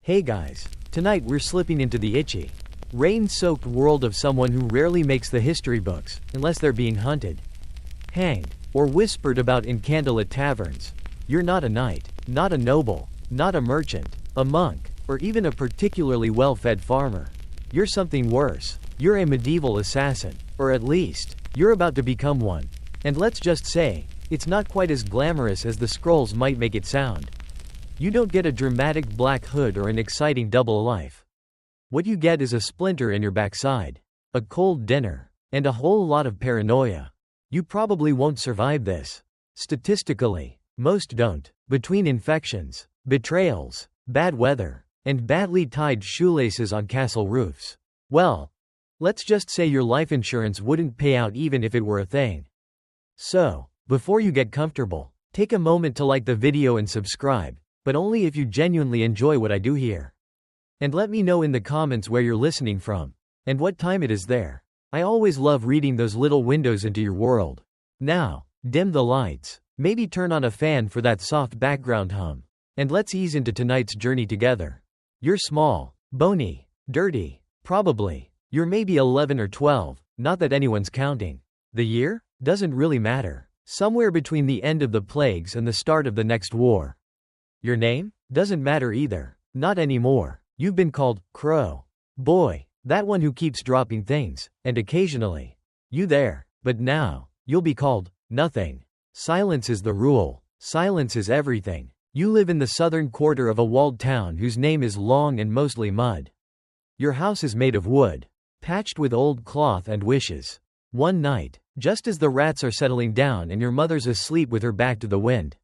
Hey guys, tonight we're slipping into the itchy, rain-soaked world of someone who rarely makes the history books, unless they're being hunted, hanged, or whispered about in candlelit taverns. You're not a knight, not a noble, not a merchant, a monk, or even a particularly well-fed farmer. You're something worse. You're a medieval assassin, or at least, you're about to become one. And let's just say, it's not quite as glamorous as the scrolls might make it sound. You don't get a dramatic black hood or an exciting double life. What you get is a splinter in your backside, a cold dinner, and a whole lot of paranoia. You probably won't survive this. Statistically, most don't. Between infections, betrayals, bad weather, and badly tied shoelaces on castle roofs. Well, let's just say your life insurance wouldn't pay out even if it were a thing. So, before you get comfortable, take a moment to like the video and subscribe, but only if you genuinely enjoy what I do here. And let me know in the comments where you're listening from, and what time it is there. I always love reading those little windows into your world. Now, dim the lights, maybe turn on a fan for that soft background hum, and let's ease into tonight's journey together. You're small, bony, dirty, probably. You're maybe 11 or 12, not that anyone's counting. The year? Doesn't really matter. Somewhere between the end of the plagues and the start of the next war. Your name? Doesn't matter either. Not anymore. You've been called Crow. Boy, that one who keeps dropping things, and occasionally, you there. But now, you'll be called Nothing. Silence is the rule. Silence is everything. You live in the southern quarter of a walled town whose name is long and mostly mud. Your house is made of wood, patched with old cloth and wishes. One night, just as the rats are settling down and your mother's asleep with her back to the wind,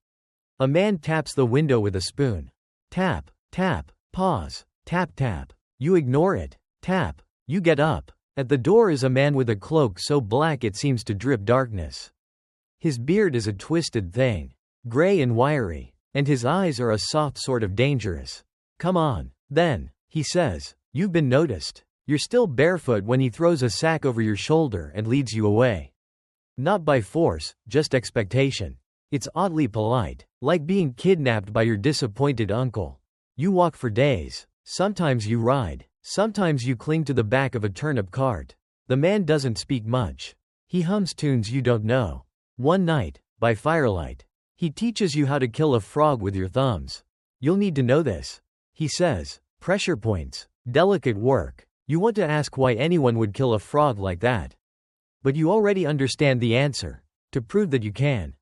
a man taps the window with a spoon. Tap, tap, pause, tap, tap. You ignore it. Tap. You get up. At the door is a man with a cloak so black it seems to drip darkness. His beard is a twisted thing, gray and wiry, and his eyes are a soft sort of dangerous. Come on, then, he says. You've been noticed. You're still barefoot when he throws a sack over your shoulder and leads you away. Not by force, just expectation. It's oddly polite, like being kidnapped by your disappointed uncle. You walk for days. Sometimes you ride. Sometimes you cling to the back of a turnip cart. The man doesn't speak much. He hums tunes you don't know. One night, by firelight, he teaches you how to kill a frog with your thumbs. You'll need to know this, he says. Pressure points. Delicate work. You want to ask why anyone would kill a frog like that. But you already understand the answer. To prove that you can.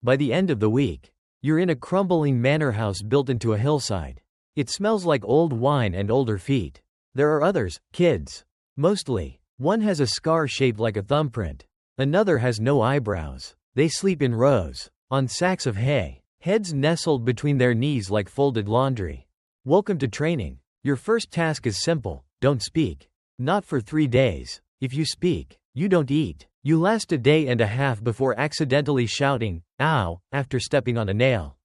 By the end of the week, you're in a crumbling manor house built into a hillside. It smells like old wine and older feet. There are others, kids. Mostly. One has a scar shaped like a thumbprint. Another has no eyebrows. They sleep in rows, on sacks of hay, heads nestled between their knees like folded laundry. Welcome to training. Your first task is simple. Don't speak. Not for 3 days. If you speak, you don't eat. You last a day and a half before accidentally shouting, "Ow," after stepping on a nail.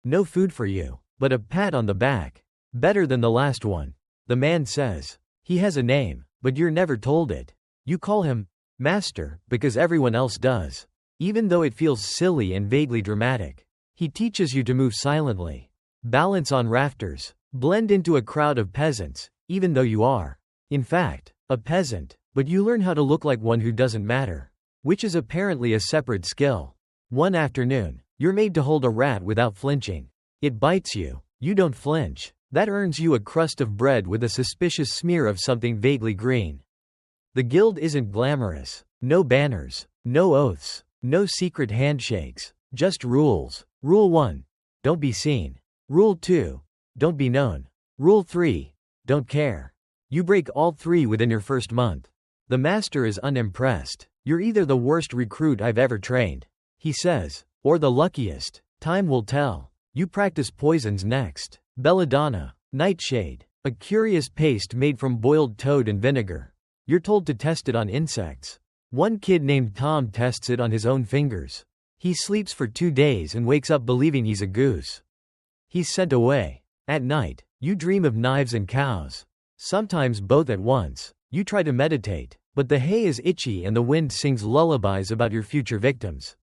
No food for you, but a pat on the back. Better than the last one. The man says. He has a name, but you're never told it. You call him Master because everyone else does. Even though it feels silly and vaguely dramatic. He teaches you to move silently. Balance on rafters. Blend into a crowd of peasants, even though you are, in fact, a peasant. But you learn how to look like one who doesn't matter. Which is apparently a separate skill. One afternoon, you're made to hold a rat without flinching. It bites you. You don't flinch. That earns you a crust of bread with a suspicious smear of something vaguely green. The guild isn't glamorous. No banners. No oaths. No secret handshakes. Just rules. Rule 1. Don't be seen. Rule 2. Don't be known. Rule 3. Don't care. You break all 3 within your first month. The master is unimpressed. You're either the worst recruit I've ever trained, he says, or the luckiest. Time will tell. You practice poisons next. Belladonna, nightshade, a curious paste made from boiled toad and vinegar. You're told to test it on insects. One kid named Tom tests it on his own fingers. He sleeps for 2 days and wakes up believing he's a goose. He's sent away. At night, you dream of knives and cows. Sometimes both at once. You try to meditate, but the hay is itchy and the wind sings lullabies about your future victims.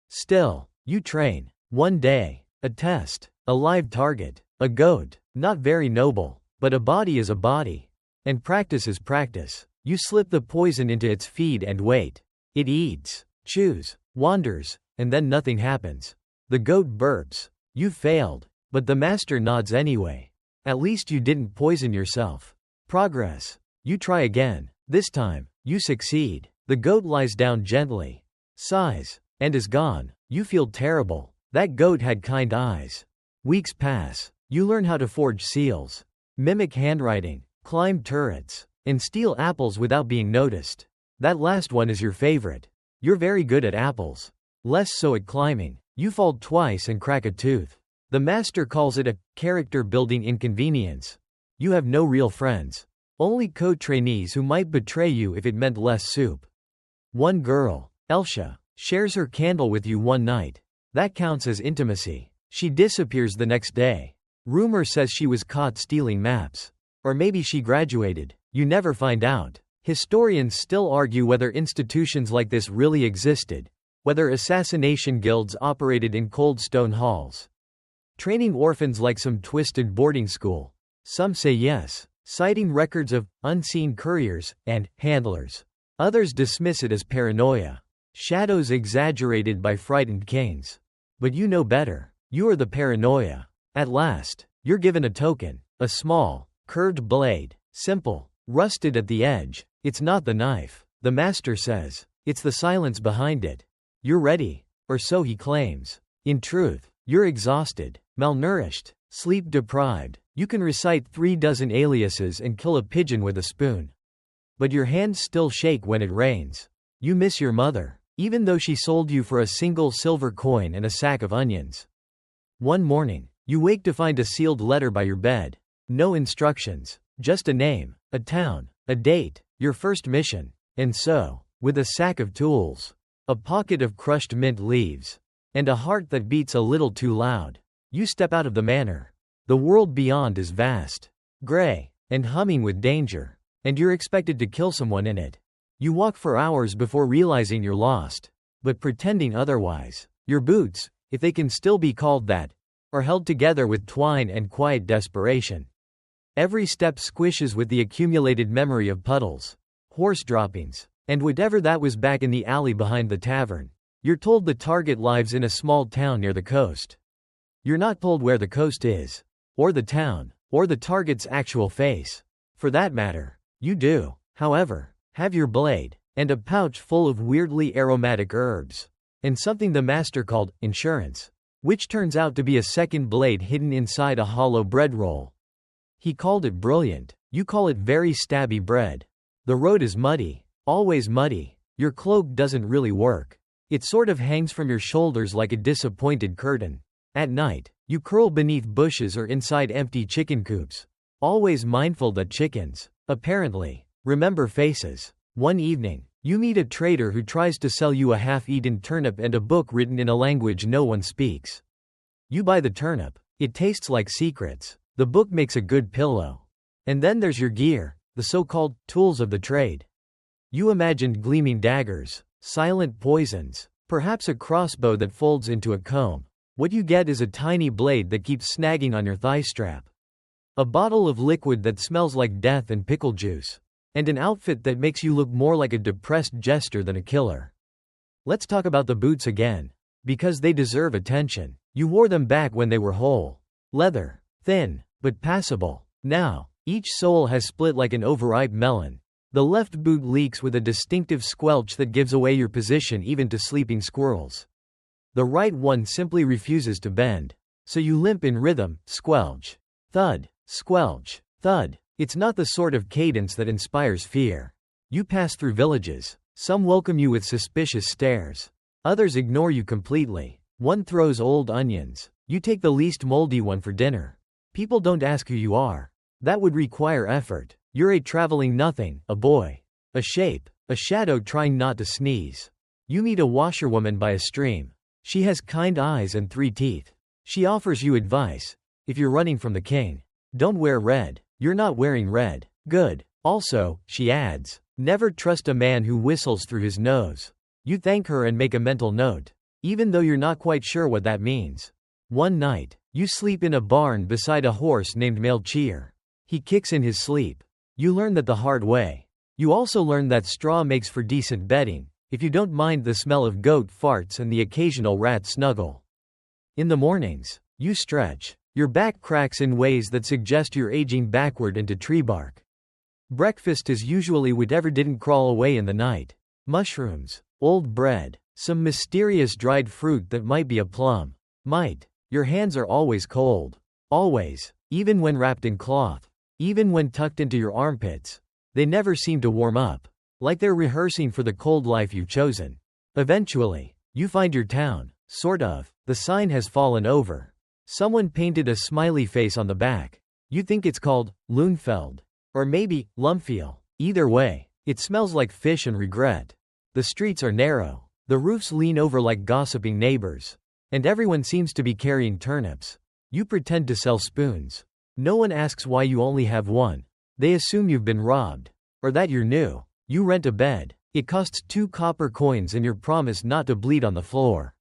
Still, you train. One day, a test, a live target, a goat, Not very noble. But a body is a body. And practice is practice. You slip the poison into its feed and wait. It eats, chews, wanders, and then nothing happens. The goat burps. You failed. But the master nods anyway. At least you didn't poison yourself. Progress. You try again. This time, you succeed. The goat lies down gently, sighs, and is gone. You feel terrible. That goat had kind eyes. Weeks pass. You learn how to forge seals, mimic handwriting, climb turrets, and steal apples without being noticed. That last one is your favorite. You're very good at apples. Less so at climbing. You fall twice and crack a tooth. The master calls it a character-building inconvenience. You have no real friends. Only co-trainees who might betray you if it meant less soup. One girl, Elsha, shares her candle with you one night. That counts as intimacy. She disappears the next day. Rumor says she was caught stealing maps. Or maybe she graduated. You never find out. Historians still argue whether institutions like this really existed, whether assassination guilds operated in cold stone halls, training orphans like some twisted boarding school. Some say yes, citing records of unseen couriers and handlers. Others dismiss it as paranoia. Shadows exaggerated by frightened kings. But you know better. You are the paranoia. At last, you're given a token. A small, curved blade. Simple. Rusted at the edge. It's not the knife, the master says. It's the silence behind it. You're ready. Or so he claims. In truth, you're exhausted, malnourished, sleep-deprived. You can recite 36 aliases and kill a pigeon with a spoon. But your hands still shake when it rains. You miss your mother, even though she sold you for a single silver coin and a sack of onions. One morning, you wake to find a sealed letter by your bed. No instructions, just a name, a town, a date, your first mission. And so, with a sack of tools, a pocket of crushed mint leaves, and a heart that beats a little too loud, you step out of the manor. The world beyond is vast, gray, and humming with danger, and you're expected to kill someone in it. You walk for hours before realizing you're lost, but pretending otherwise. Your boots, if they can still be called that, are held together with twine and quiet desperation. Every step squishes with the accumulated memory of puddles, horse droppings, and whatever that was back in the alley behind the tavern. You're told the target lives in a small town near the coast. You're not told where the coast is, or the town, or the target's actual face. For that matter, you do, however, have your blade, and a pouch full of weirdly aromatic herbs, and something the master called insurance, which turns out to be a second blade hidden inside a hollow bread roll. He called it brilliant. You call it very stabby bread. The road is muddy, always muddy. Your cloak doesn't really work. It sort of hangs from your shoulders like a disappointed curtain. At night, you curl beneath bushes or inside empty chicken coops, always mindful that chickens, apparently, remember faces. One evening, you meet a trader who tries to sell you a half-eaten turnip and a book written in a language no one speaks. You buy the turnip. It tastes like secrets. The book makes a good pillow. And then there's your gear, the so-called tools of the trade. You imagined gleaming daggers, silent poisons, perhaps a crossbow that folds into a comb. What you get is a tiny blade that keeps snagging on your thigh strap, a bottle of liquid that smells like death and pickle juice, and an outfit that makes you look more like a depressed jester than a killer. Let's talk about the boots again, because they deserve attention. You wore them back when they were whole leather, thin, but passable. Now, each sole has split like an overripe melon. The left boot leaks with a distinctive squelch that gives away your position even to sleeping squirrels. The right one simply refuses to bend. So you limp in rhythm, squelch, thud, squelch, thud. It's not the sort of cadence that inspires fear. You pass through villages. Some welcome you with suspicious stares. Others ignore you completely. One throws old onions. You take the least moldy one for dinner. People don't ask who you are. That would require effort. You're a traveling nothing, a boy, a shape, a shadow trying not to sneeze. You meet a washerwoman by a stream. She has kind eyes and 3 teeth. She offers you advice. If you're running from the king, don't wear red. You're not wearing red. Good. Also, she adds, never trust a man who whistles through his nose. You thank her and make a mental note, even though you're not quite sure what that means. One night, You sleep in a barn beside a horse named Melchior. He kicks in his sleep. You learn that the hard way. You also learn that straw makes for decent bedding, if you don't mind the smell of goat farts and the occasional rat snuggle. In the mornings, you stretch. Your back cracks in ways that suggest you're aging backward into tree bark. Breakfast is usually whatever didn't crawl away in the night. Mushrooms, old bread, some mysterious dried fruit that might be a plum. Your hands are always cold. Always. Even when wrapped in cloth. Even when tucked into your armpits. They never seem to warm up. Like they're rehearsing for the cold life you've chosen. Eventually, you find your town. Sort of. The sign has fallen over. Someone painted a smiley face on the back. You think it's called Loonfeld. Or maybe Lumfiel. Either way, it smells like fish and regret. The streets are narrow. The roofs lean over like gossiping neighbors. And everyone seems to be carrying turnips. You pretend to sell spoons. No one asks why you only have one. They assume you've been robbed. Or that you're new. You rent a bed. It costs 2 copper coins and your promise not to bleed on the floor.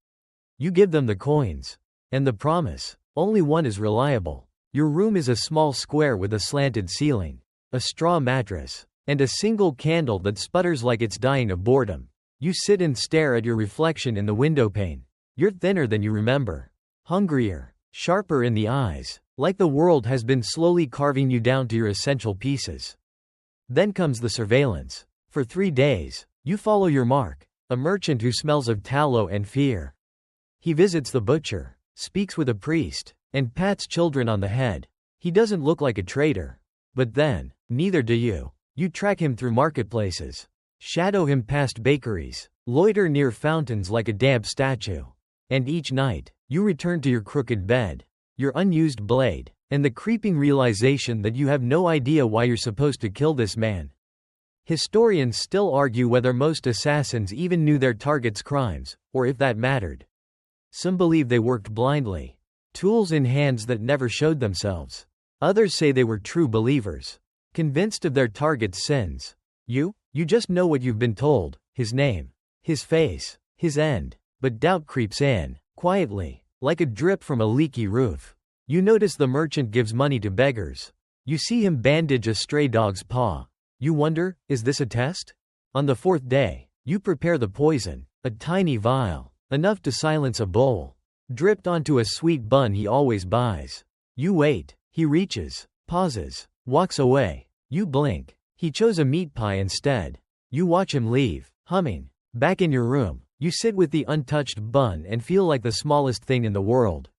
You give them the coins. And the promise. Only one is reliable. Your room is a small square with a slanted ceiling, a straw mattress, and a single candle that sputters like it's dying of boredom. You sit and stare at your reflection in the windowpane. You're thinner than you remember. Hungrier. Sharper in the eyes. Like the world has been slowly carving you down to your essential pieces. Then comes the surveillance. For 3 days, you follow your mark, a merchant who smells of tallow and fear. He visits the butcher, speaks with a priest, and pats children on the head. He doesn't look like a traitor. But then, neither do you. You track him through marketplaces. Shadow him past bakeries. Loiter near fountains like a damp statue. And each night, you return to your crooked bed, your unused blade, and the creeping realization that you have no idea why you're supposed to kill this man. Historians still argue whether most assassins even knew their target's crimes, or if that mattered. Some believe they worked blindly. Tools in hands that never showed themselves. Others say they were true believers. Convinced of their target's sins. You just know what you've been told, his name, his face, his end. But doubt creeps in, quietly, like a drip from a leaky roof. You notice the merchant gives money to beggars. You see him bandage a stray dog's paw. You wonder, is this a test? On the 4th day, you prepare the poison, a tiny vial, enough to silence a bull. Dripped onto a sweet bun he always buys. You wait. He reaches, pauses, walks away. You blink. He chose a meat pie instead. You watch him leave, humming. Back in your room, you sit with the untouched bun and feel like the smallest thing in the world.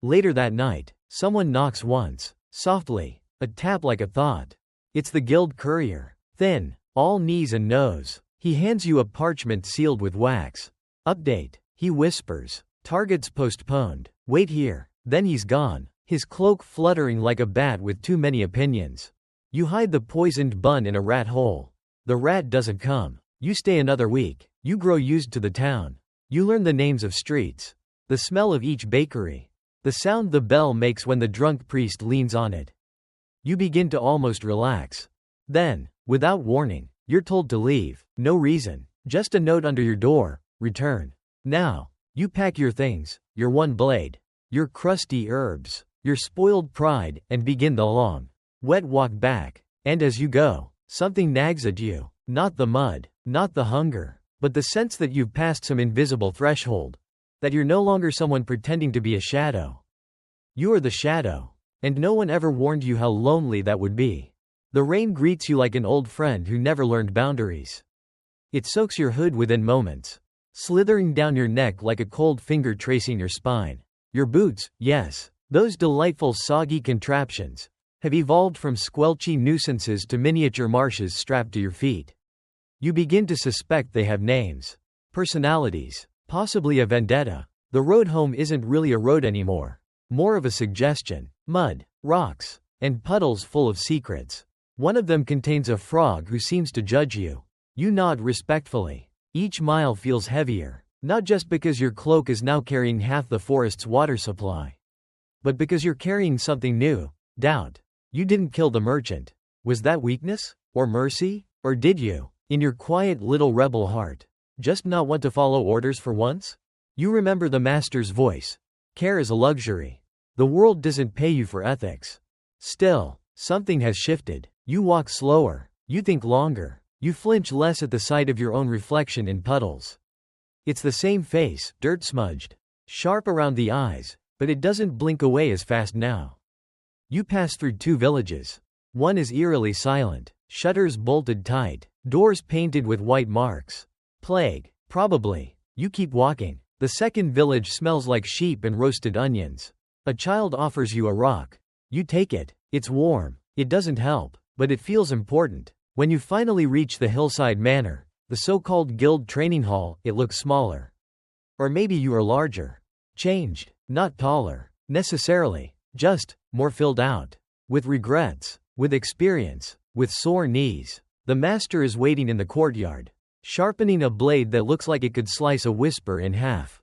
Later that night, someone knocks once, softly, a tap like a thought. It's the guild courier. Thin, all knees and nose. He hands you a parchment sealed with wax. Update. He whispers. Targets postponed. Wait here. Then he's gone, his cloak fluttering like a bat with too many opinions. You hide the poisoned bun in a rat hole. The rat doesn't come. You stay another week. You grow used to the town. You learn the names of streets. The smell of each bakery. The sound the bell makes when the drunk priest leans on it. You begin to almost relax. Then, without warning, you're told to leave. No reason. Just a note under your door. Return. Now. You pack your things, your one blade, your crusty herbs, your spoiled pride, and begin the long, wet walk back. And as you go, something nags at you. Not the mud, not the hunger, but the sense that you've passed some invisible threshold. That you're no longer someone pretending to be a shadow. You are the shadow. And no one ever warned you how lonely that would be. The rain greets you like an old friend who never learned boundaries. It soaks your hood within moments. Slithering down your neck like a cold finger tracing your spine. Your boots, yes, those delightful soggy contraptions, have evolved from squelchy nuisances to miniature marshes strapped to your feet. You begin to suspect they have names, personalities, possibly a vendetta. The road home isn't really a road anymore. More of a suggestion. Mud, rocks, and puddles full of secrets. One of them contains a frog who seems to judge you. You nod respectfully. Each mile feels heavier, not just because your cloak is now carrying half the forest's water supply, but because you're carrying something new, doubt. You didn't kill the merchant. Was that weakness? Or mercy? Or did you, in your quiet little rebel heart, just not want to follow orders for once? You remember the master's voice. Care is a luxury. The world doesn't pay you for ethics. Still, something has shifted. You walk slower. You think longer. You flinch less at the sight of your own reflection in puddles. It's the same face, dirt smudged, sharp around the eyes, but it doesn't blink away as fast now. You pass through 2 villages. One is eerily silent, shutters bolted tight, doors painted with white marks. Plague, probably. You keep walking. The second village smells like sheep and roasted onions. A child offers you a rock. You take it. It's warm. It doesn't help, but it feels important. When you finally reach the hillside manor, the so-called guild training hall, it looks smaller. Or maybe you are larger. Changed. Not taller, necessarily. Just more filled out. With regrets. With experience. With sore knees. The master is waiting in the courtyard, sharpening a blade that looks like it could slice a whisper in half.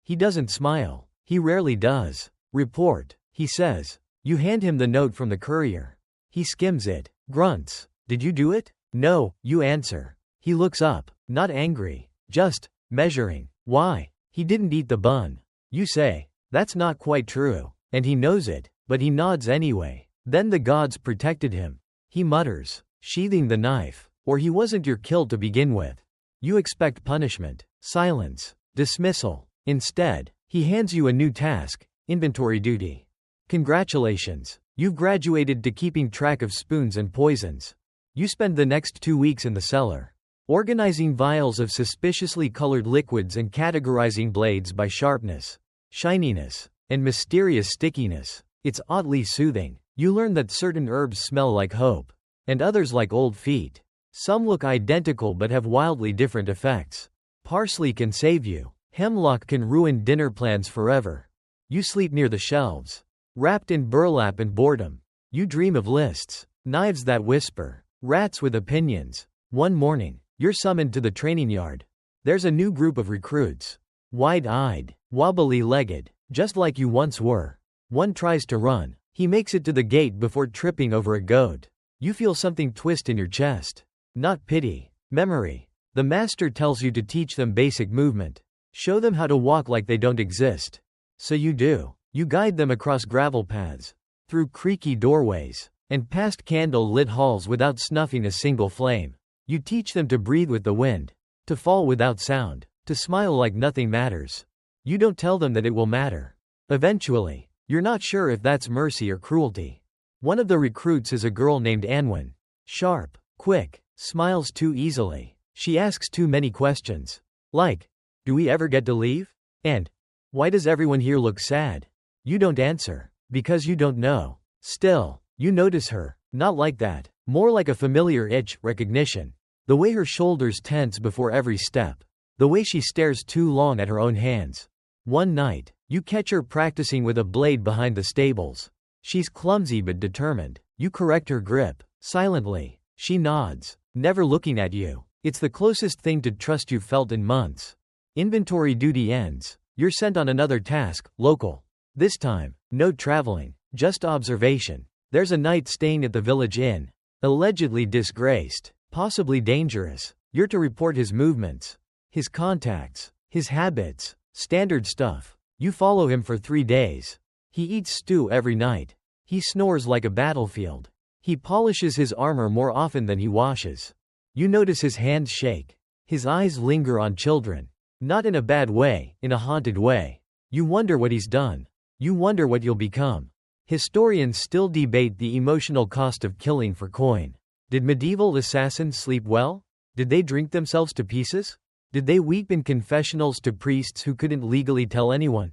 He doesn't smile. He rarely does. Report, he says. You hand him the note from the courier. He skims it, grunts. Did you do it? No, you answer. He looks up, not angry, just measuring. Why? He didn't eat the bun. You say, that's not quite true, and he knows it, but he nods anyway. Then the gods protected him. He mutters, sheathing the knife, or he wasn't your kill to begin with. You expect punishment, silence, dismissal. Instead, he hands you a new task, inventory duty. Congratulations, you've graduated to keeping track of spoons and poisons. You spend the next 2 weeks in the cellar, organizing vials of suspiciously colored liquids and categorizing blades by sharpness, shininess, and mysterious stickiness. It's oddly soothing. You learn that certain herbs smell like hope, and others like old feet. Some look identical but have wildly different effects. Parsley can save you. Hemlock can ruin dinner plans forever. You sleep near the shelves, wrapped in burlap and boredom. You dream of lists, knives that whisper, rats with opinions. One morning, you're summoned to the training yard. There's a new group of recruits. Wide-eyed, wobbly-legged, just like you once were. One tries to run. He makes it to the gate before tripping over a goat. You feel something twist in your chest. Not pity, memory. The master tells you to teach them basic movement. Show them how to walk like they don't exist. So you do. You guide them across gravel paths, through creaky doorways, and past candle-lit halls without snuffing a single flame. You teach them to breathe with the wind, to fall without sound, to smile like nothing matters. You don't tell them that it will matter. Eventually, you're not sure if that's mercy or cruelty. One of the recruits is a girl named Anwen. Sharp, quick, smiles too easily. She asks too many questions. Like, do we ever get to leave? And, why does everyone here look sad? You don't answer, because you don't know. Still, you notice her, not like that, more like a familiar itch, recognition. The way her shoulders tense before every step. The way she stares too long at her own hands. One night, you catch her practicing with a blade behind the stables. She's clumsy but determined. You correct her grip, silently. She nods, never looking at you. It's the closest thing to trust you've felt in months. Inventory duty ends. You're sent on another task, local. This time, no traveling, just observation. There's a night staying at the village inn. Allegedly disgraced, possibly dangerous. You're to report his movements, his contacts, his habits, standard stuff. You follow him for 3 days. He eats stew every night. He snores like a battlefield. He polishes his armor more often than he washes. You notice his hands shake. His eyes linger on children. Not in a bad way, in a haunted way. You wonder what he's done. You wonder what you'll become. Historians still debate the emotional cost of killing for coin. Did medieval assassins sleep well? Did they drink themselves to pieces? Did they weep in confessionals to priests who couldn't legally tell anyone?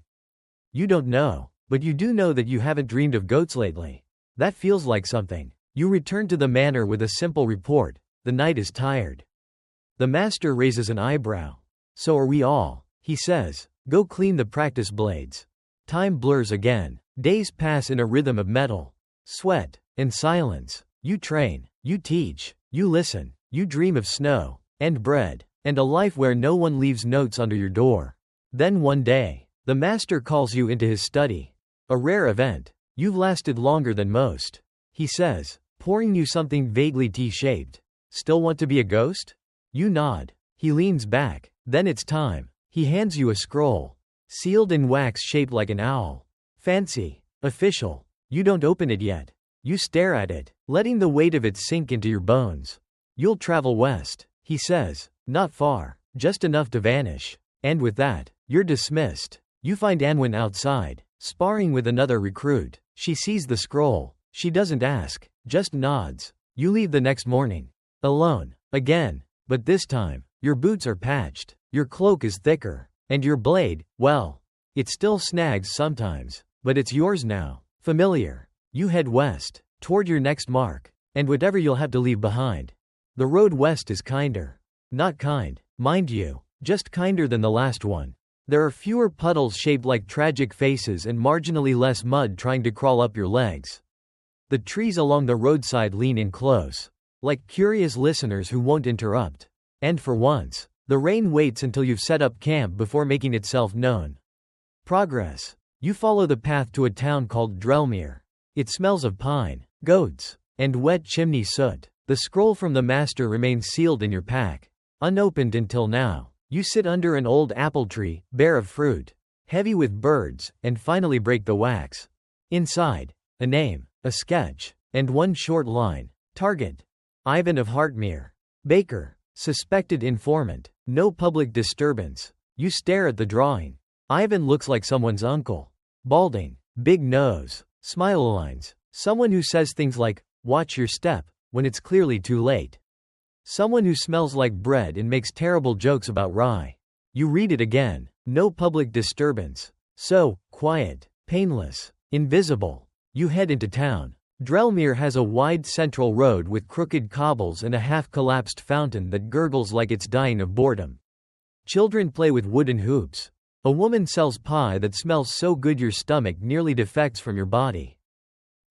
You don't know, but you do know that you haven't dreamed of goats lately. That feels like something. You return to the manor with a simple report. The night is tired. The master raises an eyebrow. So are we all, he says. Go clean the practice blades. Time blurs again. Days pass in a rhythm of metal, sweat, and silence. You train, you teach, you listen, you dream of snow, and bread, and a life where no one leaves notes under your door. Then one day, the master calls you into his study. A rare event. You've lasted longer than most, he says, pouring you something vaguely tea-shaped. Still want to be a ghost? You nod. He leans back. Then it's time. He hands you a scroll, sealed in wax shaped like an owl. Fancy. Official. You don't open it yet. You stare at it, letting the weight of it sink into your bones. You'll travel west, he says. Not far, just enough to vanish. And with that, you're dismissed. You find Anwen outside, sparring with another recruit. She sees the scroll. She doesn't ask, just nods. You leave the next morning. Alone. Again. But this time, your boots are patched, your cloak is thicker, and your blade, well, it still snags sometimes, but it's yours now. Familiar. You head west, toward your next mark, and whatever you'll have to leave behind. The road west is kinder. Not kind, mind you, just kinder than the last one. There are fewer puddles shaped like tragic faces and marginally less mud trying to crawl up your legs. The trees along the roadside lean in close, like curious listeners who won't interrupt. And for once, the rain waits until you've set up camp before making itself known. Progress. You follow the path to a town called Drelmere. It smells of pine, goats, and wet chimney soot. The scroll from the master remains sealed in your pack, unopened until now. You sit under an old apple tree, bare of fruit, heavy with birds, and finally break the wax. Inside, a name, a sketch, and one short line. Target. Ivan of Hartmere. Baker. Suspected informant. No public disturbance. You stare at the drawing. Ivan looks like someone's uncle. Balding. Big nose. Smile lines. Someone who says things like, "Watch your step," when it's clearly too late. Someone who smells like bread and makes terrible jokes about rye. You read it again. No public disturbance. So, quiet, painless, invisible. You head into town. Drelmere has a wide central road with crooked cobbles and a half-collapsed fountain that gurgles like it's dying of boredom. Children play with wooden hoops. A woman sells pie that smells so good your stomach nearly defects from your body.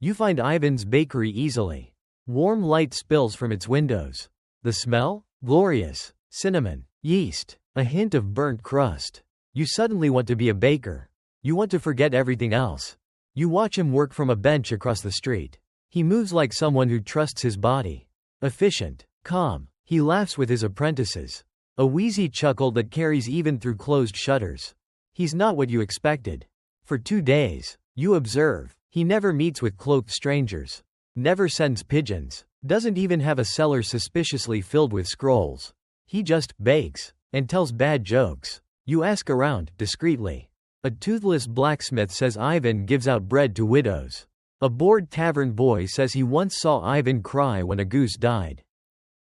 You find Ivan's bakery easily. Warm light spills from its windows. The smell? Glorious. Cinnamon, yeast, a hint of burnt crust. You suddenly want to be a baker. You want to forget everything else. You watch him work from a bench across the street. He moves like someone who trusts his body. Efficient, calm. He laughs with his apprentices. A wheezy chuckle that carries even through closed shutters. He's not what you expected. For 2 days, you observe. He never meets with cloaked strangers. Never sends pigeons. Doesn't even have a cellar suspiciously filled with scrolls. He just bakes and tells bad jokes. You ask around, discreetly. A toothless blacksmith says Ivan gives out bread to widows. A bored tavern boy says he once saw Ivan cry when a goose died.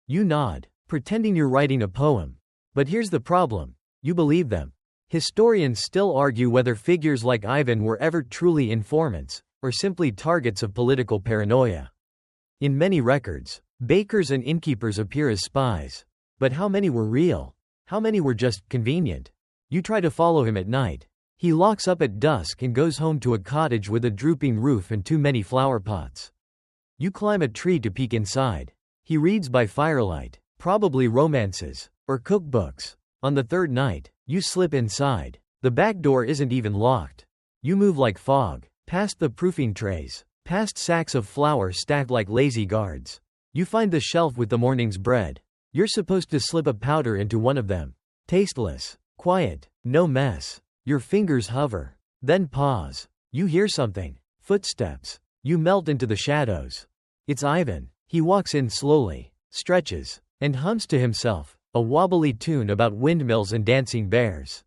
You nod, pretending you're writing a poem. But here's the problem. You believe them. Historians still argue whether figures like Ivan were ever truly informants, or simply targets of political paranoia. In many records, bakers and innkeepers appear as spies. But how many were real? How many were just convenient? You try to follow him at night. He locks up at dusk and goes home to a cottage with a drooping roof and too many flower pots. You climb a tree to peek inside. He reads by firelight, probably romances, or cookbooks. On the third night, you slip inside. The back door isn't even locked. You move like fog, past the proofing trays, past sacks of flour stacked like lazy guards. You find the shelf with the morning's bread. You're supposed to slip a powder into one of them. Tasteless, quiet, no mess. Your fingers hover, then pause. You hear something. Footsteps. You melt into the shadows. It's Ivan. He walks in slowly, stretches, and hums to himself, a wobbly tune about windmills and dancing bears.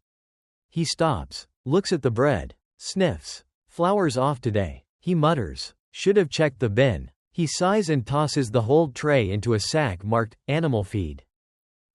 He stops, looks at the bread, sniffs. Flour's off today, he mutters. Should have checked the bin. He sighs and tosses the whole tray into a sack marked, animal feed.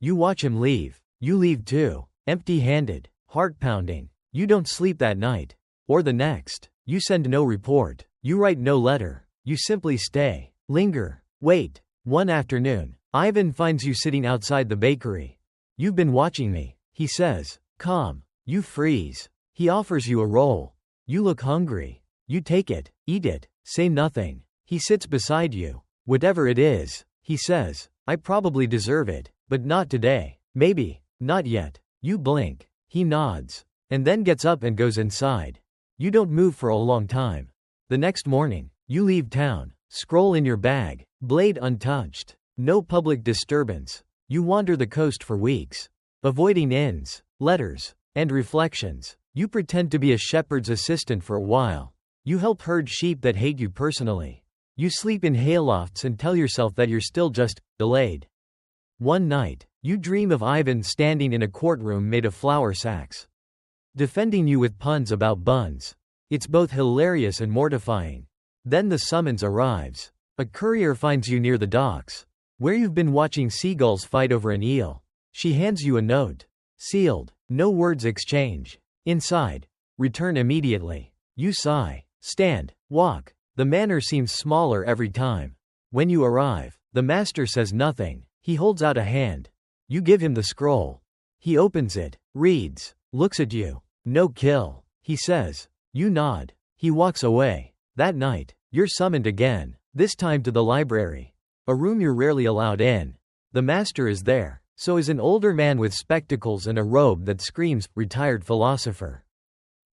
You watch him leave. You leave too, empty-handed, heart-pounding. You don't sleep that night. Or the next. You send no report. You write no letter. You simply stay. Linger. Wait. One afternoon, Ivan finds you sitting outside the bakery. You've been watching me, he says, calm. You freeze. He offers you a roll. You look hungry. You take it, eat it, say nothing. He sits beside you. Whatever it is, he says, I probably deserve it, but not today. Maybe, not yet. You blink. He nods, and then gets up and goes inside. You don't move for a long time. The next morning, you leave town, scroll in your bag, blade untouched. No public disturbance. You wander the coast for weeks, avoiding inns, letters, and reflections. You pretend to be a shepherd's assistant for a while. You help herd sheep that hate you personally. You sleep in haylofts and tell yourself that you're still just delayed. One night, you dream of Ivan standing in a courtroom made of flour sacks, defending you with puns about buns. It's both hilarious and mortifying. Then the summons arrives. A courier finds you near the docks, where you've been watching seagulls fight over an eel. She hands you a note. Sealed. No words exchange. Inside. Return immediately. You sigh. Stand. Walk. The manor seems smaller every time. When you arrive, the master says nothing. He holds out a hand. You give him the scroll. He opens it, reads, looks at you. No kill, he says. You nod. He walks away. That night, you're summoned again, this time to the library. A room you're rarely allowed in. The master is there. So is an older man with spectacles and a robe that screams, retired philosopher.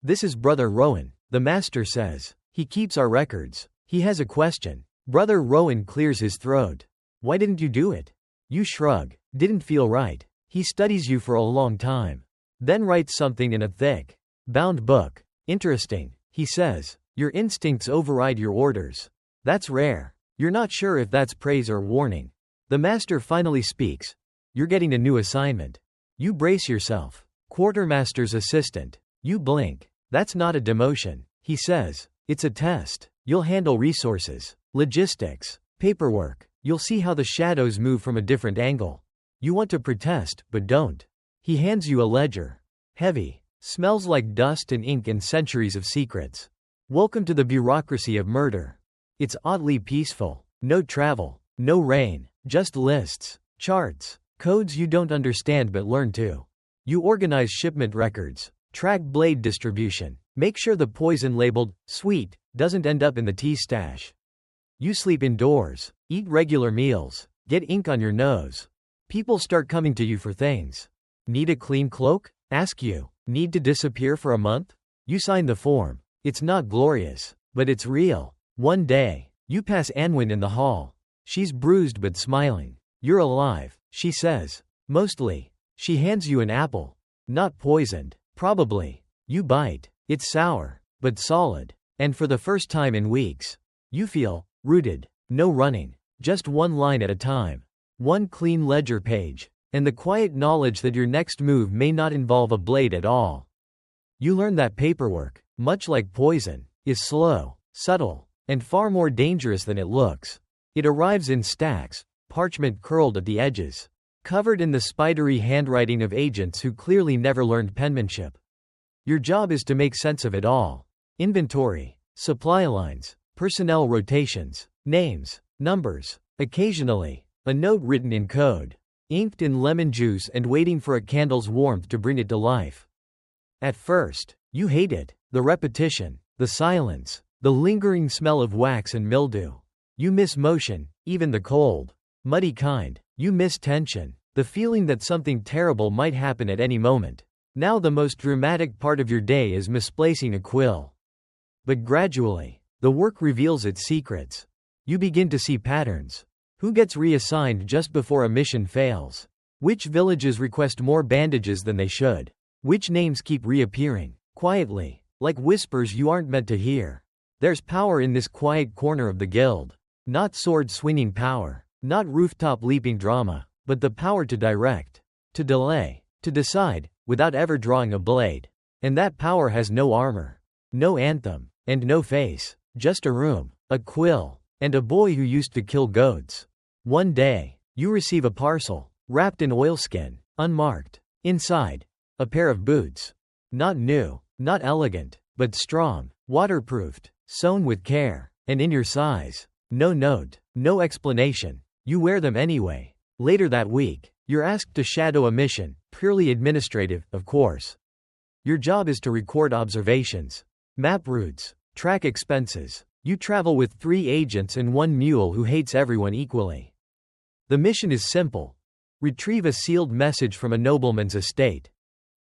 This is Brother Rowan, the master says. He keeps our records. He has a question. Brother Rowan clears his throat. Why didn't you do it? You shrug. Didn't feel right. He studies you for a long time. Then writes something in a thick, bound book. Interesting, he says. Your instincts override your orders. That's rare. You're not sure if that's praise or warning. The master finally speaks. You're getting a new assignment. You brace yourself. Quartermaster's assistant. You blink. That's not a demotion, he says. It's a test. You'll handle resources, logistics, paperwork. You'll see how the shadows move from a different angle. You want to protest, but don't. He hands you a ledger. Heavy. Smells like dust and ink and centuries of secrets. Welcome to the bureaucracy of murder. It's oddly peaceful. No travel. No rain. Just lists. Charts. Codes you don't understand but learn to. You organize shipment records. Track blade distribution. Make sure the poison labeled sweet doesn't end up in the tea stash. You sleep indoors. Eat regular meals. Get ink on your nose. People start coming to you for things. Need a clean cloak? Ask you. Need to disappear for a month? You sign the form. It's not glorious, but it's real. One day, you pass Anwin in the hall. She's bruised but smiling. You're alive, she says. Mostly. She hands you an apple. Not poisoned. Probably. You bite. It's sour, but solid. And for the first time in weeks, you feel rooted. No running. Just one line at a time. One clean ledger page. And the quiet knowledge that your next move may not involve a blade at all. You learn that paperwork, much like poison, is slow, subtle, and far more dangerous than it looks. It arrives in stacks, parchment curled at the edges, covered in the spidery handwriting of agents who clearly never learned penmanship. Your job is to make sense of it all. Inventory, supply lines, personnel rotations, names, numbers, occasionally, a note written in code, inked in lemon juice and waiting for a candle's warmth to bring it to life. At first, you hate it, the repetition, the silence, the lingering smell of wax and mildew. You miss motion, even the cold, muddy kind. You miss tension, the feeling that something terrible might happen at any moment. Now the most dramatic part of your day is misplacing a quill. But gradually, the work reveals its secrets. You begin to see patterns. Who gets reassigned just before a mission fails? Which villages request more bandages than they should? Which names keep reappearing, quietly, like whispers you aren't meant to hear? There's power in this quiet corner of the guild. Not sword-swinging power, not rooftop-leaping drama, but the power to direct, to delay, to decide, without ever drawing a blade. And that power has no armor, no anthem, and no face, just a room, a quill, and a boy who used to kill goats. One day, you receive a parcel, wrapped in oilskin, unmarked. Inside, a pair of boots. Not new, not elegant, but strong, waterproofed, sewn with care, and in your size. No note, no explanation. You wear them anyway. Later that week, you're asked to shadow a mission, purely administrative, of course. Your job is to record observations, map routes, track expenses. You travel with 3 agents and 1 mule who hates everyone equally. The mission is simple. Retrieve a sealed message from a nobleman's estate.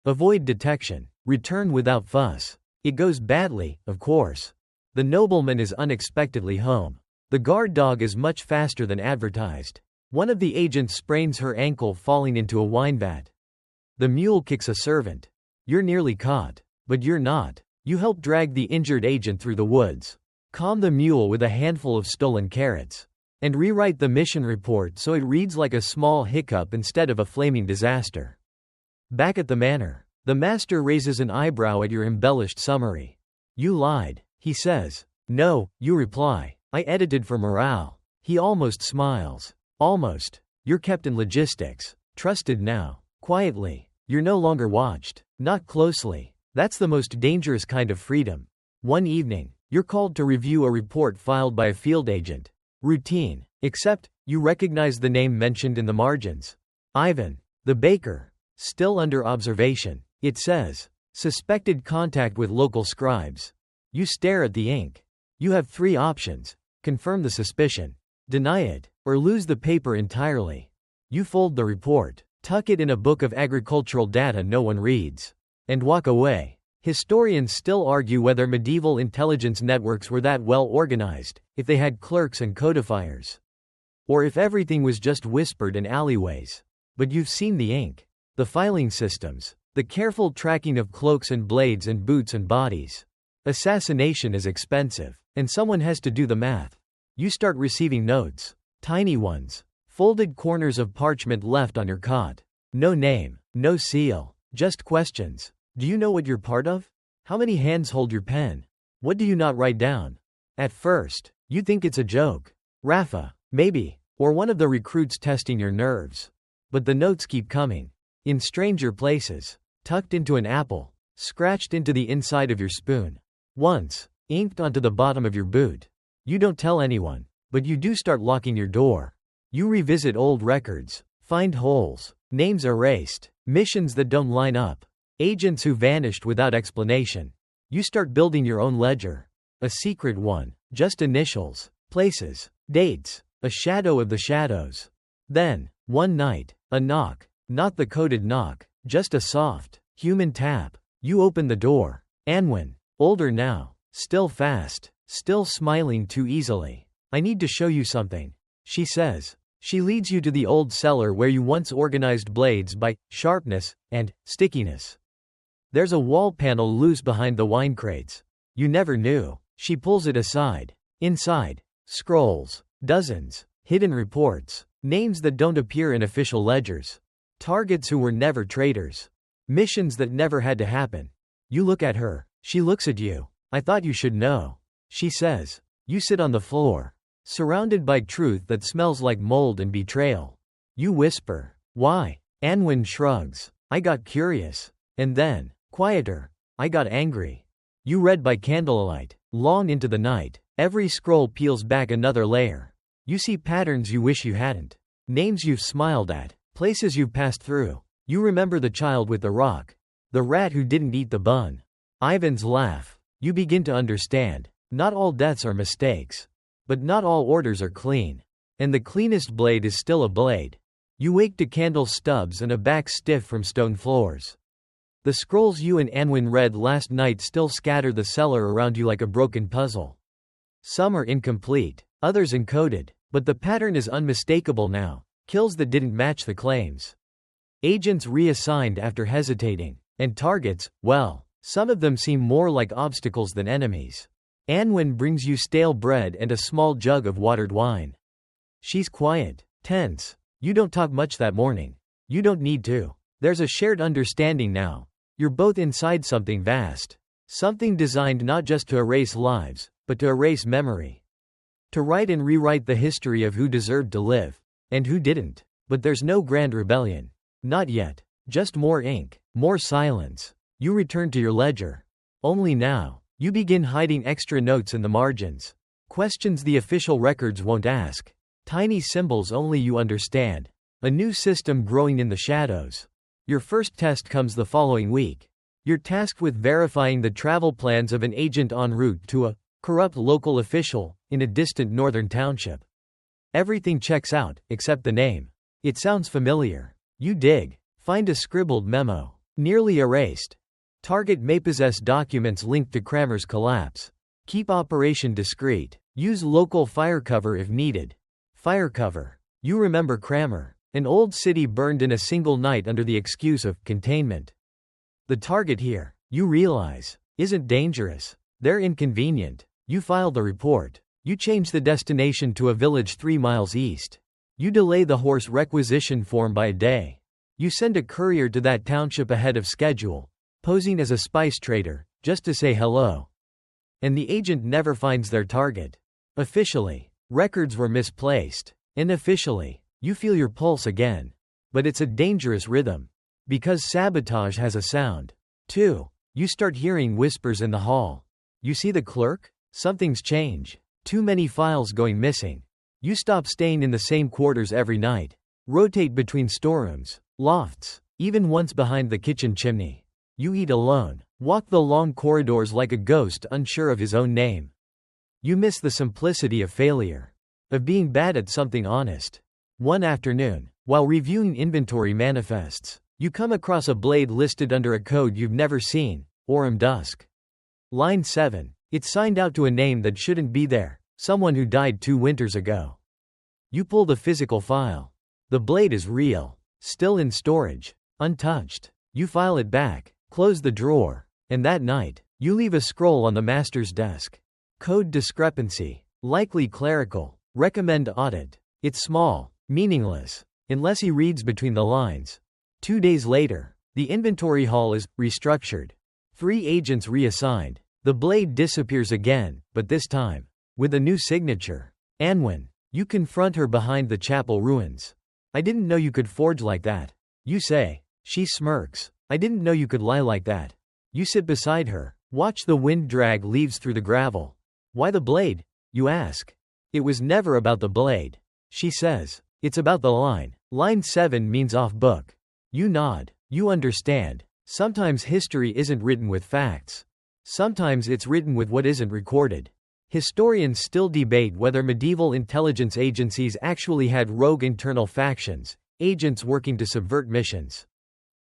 Avoid detection. Return without fuss. It goes badly, of course. The nobleman is unexpectedly home. The guard dog is much faster than advertised. One of the agents sprains her ankle falling into a wine vat. The mule kicks a servant. You're nearly caught. But you're not. You help drag the injured agent through the woods, calm the mule with a handful of stolen carrots, and rewrite the mission report so it reads like a small hiccup instead of a flaming disaster. Back at the manor, the master raises an eyebrow at your embellished summary. You lied, he says. No, you reply. I edited for morale. He almost smiles. Almost. You're kept in logistics. Trusted now. Quietly. You're no longer watched. Not closely. That's the most dangerous kind of freedom. One evening, you're called to review a report filed by a field agent. Routine. Except, you recognize the name mentioned in the margins. Ivan, the baker. Still under observation. It says, suspected contact with local scribes. You stare at the ink. You have 3 options. Confirm the suspicion, deny it, or lose the paper entirely. You fold the report, tuck it in a book of agricultural data no one reads, and walk away. Historians still argue whether medieval intelligence networks were that well organized, if they had clerks and codifiers, or if everything was just whispered in alleyways. But you've seen the ink. The filing systems, the careful tracking of cloaks and blades and boots and bodies. Assassination is expensive, and someone has to do the math. You start receiving notes. Tiny ones. Folded corners of parchment left on your cot. No name, no seal, just questions. Do you know what you're part of? How many hands hold your pen? What do you not write down? At first, you think it's a joke. Rafa, maybe, or one of the recruits testing your nerves. But the notes keep coming. In stranger places. Tucked into an apple. Scratched into the inside of your spoon. Once, inked onto the bottom of your boot. You don't tell anyone, but you do start locking your door. You revisit old records, find holes, names erased, missions that don't line up, agents who vanished without explanation. You start building your own ledger. A secret one, just initials, places, dates, a shadow of the shadows. Then, one night, a knock, not the coded knock, just a soft, human tap. You open the door. Anwen. Older now, still fast, still smiling too easily. I need to show you something, she says. She leads you to the old cellar where you once organized blades by sharpness and stickiness. There's a wall panel loose behind the wine crates. You never knew. She pulls it aside. Inside, scrolls, dozens, hidden reports, names that don't appear in official ledgers. Targets who were never traitors. Missions that never had to happen. You look at her. She looks at you. I thought you should know, she says. You sit on the floor, surrounded by truth that smells like mold and betrayal. You whisper, why? Anwen shrugs. I got curious. And then, quieter, I got angry. You read by candlelight, long into the night. Every scroll peels back another layer. You see patterns you wish you hadn't. Names you've smiled at, places you've passed through. You remember the child with the rock, the rat who didn't eat the bun. Ivan's laugh. You begin to understand. Not all deaths are mistakes. But not all orders are clean. And the cleanest blade is still a blade. You wake to candle stubs and a back stiff from stone floors. The scrolls you and Anwen read last night still scatter the cellar around you like a broken puzzle. Some are incomplete, others encoded, but the pattern is unmistakable now. Kills that didn't match the claims. Agents reassigned after hesitating. And targets, well, some of them seem more like obstacles than enemies. Anwen brings you stale bread and a small jug of watered wine. She's quiet, tense. You don't talk much that morning. You don't need to. There's a shared understanding now. You're both inside something vast. Something designed not just to erase lives, but to erase memory. To write and rewrite the history of who deserved to live, and who didn't. But there's no grand rebellion. Not yet. Just more ink, more silence. You return to your ledger. Only now, you begin hiding extra notes in the margins. Questions the official records won't ask. Tiny symbols only you understand. A new system growing in the shadows. Your first test comes the following week. You're tasked with verifying the travel plans of an agent en route to a corrupt local official in a distant northern township. Everything checks out, except the name. It sounds familiar. You dig. Find a scribbled memo. Nearly erased. Target may possess documents linked to Kramer's collapse. Keep operation discreet. Use local fire cover if needed. Fire cover. You remember Kramer. An old city burned in a single night under the excuse of containment. The target here, you realize, isn't dangerous. They're inconvenient. You file the report. You change the destination to a village 3 miles east. You delay the horse requisition form by a day. You send a courier to that township ahead of schedule, posing as a spice trader, just to say hello. And the agent never finds their target. Officially, records were misplaced. Unofficially, you feel your pulse again. But it's a dangerous rhythm. Because sabotage has a sound. 2. You start hearing whispers in the hall. You see the clerk? Something's changed. Too many files going missing. You stop staying in the same quarters every night. Rotate between storerooms, lofts, even once behind the kitchen chimney. You eat alone. Walk the long corridors like a ghost unsure of his own name. You miss the simplicity of failure. Of being bad at something honest. One afternoon, while reviewing inventory manifests, you come across a blade listed under a code you've never seen, Orem Dusk. Line 7. It's signed out to a name that shouldn't be there, someone who died 2 winters ago. You pull the physical file. The blade is real, still in storage, untouched. You file it back, close the drawer, and that night, you leave a scroll on the master's desk. Code discrepancy, likely clerical, recommend audit. It's small, meaningless, unless he reads between the lines. 2 days later, the inventory hall is restructured. 3 agents reassigned. The blade disappears again, but this time, with a new signature. Anwen. You confront her behind the chapel ruins. I didn't know you could forge like that. You say. She smirks. I didn't know you could lie like that. You sit beside her, watch the wind drag leaves through the gravel. Why the blade? You ask. It was never about the blade. She says. It's about the line. Line 7 means off book. You nod. You understand. Sometimes history isn't written with facts. Sometimes it's written with what isn't recorded. Historians still debate whether medieval intelligence agencies actually had rogue internal factions, agents working to subvert missions.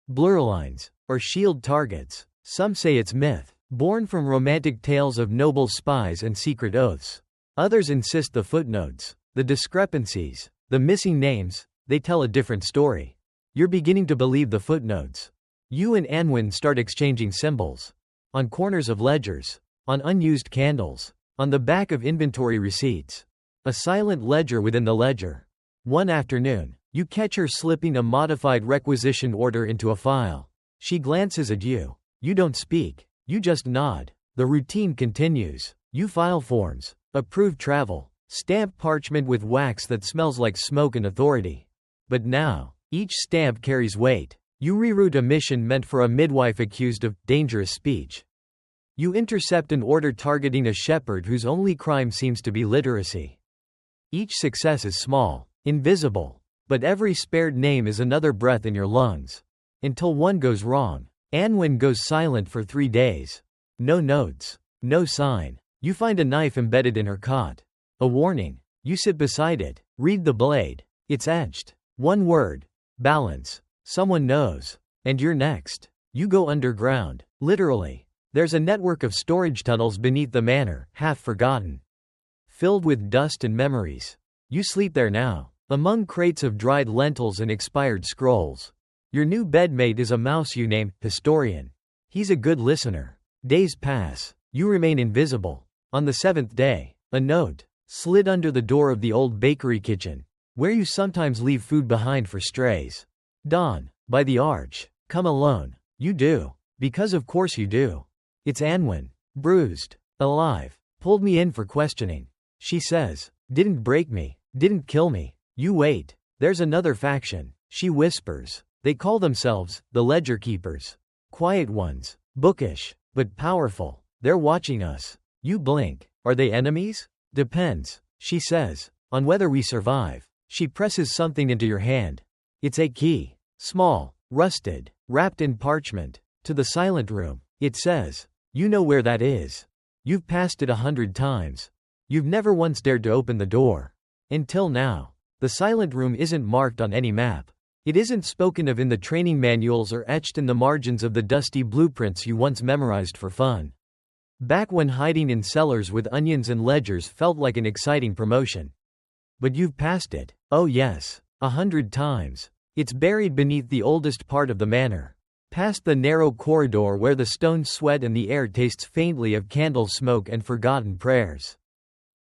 Blur lines, or shield targets. Some say it's myth, born from romantic tales of noble spies and secret oaths. Others insist the footnotes, the discrepancies, the missing names, they tell a different story. You're beginning to believe the footnotes. You and Anwen start exchanging symbols. On corners of ledgers. On unused candles. On the back of inventory receipts. A silent ledger within the ledger. One afternoon, you catch her slipping a modified requisition order into a file. She glances at you. You don't speak. You just nod. The routine continues. You file forms. Approve travel. Stamp parchment with wax that smells like smoke and authority. But now, each stamp carries weight. You reroute a mission meant for a midwife accused of dangerous speech. You intercept an order targeting a shepherd whose only crime seems to be literacy. Each success is small, invisible, but every spared name is another breath in your lungs. Until one goes wrong. Anwen goes silent for 3 days. No notes. No sign. You find a knife embedded in her cot. A warning. You sit beside it. Read the blade. It's etched. One word. Balance. Someone knows. And you're next. You go underground. Literally. There's a network of storage tunnels beneath the manor, half forgotten. Filled with dust and memories. You sleep there now, among crates of dried lentils and expired scrolls. Your new bedmate is a mouse you name Historian. He's a good listener. Days pass. You remain invisible. On the 7th day, a note slid under the door of the old bakery kitchen, where you sometimes leave food behind for strays. Dawn, by the arch. Come alone. You do. Because of course you do. It's Anwen. Bruised. Alive. Pulled me in for questioning. She says. Didn't break me. Didn't kill me. You wait. There's another faction. She whispers. They call themselves the Ledger Keepers. Quiet ones. Bookish. But powerful. They're watching us. You blink. Are they enemies? Depends. She says. On whether we survive. She presses something into your hand. It's a key. Small. Rusted. Wrapped in parchment. To the silent room. It says. You know where that is. You've passed it 100 times. You've never once dared to open the door. Until now. The silent room isn't marked on any map. It isn't spoken of in the training manuals or etched in the margins of the dusty blueprints you once memorized for fun. Back when hiding in cellars with onions and ledgers felt like an exciting promotion. But you've passed it. Oh yes. 100 times. It's buried beneath the oldest part of the manor. Past the narrow corridor where the stones sweat and the air tastes faintly of candle smoke and forgotten prayers.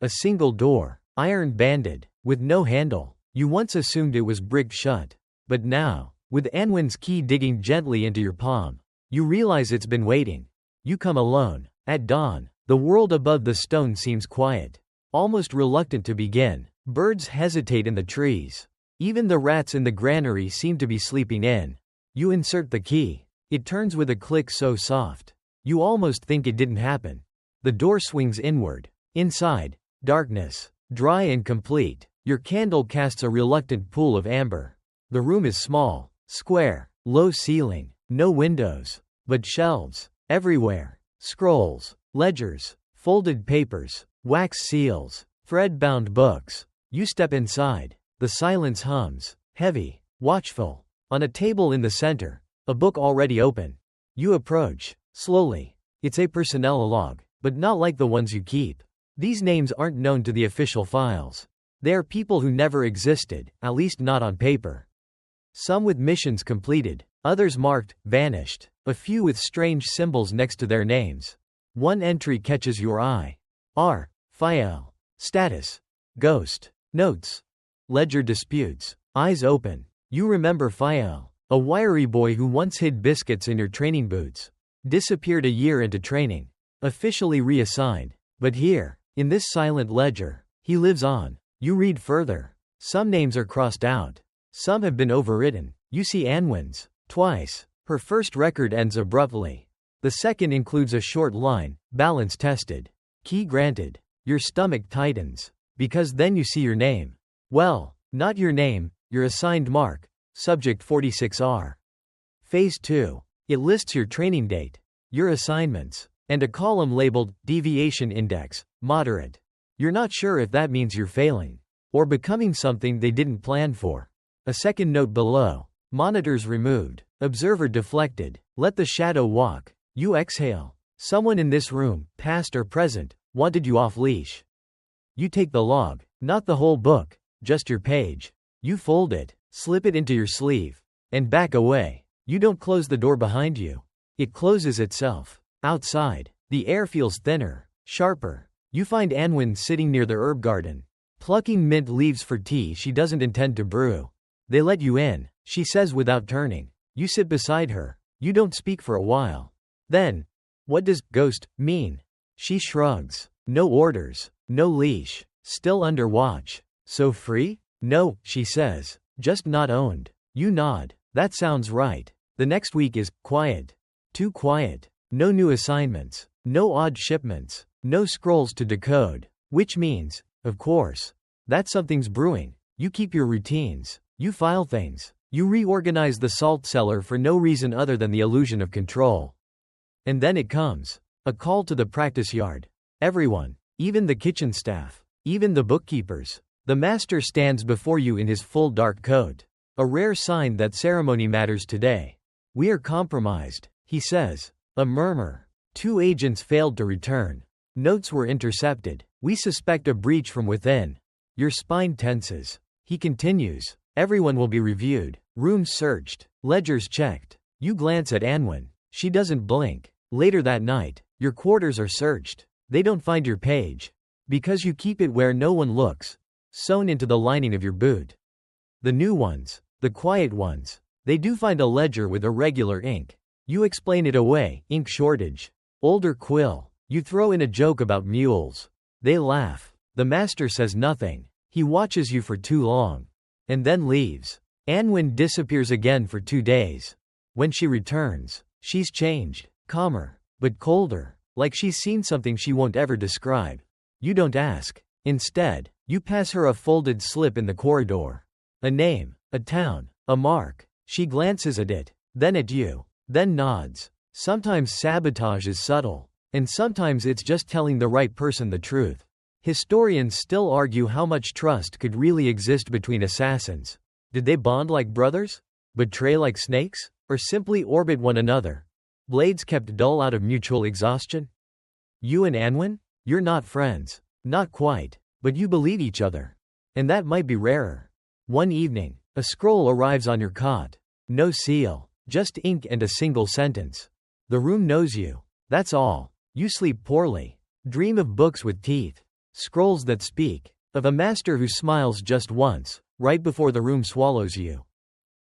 A single door, iron-banded, with no handle. You once assumed it was bricked shut. But now, with Anwen's key digging gently into your palm, you realize it's been waiting. You come alone. At dawn, the world above the stone seems quiet, almost reluctant to begin. Birds hesitate in the trees. Even the rats in the granary seem to be sleeping in. You insert the key. It turns with a click so soft, you almost think it didn't happen. The door swings inward. Inside, darkness, dry and complete. Your candle casts a reluctant pool of amber. The room is small, square, low ceiling, no windows, but shelves everywhere. Scrolls, ledgers, folded papers, wax seals, thread-bound books. You step inside. The silence hums, heavy, watchful. On a table in the center, a book already open. You approach, slowly. It's a personnel log, but not like the ones you keep. These names aren't known to the official files. They are people who never existed, at least not on paper. Some with missions completed, others marked, vanished, a few with strange symbols next to their names. One entry catches your eye. R. File. Status. Ghost. Notes. Ledger disputes. Eyes open. You remember File, a wiry boy who once hid biscuits in your training boots. Disappeared a year into training. Officially reassigned. But here, in this silent ledger, he lives on. You read further. Some names are crossed out. Some have been overwritten. You see Anwen's. Twice. Her first record ends abruptly. The second includes a short line, balance tested. Key granted. Your stomach tightens. Because then you see your name. Well, not your name, your assigned mark. Subject 46R. Phase 2. It lists your training date, your assignments, and a column labeled Deviation Index, Moderate. You're not sure if that means you're failing, or becoming something they didn't plan for. A second note below. Monitors removed. Observer deflected. Let the shadow walk. You exhale. Someone in this room, past or present, wanted you off leash. You take the log, not the whole book, just your page. You fold it, slip it into your sleeve, and back away. You don't close the door behind you. It closes itself. Outside, the air feels thinner, sharper. You find Anwen sitting near the herb garden, plucking mint leaves for tea she doesn't intend to brew. They let you in, she says without turning. You sit beside her. You don't speak for a while. Then, what does ghost mean? She shrugs. No orders, no leash, still under watch. So free? No, she says. Just not owned. You nod. That sounds right. The next week is quiet. Too quiet. No new assignments. No odd shipments. No scrolls to decode. Which means, of course, that something's brewing. You keep your routines. You file things. You reorganize the salt cellar for no reason other than the illusion of control. And then it comes. A call to the practice yard. Everyone, even the kitchen staff, even the bookkeepers. The master stands before you in his full dark coat. A rare sign that ceremony matters today. We are compromised, he says. A murmur. 2 agents failed to return. Notes were intercepted. We suspect a breach from within. Your spine tenses. He continues. Everyone will be reviewed. Rooms searched. Ledgers checked. You glance at Anwen. She doesn't blink. Later that night, your quarters are searched. They don't find your page. Because you keep it where no one looks. Sewn into the lining of your boot. The new ones, the quiet ones, they do find a ledger with irregular ink. You explain it away, ink shortage. Older quill. You throw in a joke about mules. They laugh. The master says nothing. He watches you for too long. And then leaves. Anwen disappears again for 2 days. When she returns, she's changed. Calmer, but colder. Like she's seen something she won't ever describe. You don't ask. Instead, you pass her a folded slip in the corridor. A name, a town, a mark. She glances at it, then at you, then nods. Sometimes sabotage is subtle, and sometimes it's just telling the right person the truth. Historians still argue how much trust could really exist between assassins. Did they bond like brothers? Betray like snakes? Or simply orbit one another? Blades kept dull out of mutual exhaustion? You and Anwen? You're not friends. Not quite. But you believe each other. And that might be rarer. One evening, a scroll arrives on your cot. No seal. Just ink and a single sentence. The room knows you. That's all. You sleep poorly. Dream of books with teeth. Scrolls that speak. Of a master who smiles just once, right before the room swallows you.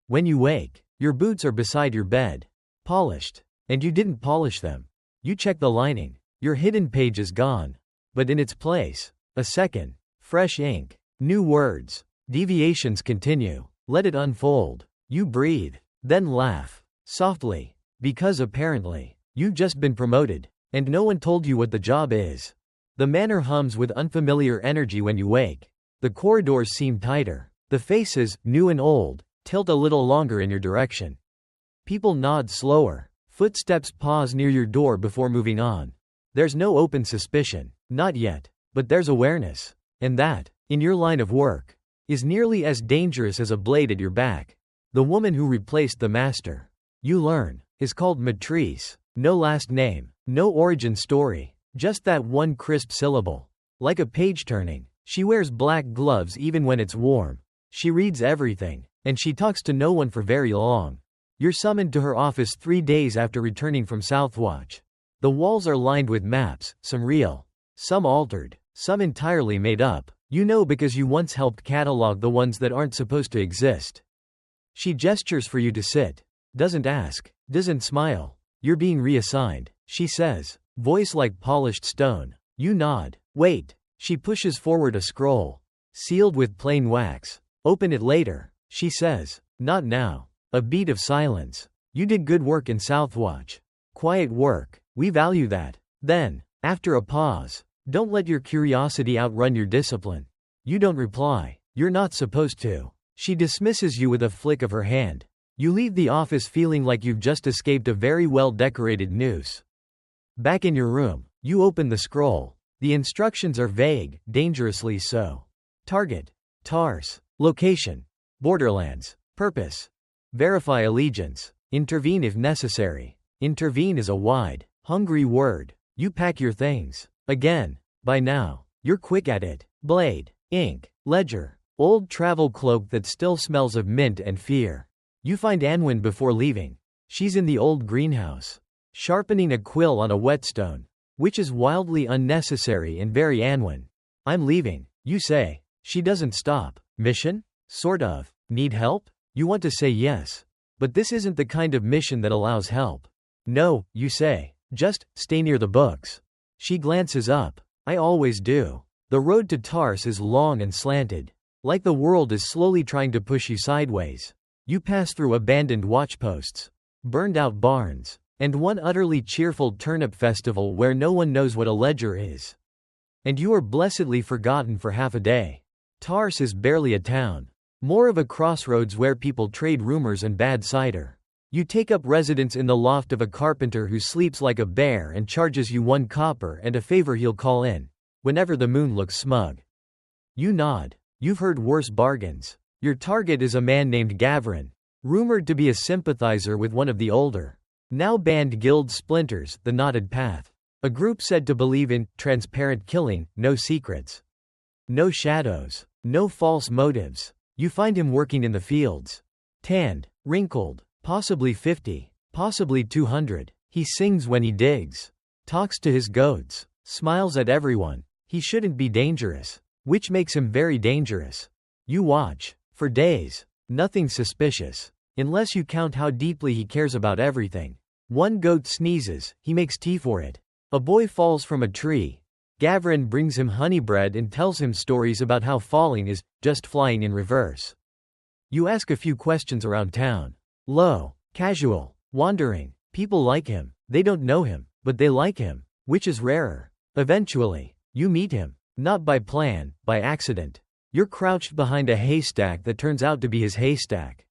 When you wake, your boots are beside your bed. Polished. And you didn't polish them. You check the lining. Your hidden page is gone. But in its place, a second. Fresh ink. New words. Deviations continue. Let it unfold. You breathe. Then laugh. Softly. Because apparently, you've just been promoted. And no one told you what the job is. The manor hums with unfamiliar energy when you wake. The corridors seem tighter. The faces, new and old, tilt a little longer in your direction. People nod slower. Footsteps pause near your door before moving on. There's no open suspicion. Not yet. But there's awareness. And that, in your line of work, is nearly as dangerous as a blade at your back. The woman who replaced the master, you learn, is called Matrice. No last name. No origin story. Just that one crisp syllable. Like a page turning. She wears black gloves even when it's warm. She reads everything. And she talks to no one for very long. You're summoned to her office 3 days after returning from Southwatch. The walls are lined with maps, some real, some altered, some entirely made up. You know because you once helped catalog the ones that aren't supposed to exist. She gestures for you to sit. Doesn't ask. Doesn't smile. You're being reassigned, she says. Voice like polished stone. You nod. Wait. She pushes forward a scroll. Sealed with plain wax. Open it later, she says. Not now. A beat of silence. You did good work in Southwatch. Quiet work. We value that. Then, after a pause, don't let your curiosity outrun your discipline. You don't reply. You're not supposed to. She dismisses you with a flick of her hand. You leave the office feeling like you've just escaped a very well-decorated noose. Back in your room, you open the scroll. The instructions are vague, dangerously so. Target. TARS. Location. Borderlands. Purpose. Verify allegiance. Intervene if necessary. Intervene is a wide, hungry word. You pack your things. Again. By now, you're quick at it. Blade. Ink. Ledger. Old travel cloak that still smells of mint and fear. You find Anwin before leaving. She's in the old greenhouse, sharpening a quill on a whetstone, which is wildly unnecessary and very Anwin. I'm leaving, you say. She doesn't stop. Mission? Sort of. Need help? You want to say yes. But this isn't the kind of mission that allows help. No, you say. Just stay near the books. She glances up. I always do. The road to Tars is long and slanted. Like the world is slowly trying to push you sideways. You pass through abandoned watchposts, burned-out barns, and one utterly cheerful turnip festival where no one knows what a ledger is. And you are blessedly forgotten for half a day. Tars is barely a town. More of a crossroads where people trade rumors and bad cider. You take up residence in the loft of a carpenter who sleeps like a bear and charges you 1 copper and a favor he'll call in whenever the moon looks smug. You nod. You've heard worse bargains. Your target is a man named Gavrin, rumored to be a sympathizer with one of the older, now banned guild splinters, the Knotted Path. A group said to believe in transparent killing, no secrets, no shadows, no false motives. You find him working in the fields. Tanned, wrinkled, possibly 50, possibly 200. He sings when he digs, talks to his goats, smiles at everyone. He shouldn't be dangerous, which makes him very dangerous. You watch. For days. Nothing suspicious. Unless you count how deeply he cares about everything. One goat sneezes, he makes tea for it. A boy falls from a tree. Gavrin brings him honey bread and tells him stories about how falling is just flying in reverse. You ask a few questions around town. Low, casual, wandering. People like him. They don't know him, but they like him, which is rarer. Eventually, you meet him. Not by plan, by accident. You're crouched behind a haystack that turns out to be his haystack.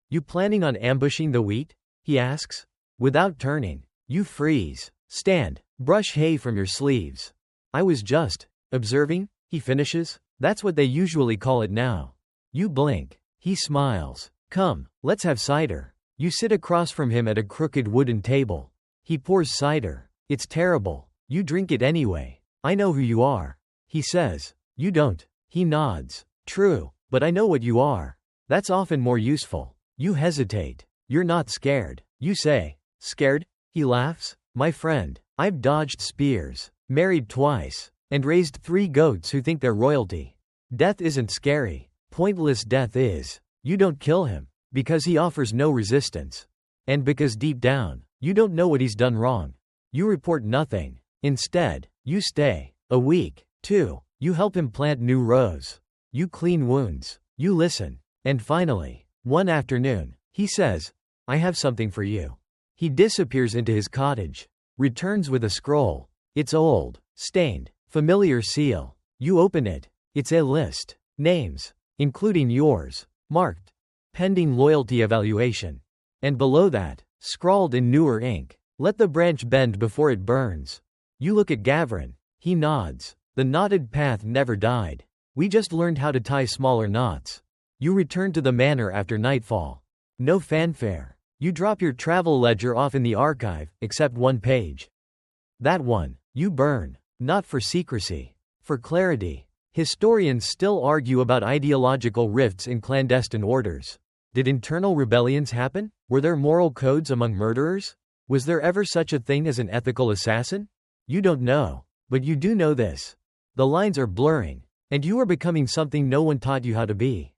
You planning on ambushing the wheat? He asks. Without turning, you freeze. Stand. Brush hay from your sleeves. I was just observing, he finishes. That's what they usually call it now. You blink. He smiles. Come, let's have cider. You sit across from him at a crooked wooden table. He pours cider. It's terrible. You drink it anyway. I know who you are. He says. You don't. He nods. True, but I know what you are. That's often more useful. You hesitate. You're not scared. You say, "Scared?" He laughs. "My friend, I've dodged spears, married twice, and raised 3 goats who think they're royalty. Death isn't scary. Pointless death is. You don't kill him, because he offers no resistance. And because deep down, you don't know what he's done wrong. You report nothing. Instead, you stay. A week. 2. You help him plant new rows. You clean wounds. You listen. And finally, one afternoon, he says, I have something for you." He disappears into his cottage. Returns with a scroll. It's old, stained, familiar seal. You open it. It's a list. Names, including yours, marked, pending loyalty evaluation. And below that, scrawled in newer ink, let the branch bend before it burns. You look at Gavrin. He nods. The knotted path never died. We just learned how to tie smaller knots. You return to the manor after nightfall. No fanfare. You drop your travel ledger off in the archive, except one page. That one, you burn. Not for secrecy. For clarity. Historians still argue about ideological rifts in clandestine orders. Did internal rebellions happen? Were there moral codes among murderers? Was there ever such a thing as an ethical assassin? You don't know. But you do know this. The lines are blurring. And you are becoming something no one taught you how to be.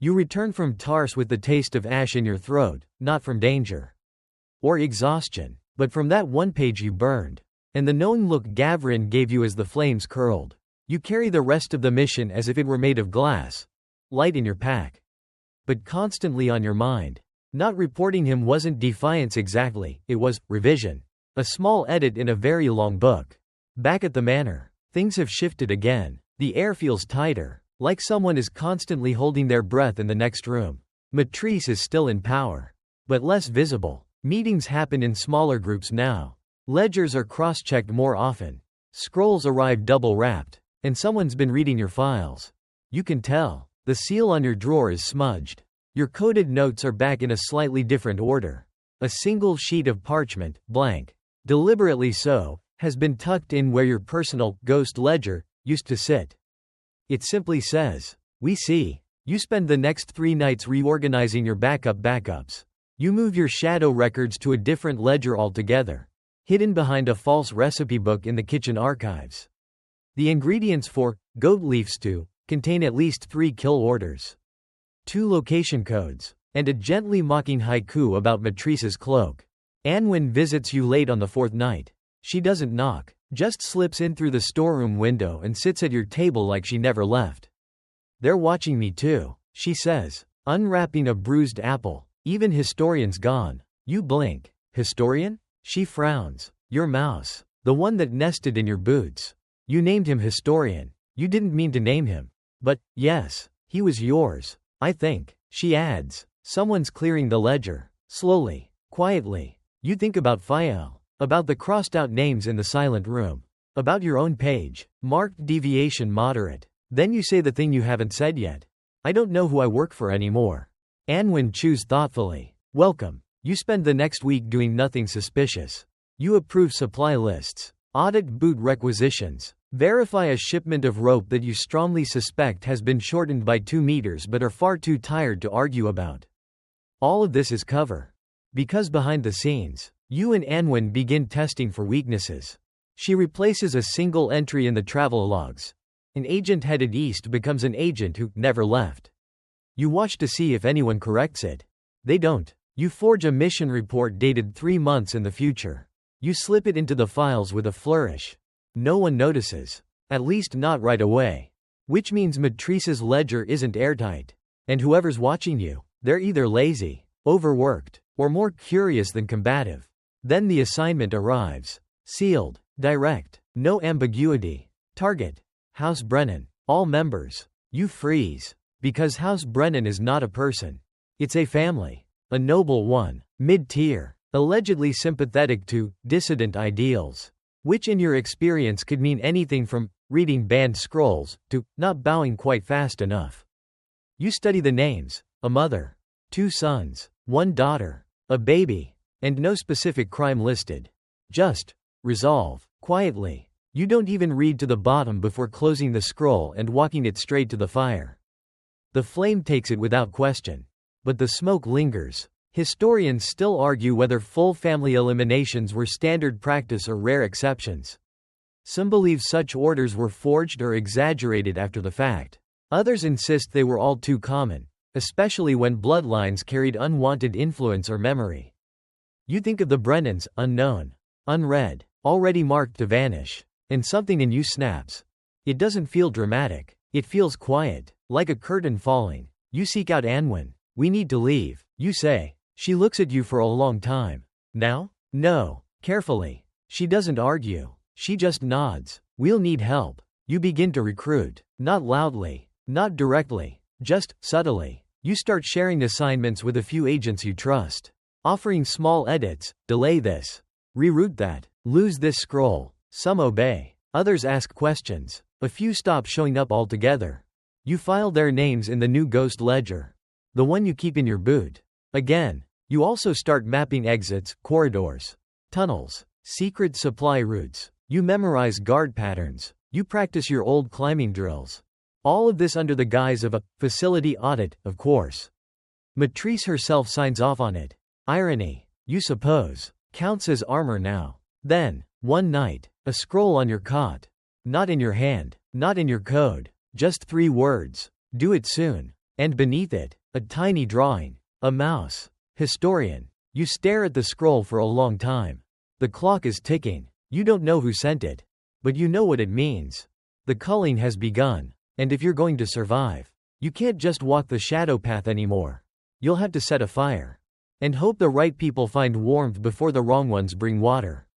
You return from Tars with the taste of ash in your throat, not from danger or exhaustion, but from that one page you burned, and the knowing look Gavrin gave you as the flames curled. You carry the rest of the mission as if it were made of glass, light in your pack, but constantly on your mind. Not reporting him wasn't defiance exactly, it was revision. A small edit in a very long book. Back at the manor, things have shifted again. The air feels tighter, like someone is constantly holding their breath in the next room. Matrice is still in power, but less visible. Meetings happen in smaller groups now. Ledgers are cross-checked more often. Scrolls arrive double-wrapped, and someone's been reading your files. You can tell. The seal on your drawer is smudged. Your coded notes are back in a slightly different order. A single sheet of parchment, blank, deliberately so, has been tucked in where your personal ghost ledger used to sit. It simply says, "We see." You spend the next 3 nights reorganizing your backups. You move your shadow records to a different ledger altogether, hidden behind a false recipe book in the kitchen archives. The ingredients for goat leaf stew contain at least 3 kill orders, 2 location codes, and a gently mocking haiku about Matrice's cloak. Anwin visits you late on the 4th night. She doesn't knock, just slips in through the storeroom window and sits at your table like she never left. "They're watching me too," she says, unwrapping a bruised apple. "Even Historian's gone." You blink. "Historian?" She frowns. "Your mouse. The one that nested in your boots. You named him Historian. You didn't mean to name him. But, yes, he was yours, I think." She adds, "Someone's clearing the ledger." Slowly, quietly. You think about Fael. About the crossed-out names in the silent room. About your own page, marked deviation moderate. Then you say the thing you haven't said yet. "I don't know who I work for anymore." Anwin chews thoughtfully. "Welcome." You spend the next week doing nothing suspicious. You approve supply lists, audit boot requisitions, verify a shipment of rope that you strongly suspect has been shortened by 2 meters but are far too tired to argue about. All of this is cover. Because behind the scenes, you and Anwin begin testing for weaknesses. She replaces a single entry in the travel logs. An agent headed east becomes an agent who never left. You watch to see if anyone corrects it. They don't. You forge a mission report dated 3 months in the future. You slip it into the files with a flourish. No one notices. At least not right away. Which means Matrice's ledger isn't airtight. And whoever's watching you, they're either lazy, overworked, or more curious than combative. Then the assignment arrives. Sealed. Direct. No ambiguity. Target. House Brennan. All members. You freeze. Because House Brennan is not a person. It's a family. A noble one. Mid-tier. Allegedly sympathetic to dissident ideals. Which in your experience could mean anything from reading banned scrolls to not bowing quite fast enough. You study the names. A mother. 2 sons. 1 daughter. A baby. And no specific crime listed. Just resolve. Quietly. You don't even read to the bottom before closing the scroll and walking it straight to the fire. The flame takes it without question. But the smoke lingers, Historians still argue whether full family eliminations were standard practice or rare exceptions. Some believe such orders were forged or exaggerated after the fact. Others insist they were all too common, especially when bloodlines carried unwanted influence or memory. You think of the Brennans, unknown, unread, already marked to vanish, and something in you snaps. It doesn't feel dramatic. It feels quiet, like a curtain falling. You seek out Anwen. We need to leave, you say. She looks at you for a long time. Now? No. Carefully. She doesn't argue. She just nods. We'll need help. You begin to recruit. Not loudly. Not directly. Just subtly. You start sharing assignments with a few agents you trust. Offering small edits. Delay this. Reroute that. Lose this scroll. Some obey. Others ask questions. A few stop showing up altogether. You file their names in the new ghost ledger. The one you keep in your boot. Again. You also start mapping exits, corridors, tunnels, secret supply routes. You memorize guard patterns. You practice your old climbing drills. All of this under the guise of a facility audit, of course. Matrice herself signs off on it. Irony, you suppose, counts as armor now. Then, one night, a scroll on your cot. Not in your hand, not in your code, just 3 words. Do it soon. And beneath it, a tiny drawing. A mouse. Historian. You stare at the scroll for a long time. The clock is ticking. You don't know who sent it. But you know what it means. The culling has begun. And if you're going to survive, you can't just walk the shadow path anymore. You'll have to set a fire. And hope the right people find warmth before the wrong ones bring water.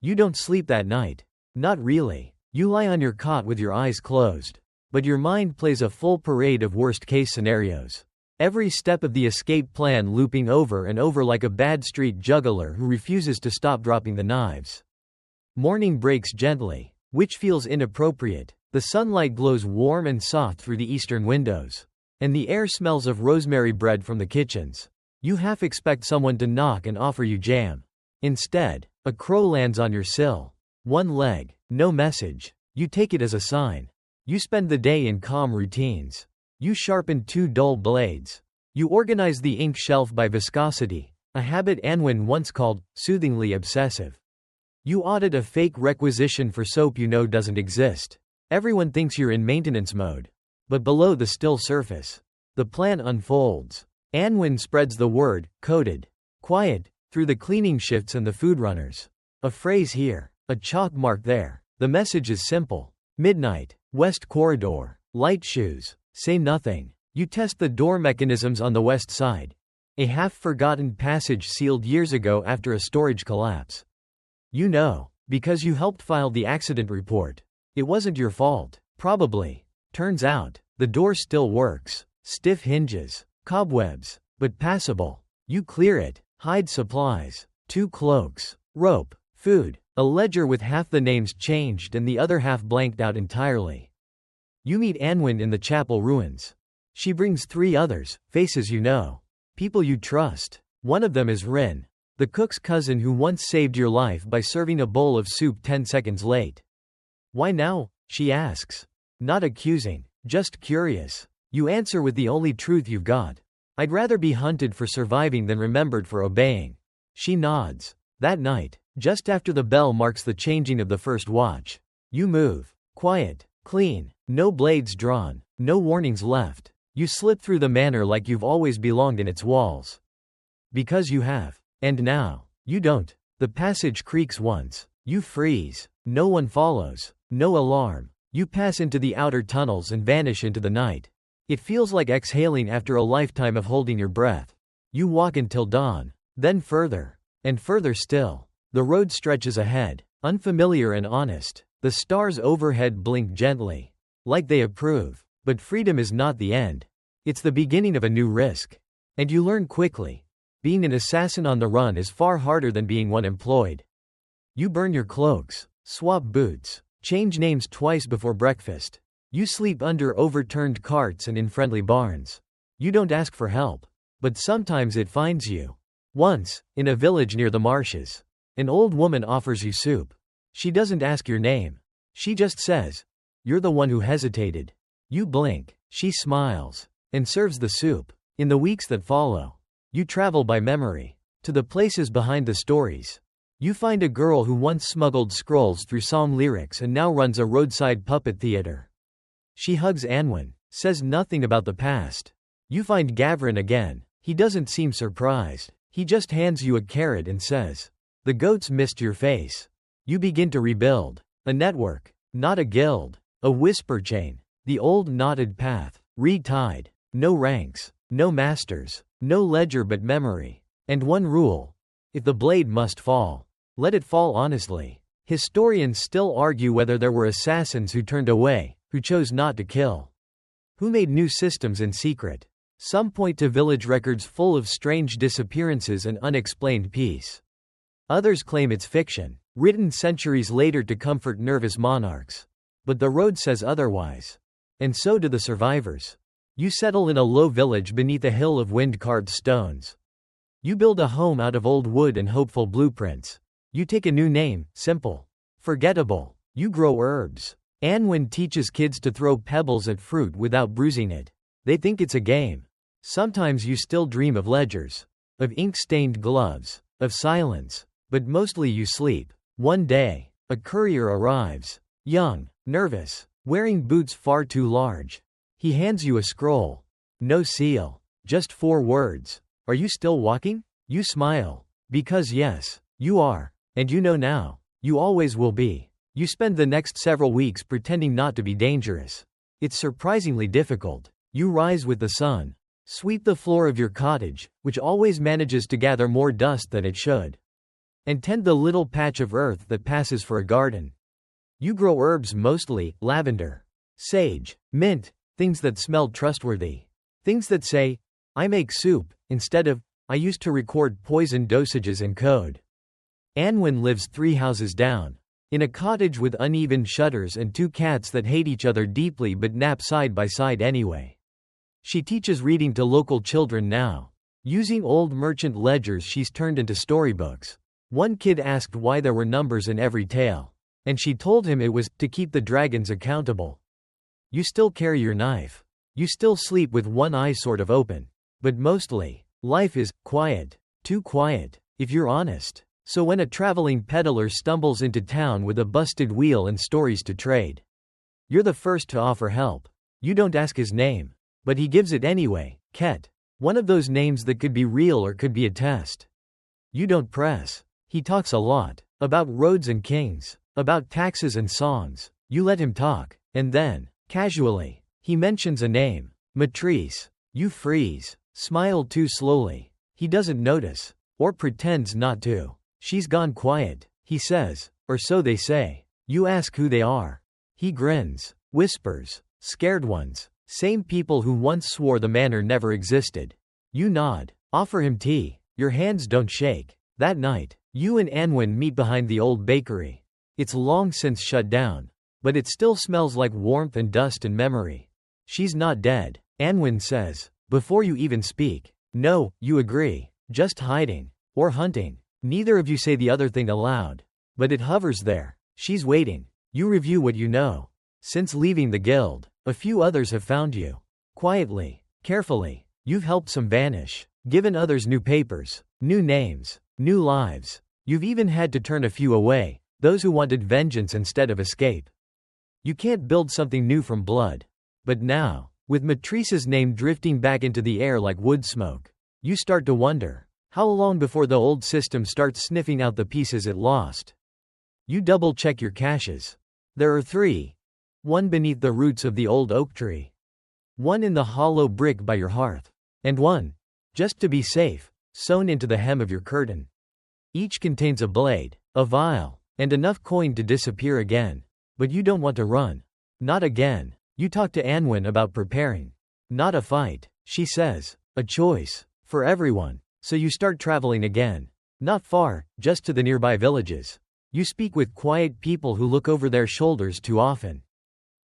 You don't sleep that night. Not really. You lie on your cot with your eyes closed. But your mind plays a full parade of worst-case scenarios. Every step of the escape plan looping over and over like a bad street juggler who refuses to stop dropping the knives. Morning breaks gently, which feels inappropriate. The sunlight glows warm and soft through the eastern windows. And the air smells of rosemary bread from the kitchens. You half expect someone to knock and offer you jam. Instead, a crow lands on your sill. One leg, no message. You take it as a sign. You spend the day in calm routines. You sharpen 2 dull blades. You organize the ink shelf by viscosity, a habit Anwen once called soothingly obsessive. You audit a fake requisition for soap you know doesn't exist. Everyone thinks you're in maintenance mode. But below the still surface, the plan unfolds. Anwen spreads the word, coded, quiet, through the cleaning shifts and the food runners. A phrase here, a chalk mark there. The message is simple. Midnight, West Corridor, light shoes. Say nothing. You test the door mechanisms on the west side. A half-forgotten passage sealed years ago after a storage collapse. You know, because you helped file the accident report. It wasn't your fault. Probably. Turns out, the door still works. Stiff hinges. Cobwebs. But passable. You clear it. Hide supplies. 2 cloaks. Rope. Food. A ledger with half the names changed and the other half blanked out entirely. You meet Anwen in the chapel ruins. She brings 3 others, faces you know. People you trust. One of them is Rin, the cook's cousin who once saved your life by serving a bowl of soup 10 seconds late. Why now? She asks. Not accusing, just curious. You answer with the only truth you've got. I'd rather be hunted for surviving than remembered for obeying. She nods. That night, just after the bell marks the changing of the first watch, you move. Quiet. Clean. No blades drawn. No warnings left. You slip through the manor like you've always belonged in its walls. Because you have. And now, you don't. The passage creaks once. You freeze. No one follows. No alarm. You pass into the outer tunnels and vanish into the night. It feels like exhaling after a lifetime of holding your breath. You walk until dawn. Then further. And further still. The road stretches ahead. Unfamiliar and honest. The stars overhead blink gently. Like they approve. But freedom is not the end. It's the beginning of a new risk. And you learn quickly. Being an assassin on the run is far harder than being one employed. You burn your cloaks. Swap boots. Change names twice before breakfast. You sleep under overturned carts and in friendly barns. You don't ask for help. But sometimes it finds you. Once, in a village near the marshes, an old woman offers you soup. She doesn't ask your name. She just says, "You're the one who hesitated." You blink. She smiles. And serves the soup. In the weeks that follow, You travel by memory, to the places behind the stories. You find a girl who once smuggled scrolls through song lyrics and now runs a roadside puppet theater. She hugs Anwen, says nothing about the past. You find Gavrin again. He doesn't seem surprised. He just hands you a carrot and says, "The goats missed your face." You begin to rebuild. A network, not a guild. A whisper chain. The old knotted path, retied. No ranks, no masters, no ledger but memory. And one rule. If the blade must fall, let it fall honestly. Historians still argue whether there were assassins who turned away, who chose not to kill, who made new systems in secret. Some point to village records full of strange disappearances and unexplained peace. Others claim it's fiction, written centuries later to comfort nervous monarchs. But the road says otherwise. And so do the survivors. You settle in a low village beneath a hill of wind-carved stones. You build a home out of old wood and hopeful blueprints. You take a new name, simple, forgettable. You grow herbs. Anwen teaches kids to throw pebbles at fruit without bruising it. They think it's a game. Sometimes you still dream of ledgers, of ink-stained gloves, of silence, but mostly you sleep. One day, a courier arrives, young, nervous, wearing boots far too large. He hands you a scroll. No seal, just 4 words. Are you still walking? You smile. Because yes, you are. And you know now, you always will be. You spend the next several weeks pretending not to be dangerous. It's surprisingly difficult. You rise with the sun. Sweep the floor of your cottage, which always manages to gather more dust than it should. And tend the little patch of earth that passes for a garden. You grow herbs mostly, lavender, sage, mint, things that smell trustworthy. Things that say, "I make soup," instead of, "I used to record poison dosages in code." Anwen lives 3 houses down. In a cottage with uneven shutters and 2 cats that hate each other deeply but nap side by side anyway. She teaches reading to local children now. Using old merchant ledgers she's turned into storybooks. One kid asked why there were numbers in every tale. And she told him it was to keep the dragons accountable. You still carry your knife. You still sleep with one eye sort of open. But mostly, life is quiet. Too quiet, if you're honest. So when a traveling peddler stumbles into town with a busted wheel and stories to trade, you're the first to offer help. You don't ask his name, but he gives it anyway, Ket. One of those names that could be real or could be a test. You don't press. He talks a lot. About roads and kings. About taxes and songs. You let him talk. And then, casually, he mentions a name. Matrice. You freeze. Smile too slowly. He doesn't notice. Or pretends not to. She's gone quiet, he says. Or so they say. You ask who they are. He grins. Whispers. Scared ones. Same people who once swore the manor never existed. You nod. Offer him tea. Your hands don't shake. That night, you and Anwen meet behind the old bakery. It's long since shut down. But it still smells like warmth and dust and memory. She's not dead, Anwen says, before you even speak. No, you agree. Just hiding. Or hunting. Neither of you say the other thing aloud. But it hovers there. She's waiting. You review what you know. Since leaving the guild, a few others have found you. Quietly, carefully. You've helped some vanish. Given others new papers, new names, new lives. You've even had to turn a few away. Those who wanted vengeance instead of escape. You can't build something new from blood. But now, with Matrice's name drifting back into the air like wood smoke, you start to wonder, how long before the old system starts sniffing out the pieces it lost? You double-check your caches. There are 3. One beneath the roots of the old oak tree. One in the hollow brick by your hearth. And one, just to be safe, sewn into the hem of your curtain. Each contains a blade, a vial, and enough coin to disappear again. But you don't want to run. Not again. You talk to Anwen about preparing. Not a fight, she says. A choice. For everyone. So you start traveling again. Not far, just to the nearby villages. You speak with quiet people who look over their shoulders too often.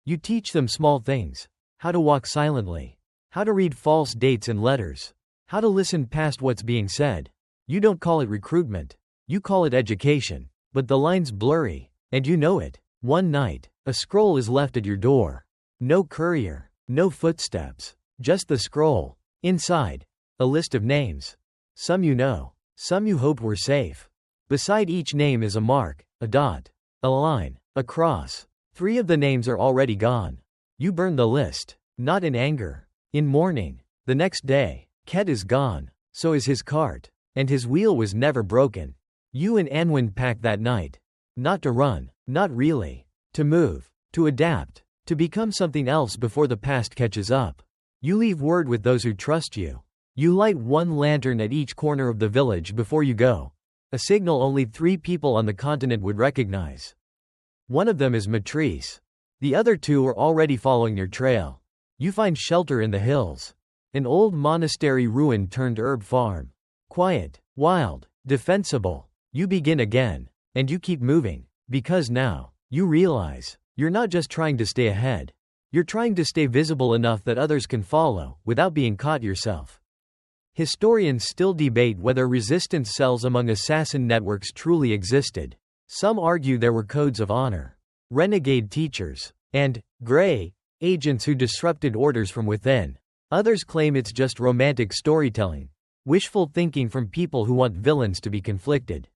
You teach them small things. How to walk silently. How to read false dates and letters. How to listen past what's being said. You don't call it recruitment. You call it education. But the line's blurry. And you know it. One night, a scroll is left at your door. No courier. No footsteps. Just the scroll. Inside, a list of names. Some you know. Some you hoped were safe. Beside each name is a mark, a dot, a line, a cross. 3 of the names are already gone. You burn the list. Not in anger. In mourning. The next day, Ket is gone. So is his cart. And his wheel was never broken. You and Unwind packed that night. Not to run. Not really. To move. To adapt. To become something else before the past catches up. You leave word with those who trust you. You light 1 lantern at each corner of the village before you go. A signal only 3 people on the continent would recognize. One of them is Matrice. The other 2 are already following your trail. You find shelter in the hills. An old monastery ruin turned herb farm. Quiet, wild, defensible. You begin again. And you keep moving. Because now, you realize, you're not just trying to stay ahead. You're trying to stay visible enough that others can follow, without being caught yourself. Historians still debate whether resistance cells among assassin networks truly existed. Some argue there were codes of honor, renegade teachers, and gray agents who disrupted orders from within. Others claim it's just romantic storytelling, wishful thinking from people who want villains to be conflicted.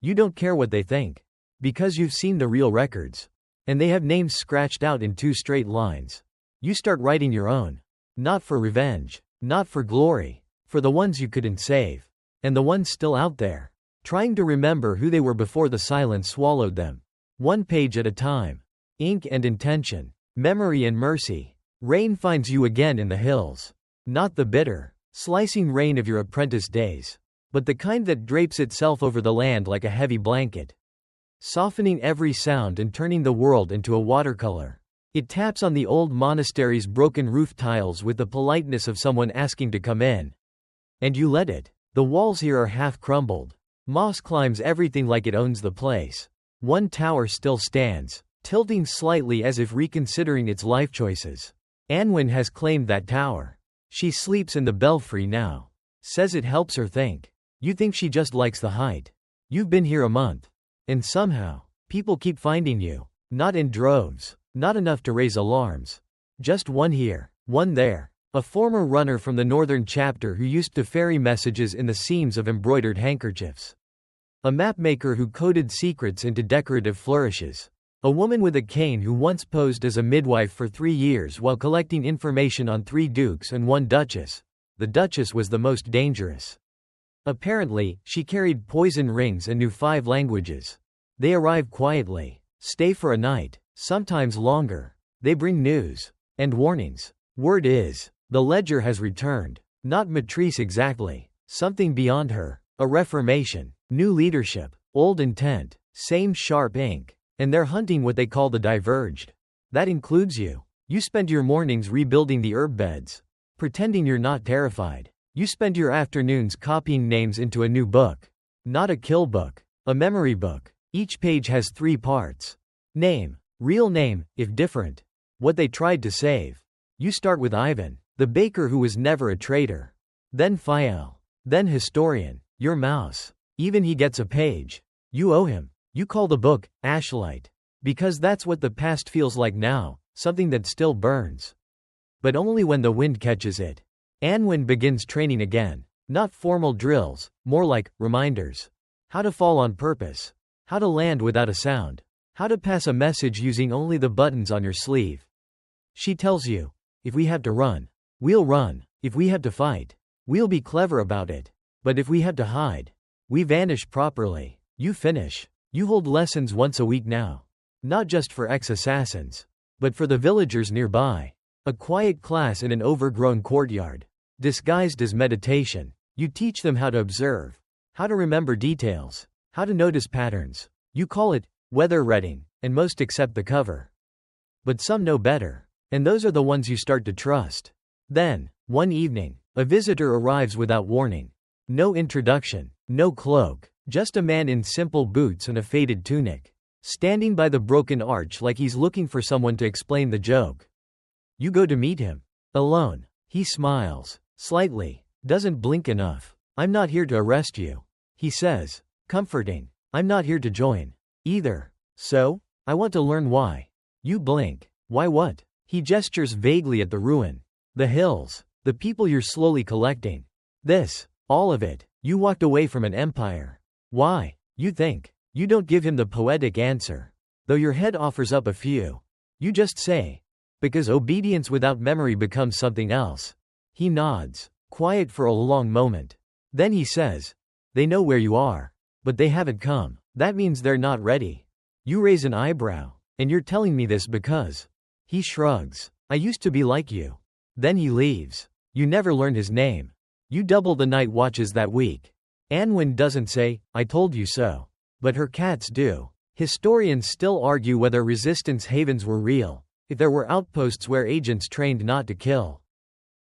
You don't care what they think, because you've seen the real records, and they have names scratched out in 2 straight lines. You start writing your own, not for revenge, not for glory, for the ones you couldn't save, and the ones still out there, trying to remember who they were before the silence swallowed them. 1 page at a time. Ink and intention, memory and mercy. Rain finds you again in the hills. Not the bitter, slicing rain of your apprentice days, but the kind that drapes itself over the land like a heavy blanket, softening every sound and turning the world into a watercolor. It taps on the old monastery's broken roof tiles with the politeness of someone asking to come in. And you let it. The walls here are half crumbled. Moss climbs everything like it owns the place. 1 tower still stands, tilting slightly as if reconsidering its life choices. Unwind has claimed that tower. She sleeps in the belfry now. Says it helps her think. You think she just likes the height. You've been here a month. And somehow, people keep finding you. Not in droves. Not enough to raise alarms. Just 1 here, 1 there. A former runner from the northern chapter who used to ferry messages in the seams of embroidered handkerchiefs. A mapmaker who coded secrets into decorative flourishes. A woman with a cane who once posed as a midwife for 3 years while collecting information on 3 dukes and 1 duchess. The duchess was the most dangerous. Apparently, she carried poison rings and knew 5 languages. They arrive quietly, stay for a night, sometimes longer. They bring news and warnings. Word is, the ledger has returned. Not Matrice exactly. Something beyond her. A reformation. New leadership. Old intent. Same sharp ink. And they're hunting what they call the diverged. That includes you. You spend your mornings rebuilding the herb beds, pretending you're not terrified. You spend your afternoons copying names into a new book. Not a kill book. A memory book. Each page has 3 parts. Name. Real name, if different. What they tried to save. You start with Ivan, the baker who was never a traitor. Then Fael. Then historian. Your mouse. Even he gets a page. You owe him. You call the book Ashlight. Because that's what the past feels like now, something that still burns. But only when the wind catches it. Unwind begins training again. Not formal drills, more like reminders. How to fall on purpose. How to land without a sound. How to pass a message using only the buttons on your sleeve. She tells you, if we have to run, we'll run. If we have to fight, we'll be clever about it. But if we have to hide, we vanish properly. You finish. You hold lessons once a week now. Not just for ex-assassins, but for the villagers nearby. A quiet class in an overgrown courtyard. Disguised as meditation. You teach them how to observe. How to remember details. How to notice patterns. You call it weather reading, and most accept the cover. But some know better. And those are the ones you start to trust. Then, one evening, a visitor arrives without warning. No introduction, no cloak, just a man in simple boots and a faded tunic, standing by the broken arch like he's looking for someone to explain the joke. You go to meet him. Alone. He smiles, slightly, doesn't blink enough. I'm not here to arrest you, he says, comforting. I'm not here to join, either. So? I want to learn why. You blink. Why what? He gestures vaguely at the ruin. The hills. The people you're slowly collecting. This. All of it. You walked away from an empire. Why? You think. You don't give him the poetic answer. Though your head offers up a few. You just say. Because obedience without memory becomes something else. He nods, quiet for a long moment. Then he says, they know where you are. But they haven't come. That means they're not ready. You raise an eyebrow. And you're telling me this because. He shrugs. I used to be like you. Then he leaves. You never learned his name. You double the night watches that week. Anwen doesn't say, I told you so. But her cats do. Historians still argue whether resistance havens were real, if there were outposts where agents trained not to kill,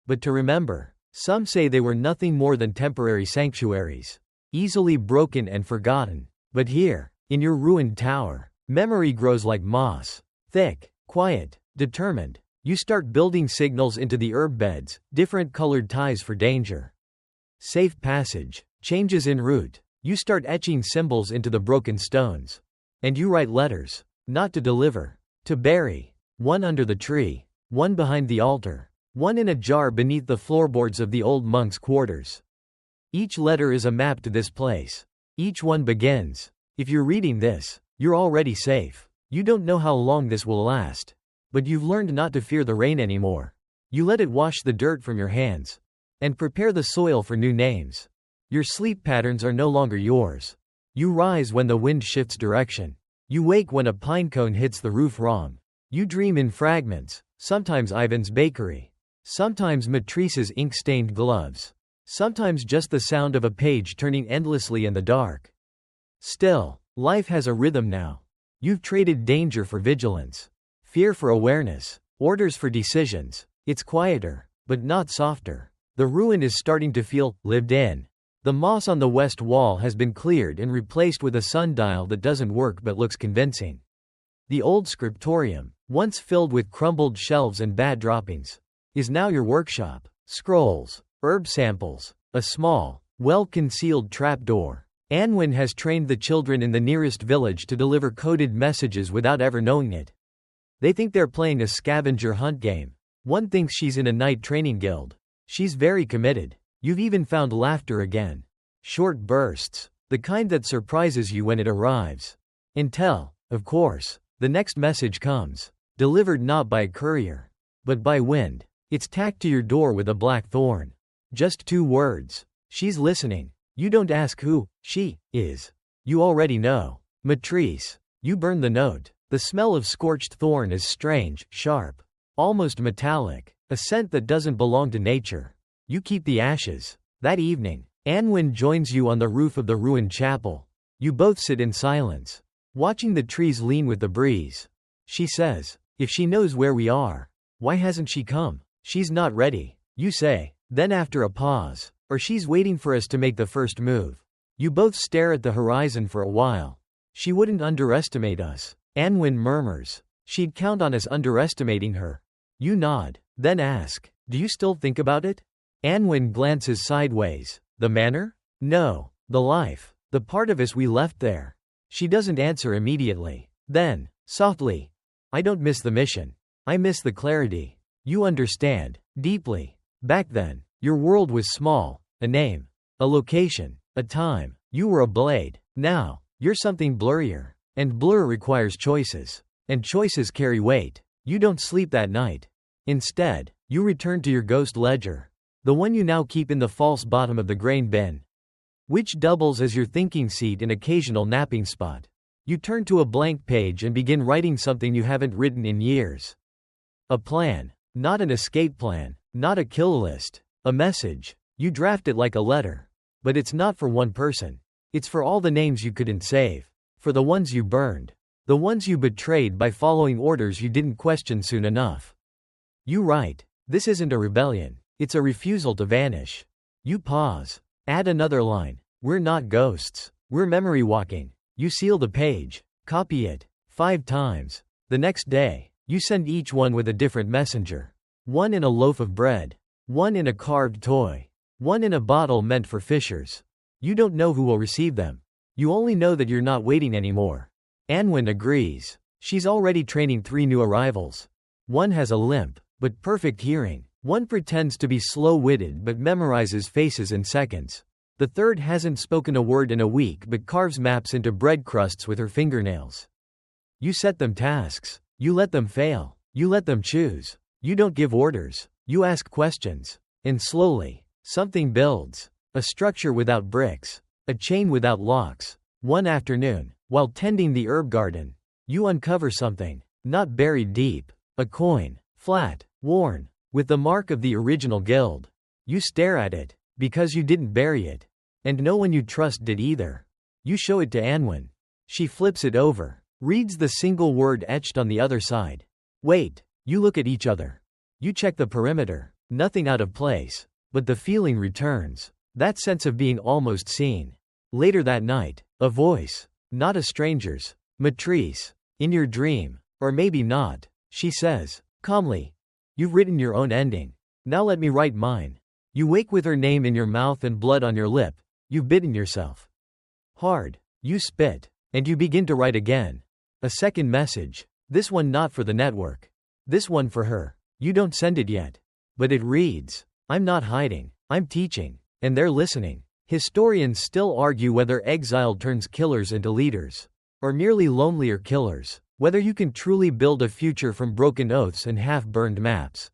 but to remember. Some say they were nothing more than temporary sanctuaries, easily broken and forgotten. But here, in your ruined tower, memory grows like moss. Thick, quiet, determined. You start building signals into the herb beds, different colored ties for danger. Safe passage, changes en route. You start etching symbols into the broken stones. And you write letters, not to deliver, to bury. One under the tree, one behind the altar, one in a jar beneath the floorboards of the old monks' quarters. Each letter is a map to this place. Each one begins. If you're reading this, you're already safe. You don't know how long this will last. But you've learned not to fear the rain anymore. You let it wash the dirt from your hands. And prepare the soil for new names. Your sleep patterns are no longer yours. You rise when the wind shifts direction. You wake when a pinecone hits the roof wrong. You dream in fragments, sometimes Ivan's bakery. Sometimes Matrice's ink-stained gloves. Sometimes just the sound of a page turning endlessly in the dark. Still, life has a rhythm now. You've traded danger for vigilance. Fear for awareness. Orders for decisions. It's quieter, but not softer. The ruin is starting to feel lived in. The moss on the west wall has been cleared and replaced with a sundial that doesn't work but looks convincing. The old scriptorium, once filled with crumbled shelves and bad droppings, is now your workshop. Scrolls, herb samples, a small, well-concealed trapdoor. Anwen has trained the children in the nearest village to deliver coded messages without ever knowing it. They think they're playing a scavenger hunt game. One thinks she's in a night training guild. She's very committed. You've even found laughter again. Short bursts, the kind that surprises you when it arrives. Until, of course, the next message comes, delivered not by a courier, but by wind. It's tacked to your door with a black thorn. Just 2 words. She's listening. You don't ask who she is. You already know. Matrice. You burn the note. The smell of scorched thorn is strange, sharp, almost metallic, a scent that doesn't belong to nature. You keep the ashes. That evening, Anwen joins you on the roof of the ruined chapel. You both sit in silence, watching the trees lean with the breeze. She says, if she knows where we are, why hasn't she come? She's not ready, you say. Then after a pause, or she's waiting for us to make the first move. You both stare at the horizon for a while. She wouldn't underestimate us, Anwen murmurs. She'd count on us underestimating her. You nod, then ask, do you still think about it? Anwen glances sideways. The manor? No. The life. The part of us we left there. She doesn't answer immediately. Then, softly, I don't miss the mission. I miss the clarity. You understand, deeply. Back then, your world was small. A name. A location. A time. You were a blade. Now, you're something blurrier. And blur requires choices. And choices carry weight. You don't sleep that night. Instead, you return to your ghost ledger. The one you now keep in the false bottom of the grain bin, which doubles as your thinking seat and occasional napping spot. You turn to a blank page and begin writing something you haven't written in years. A plan. Not an escape plan. Not a kill list. A message. You draft it like a letter. But it's not for one person. It's for all the names you couldn't save. For the ones you burned. The ones you betrayed by following orders you didn't question soon enough. You write, this isn't a rebellion. It's a refusal to vanish. You pause. Add another line. We're not ghosts. We're memory walking. You seal the page. Copy it. 5 times. The next day, you send each one with a different messenger. One in a loaf of bread. One in a carved toy. One in a bottle meant for fishers. You don't know who will receive them. You only know that you're not waiting anymore. Anwen agrees. She's already training 3 new arrivals. One has a limp, but perfect hearing. One pretends to be slow-witted but memorizes faces in seconds. The third hasn't spoken a word in a week but carves maps into bread crusts with her fingernails. You set them tasks. You let them fail. You let them choose. You don't give orders. You ask questions. And slowly, something builds. A structure without bricks. A chain without locks. One afternoon, while tending the herb garden, you uncover something, not buried deep. A coin, flat, worn, with the mark of the original guild. You stare at it, because you didn't bury it. And no one you trust did either. You show it to Anwen. She flips it over, reads the single word etched on the other side. Wait, you look at each other. You check the perimeter, nothing out of place. But the feeling returns, that sense of being almost seen. Later that night, a voice, not a stranger's, Matrice, in your dream, or maybe not, she says, calmly. You've written your own ending. Now let me write mine. You wake with her name in your mouth and blood on your lip. You've bitten yourself hard. You spit, and you begin to write again. A second message. This one not for the network. This one for her. You don't send it yet. But it reads, I'm not hiding, I'm teaching. And they're listening. Historians still argue whether exile turns killers into leaders. Or merely lonelier killers. Whether you can truly build a future from broken oaths and half-burned maps.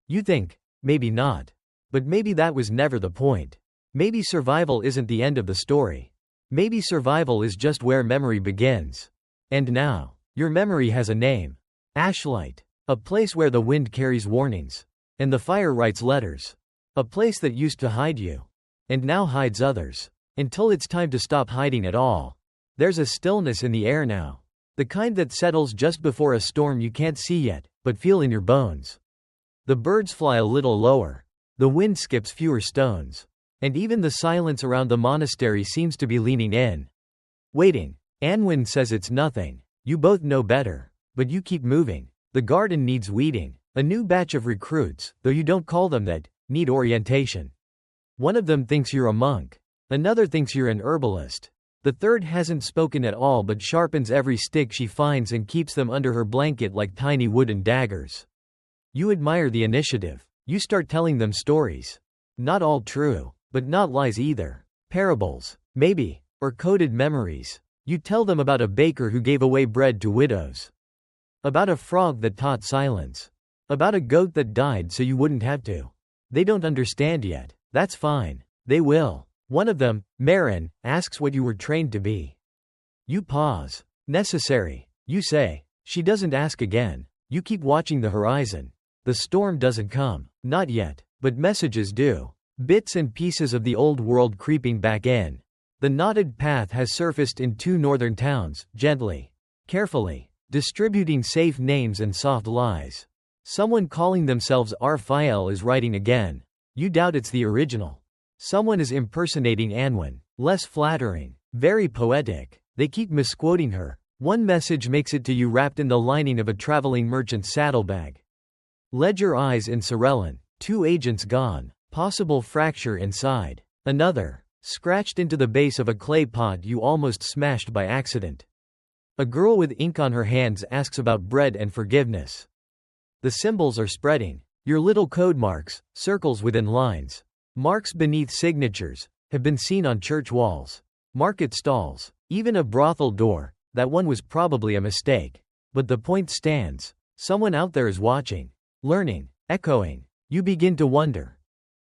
You think, maybe not. But maybe that was never the point. Maybe survival isn't the end of the story. Maybe survival is just where memory begins. And now, your memory has a name. Ashlight. A place where the wind carries warnings. And the fire writes letters. A place that used to hide you. And now hides others. Until it's time to stop hiding at all. There's a stillness in the air now. The kind that settles just before a storm you can't see yet, but feel in your bones. The birds fly a little lower. The wind skips fewer stones. And even the silence around the monastery seems to be leaning in. Waiting. Anwen says it's nothing. You both know better. But you keep moving. The garden needs weeding. A new batch of recruits, though you don't call them that, need orientation. One of them thinks you're a monk. Another thinks you're an herbalist. The third hasn't spoken at all but sharpens every stick she finds and keeps them under her blanket like tiny wooden daggers. You admire the initiative. You start telling them stories. Not all true, but not lies either. Parables, maybe, or coded memories. You tell them about a baker who gave away bread to widows. About a frog that taught silence. About a goat that died so you wouldn't have to. They don't understand yet. That's fine. They will. One of them, Marin, asks what you were trained to be. You pause. Necessary. You say. She doesn't ask again. You keep watching the horizon. The storm doesn't come. Not yet. But messages do. Bits and pieces of the old world creeping back in. The knotted path has surfaced in 2 northern towns, gently. Carefully. Distributing safe names and soft lies. Someone calling themselves Raphael is writing again. You doubt it's the original. Someone is impersonating Anwen. Less flattering. Very poetic. They keep misquoting her. One message makes it to you wrapped in the lining of a traveling merchant's saddlebag. Ledger eyes in Sorellen. 2 agents gone. Possible fracture inside. Another. Scratched into the base of a clay pot you almost smashed by accident. A girl with ink on her hands asks about bread and forgiveness. The symbols are spreading. Your little code marks, circles within lines. Marks beneath signatures, have been seen on church walls. Market stalls. Even a brothel door. That one was probably a mistake. But the point stands. Someone out there is watching. Learning. Echoing. You begin to wonder.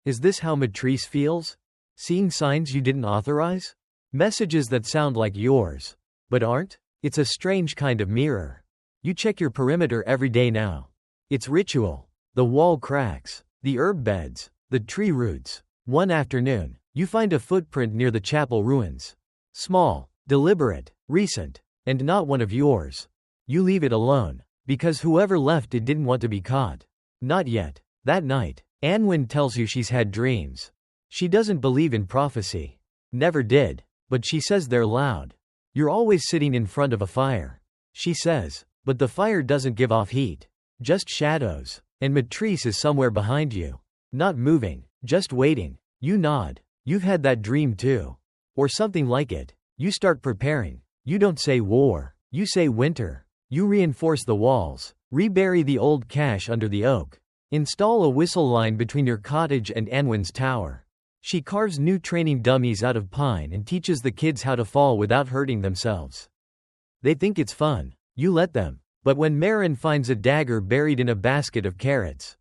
Is this how Matrice feels? Seeing signs you didn't authorize? Messages that sound like yours. But aren't? It's a strange kind of mirror. You check your perimeter every day now. It's ritual. The wall cracks. The herb beds. The tree roots. One afternoon, you find a footprint near the chapel ruins. Small, deliberate, recent, and not one of yours. You leave it alone, because whoever left it didn't want to be caught. Not yet. That night, Anwen tells you she's had dreams. She doesn't believe in prophecy. Never did. But she says they're loud. You're always sitting in front of a fire. She says, but the fire doesn't give off heat. Just shadows. And Matrice is somewhere behind you. Not moving, just waiting. You nod. You've had that dream too. Or something like it. You start preparing. You don't say war. You say winter. You reinforce the walls. Rebury the old cache under the oak. Install a whistle line between your cottage and Anwen's tower. She carves new training dummies out of pine and teaches the kids how to fall without hurting themselves. They think it's fun. You let them. But when Marin finds a dagger buried in a basket of carrots,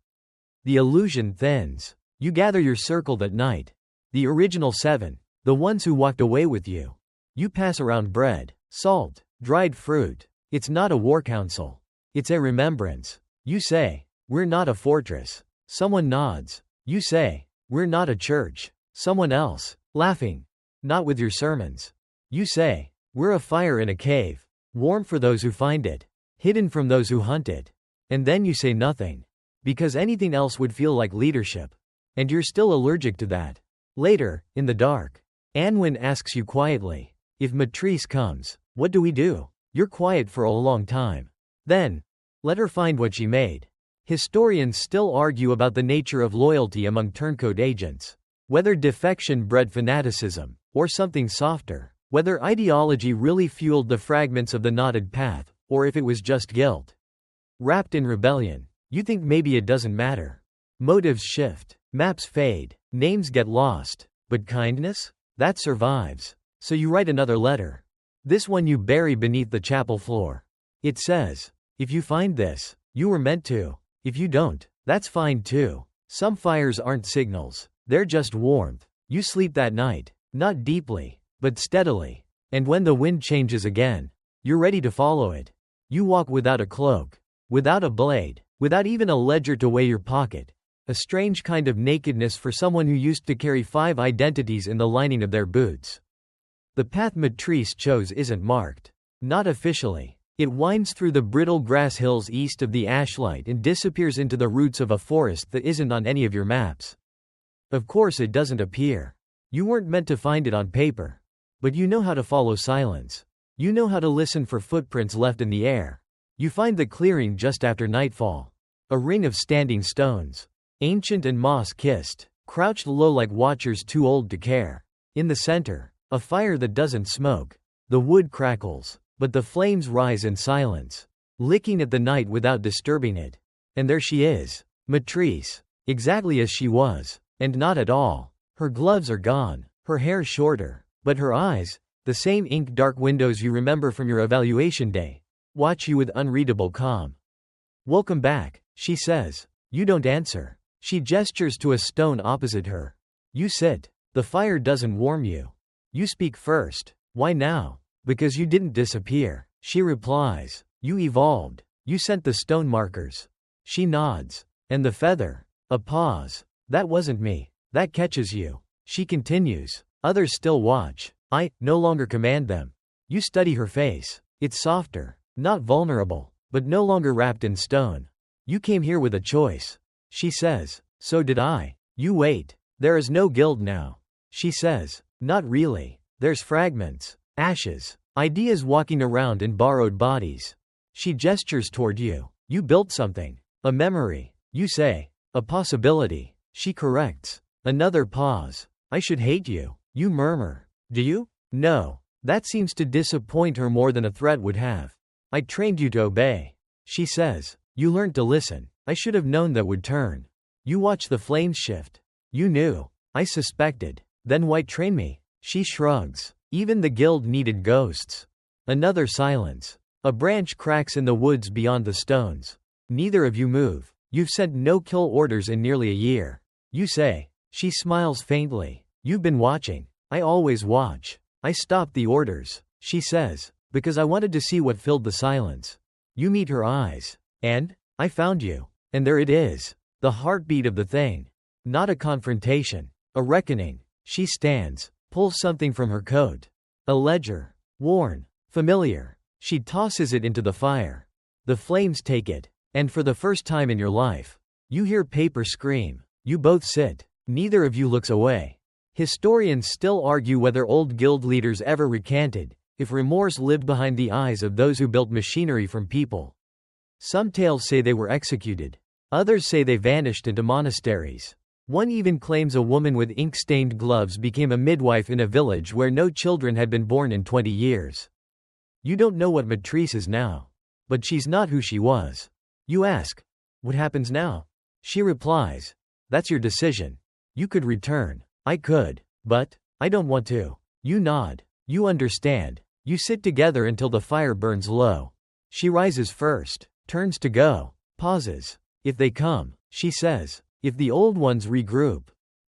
the illusion thins. You gather your circle that night. The original 7. The ones who walked away with you. You pass around bread, salt, dried fruit. It's not a war council. It's a remembrance. You say, "We're not a fortress." Someone nods. You say, "We're not a church." Someone else, laughing. "Not with your sermons." You say, "We're a fire in a cave. Warm for those who find it. Hidden from those who hunt it." And then you say nothing. Because anything else would feel like leadership. And you're still allergic to that. Later, in the dark, Anwin asks you quietly, "If Matrice comes, what do we do?" You're quiet for a long time. Then, let her find what she made. Historians still argue about the nature of loyalty among turncoat agents. Whether defection bred fanaticism, or something softer. Whether ideology really fueled the fragments of the knotted path, or if it was just guilt wrapped in rebellion. You think maybe it doesn't matter. Motives shift, maps fade, names get lost, but kindness? That survives. So you write another letter. This one you bury beneath the chapel floor. It says, "If you find this, you were meant to. If you don't, that's fine too." Some fires aren't signals, they're just warmth. You sleep that night, not deeply, but steadily. And when the wind changes again, you're ready to follow it. You walk without a cloak, without a blade, without even a ledger to weigh your pocket. A strange kind of nakedness for someone who used to carry 5 identities in the lining of their boots. The path Matrice chose isn't marked. Not officially. It winds through the brittle grass hills east of the ashlight and disappears into the roots of a forest that isn't on any of your maps. Of course it doesn't appear. You weren't meant to find it on paper. But you know how to follow silence. You know how to listen for footprints left in the air. You find the clearing just after nightfall. A ring of standing stones. Ancient and moss-kissed, crouched low like watchers too old to care. In the center, a fire that doesn't smoke. The wood crackles, but the flames rise in silence, licking at the night without disturbing it. And there she is, Matrice, exactly as she was, and not at all. Her gloves are gone, her hair shorter, but her eyes, the same ink-dark windows you remember from your evaluation day, watch you with unreadable calm. "Welcome back," she says. You don't answer. She gestures to a stone opposite her. You sit. The fire doesn't warm you. You speak first. "Why now?" "Because you didn't disappear," she replies. "You evolved. You sent the stone markers." She nods. "And the feather?" A pause. "That wasn't me. That catches you." She continues. "Others still watch. I no longer command them." You study her face. It's softer. Not vulnerable. But no longer wrapped in stone. "You came here with a choice." She says. "So did I." You wait. "There is no guild now." She says. "Not really. There's fragments. Ashes. Ideas walking around in borrowed bodies." She gestures toward you. "You built something. A memory." You say. "A possibility." She corrects. Another pause. "I should hate you." You murmur. "Do you?" "No." That seems to disappoint her more than a threat would have. "I trained you to obey." She says. "You learned to listen. I should have known that would turn." You watch the flames shift. You knew. "I suspected." "Then why train me?" She shrugs. Even the guild needed ghosts. Another silence. A branch cracks in the woods beyond the stones. Neither of you move. You've sent no kill orders in nearly a year. You say. She smiles faintly. "You've been watching." "I always watch." "I stopped the orders," she says, "because I wanted to see what filled the silence." You meet her eyes. "And? I found you." And there it is. The heartbeat of the thing. Not a confrontation. A reckoning. She stands, pulls something from her coat. A ledger. Worn. Familiar. She tosses it into the fire. The flames take it. And for the first time in your life, you hear paper scream. You both sit. Neither of you looks away. Historians still argue whether old guild leaders ever recanted, if remorse lived behind the eyes of those who built machinery from people. Some tales say they were executed. Others say they vanished into monasteries. One even claims a woman with ink-stained gloves became a midwife in a village where no children had been born in 20 years. You don't know what Matrice is now. But she's not who she was. You ask, "What happens now?" She replies, "That's your decision. You could return. I could. But I don't want to. You nod. You understand. You sit together until the fire burns low. She rises first, turns to go, pauses. If they come, she says. If the old ones regroup.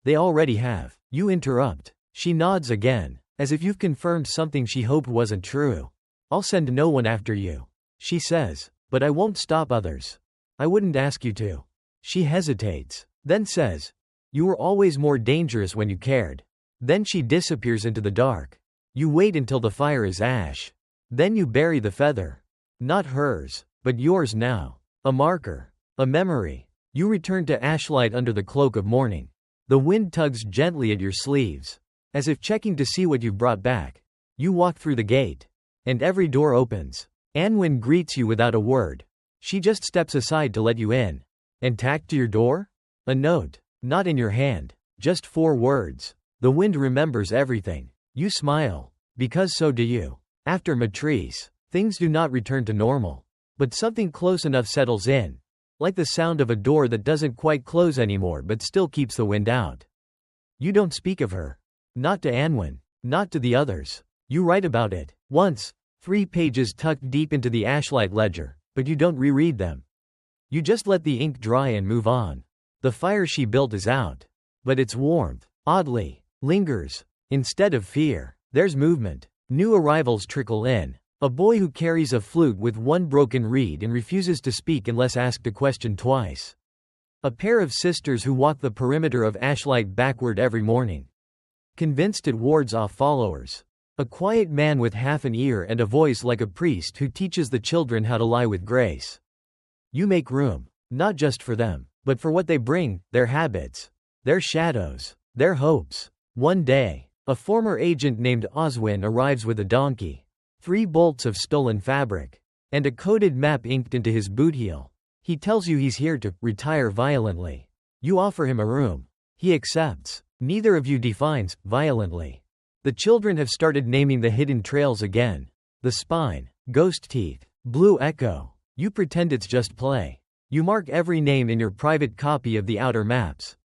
They already have. You interrupt. She nods again, as if you've confirmed something she hoped wasn't true. I'll send no one after you. She says. But I won't stop others. I wouldn't ask you to. She hesitates, then says. You were always more dangerous when you cared. Then she disappears into the dark. You wait until the fire is ash. Then you bury the feather. Not hers, but yours now. A marker. A memory. You return to ashlight under the cloak of mourning. The wind tugs gently at your sleeves, as if checking to see what you've brought back. You walk through the gate. And every door opens. Anwen greets you without a word. She just steps aside to let you in. And tacked to your door? A note. Not in your hand. Just 4 words. The wind remembers everything. You smile. Because so do you. After Matrice, things do not return to normal. But something close enough settles in. Like the sound of a door that doesn't quite close anymore but still keeps the wind out. You don't speak of her. Not to Anwen. Not to the others. You write about it. Once. 3 pages tucked deep into the ashlight ledger. But you don't reread them. You just let the ink dry and move on. The fire she built is out. But its warmth, oddly, lingers. Instead of fear, there's movement. New arrivals trickle in. A boy who carries a flute with 1 broken reed and refuses to speak unless asked a question twice. A pair of sisters who walk the perimeter of ashlight backward every morning. Convinced it wards off followers. A quiet man with half an ear and a voice like a priest who teaches the children how to lie with grace. You make room, not just for them, but for what they bring, their habits, their shadows, their hopes. One day, a former agent named Oswin arrives with a donkey, 3 bolts of stolen fabric, and a coded map inked into his boot heel. He tells you he's here to retire violently. You offer him a room. He accepts. Neither of you defines violently. The children have started naming the hidden trails again. The Spine, Ghost Teeth, Blue Echo. You pretend it's just play. You mark every name in your private copy of the outer maps.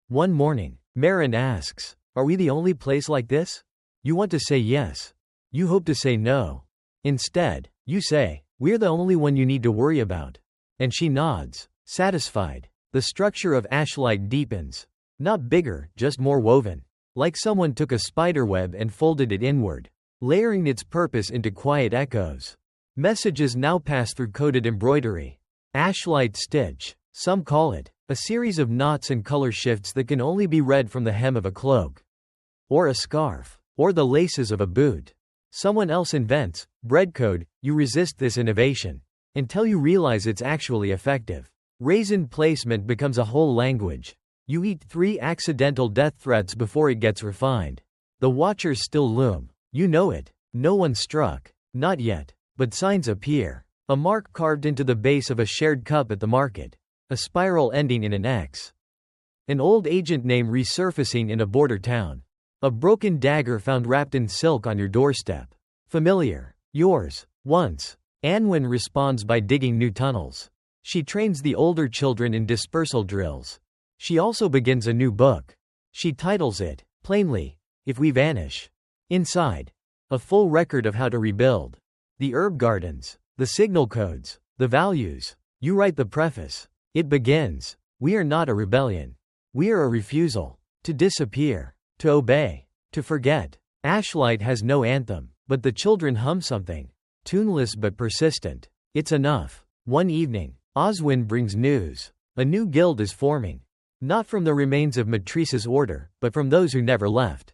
One morning, Marin asks, "Are we the only place like this?" You want to say yes. You hope to say no. Instead, you say, "We're the only one you need to worry about." And she nods, satisfied. The structure of ashlight deepens. Not bigger, just more woven. Like someone took a spiderweb and folded it inward, layering its purpose into quiet echoes. Messages now pass through coded embroidery. Ashlight stitch, some call it, a series of knots and color shifts that can only be read from the hem of a cloak. Or a scarf. Or the laces of a boot. Someone else invents breadcode. You resist this innovation. Until you realize it's actually effective. Raisin placement becomes a whole language. You eat 3 accidental death threats before it gets refined. The watchers still loom. You know it. No one struck. Not yet. But signs appear. A mark carved into the base of a shared cup at the market. A spiral ending in an X. An old agent name resurfacing in a border town. A broken dagger found wrapped in silk on your doorstep. Familiar. Yours. Once. Anwen responds by digging new tunnels. She trains the older children in dispersal drills. She also begins a new book. She titles it, plainly, If We Vanish. Inside. A full record of how to rebuild. The herb gardens. The signal codes. The values. You write the preface. It begins. We are not a rebellion. We are a refusal. To disappear. To obey. To forget. Ashlight has no anthem, but the children hum something. Tuneless but persistent. It's enough. One evening, Oswin brings news. A new guild is forming. Not from the remains of Matrice's order, but from those who never left.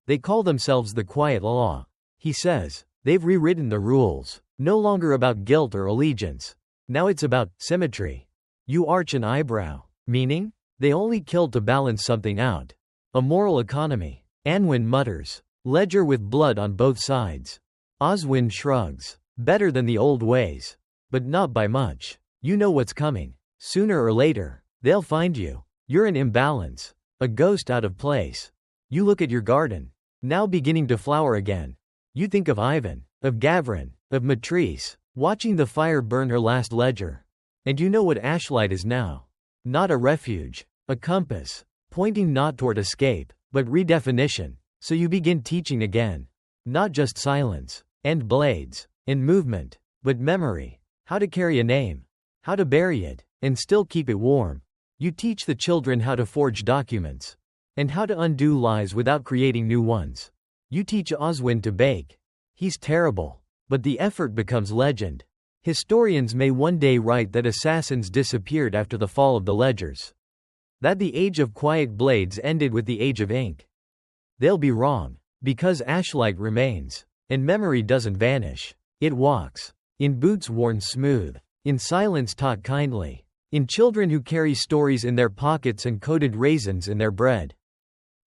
They call themselves the Quiet Law. He says, they've rewritten the rules. No longer about guilt or allegiance. Now it's about symmetry. You arch an eyebrow. Meaning? They only killed to balance something out. A moral economy. Anwen mutters. Ledger with blood on both sides. Oswin shrugs. Better than the old ways. But not by much. You know what's coming. Sooner or later, they'll find you. You're an imbalance. A ghost out of place. You look at your garden. Now beginning to flower again. You think of Ivan, of Gavrin, of Matrice, watching the fire burn her last ledger. And you know what ashlight is now. Not a refuge. A compass. Pointing not toward escape, but redefinition. So you begin teaching again. Not just silence, and blades, and movement, but memory. How to carry a name. How to bury it, and still keep it warm. You teach the children how to forge documents. And how to undo lies without creating new ones. You teach Oswin to bake. He's terrible. But the effort becomes legend. Historians may one day write that assassins disappeared after the fall of the ledgers. That the age of quiet blades ended with the age of ink. They'll be wrong. Because ashlight remains. And memory doesn't vanish. It walks. In boots worn smooth. In silence taught kindly. In children who carry stories in their pockets and coated raisins in their bread.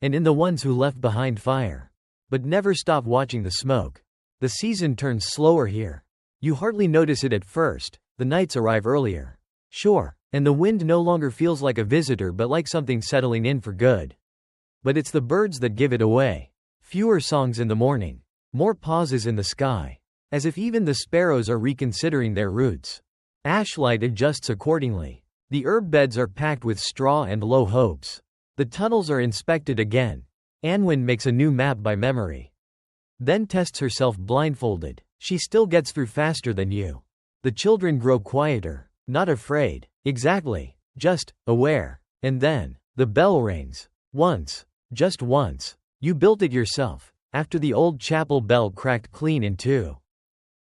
And in the ones who left behind fire. But never stop watching the smoke. The season turns slower here. You hardly notice it at first. The nights arrive earlier. Sure. And the wind no longer feels like a visitor but like something settling in for good. But it's the birds that give it away. Fewer songs in the morning. More pauses in the sky. As if even the sparrows are reconsidering their routes. Ashlight adjusts accordingly. The herb beds are packed with straw and low hopes. The tunnels are inspected again. Anwen makes a new map by memory. Then tests herself blindfolded. She still gets through faster than you. The children grow quieter. Not afraid. Exactly. Just aware. And then, the bell rings. Once. Just once. You built it yourself. After the old chapel bell cracked clean in two.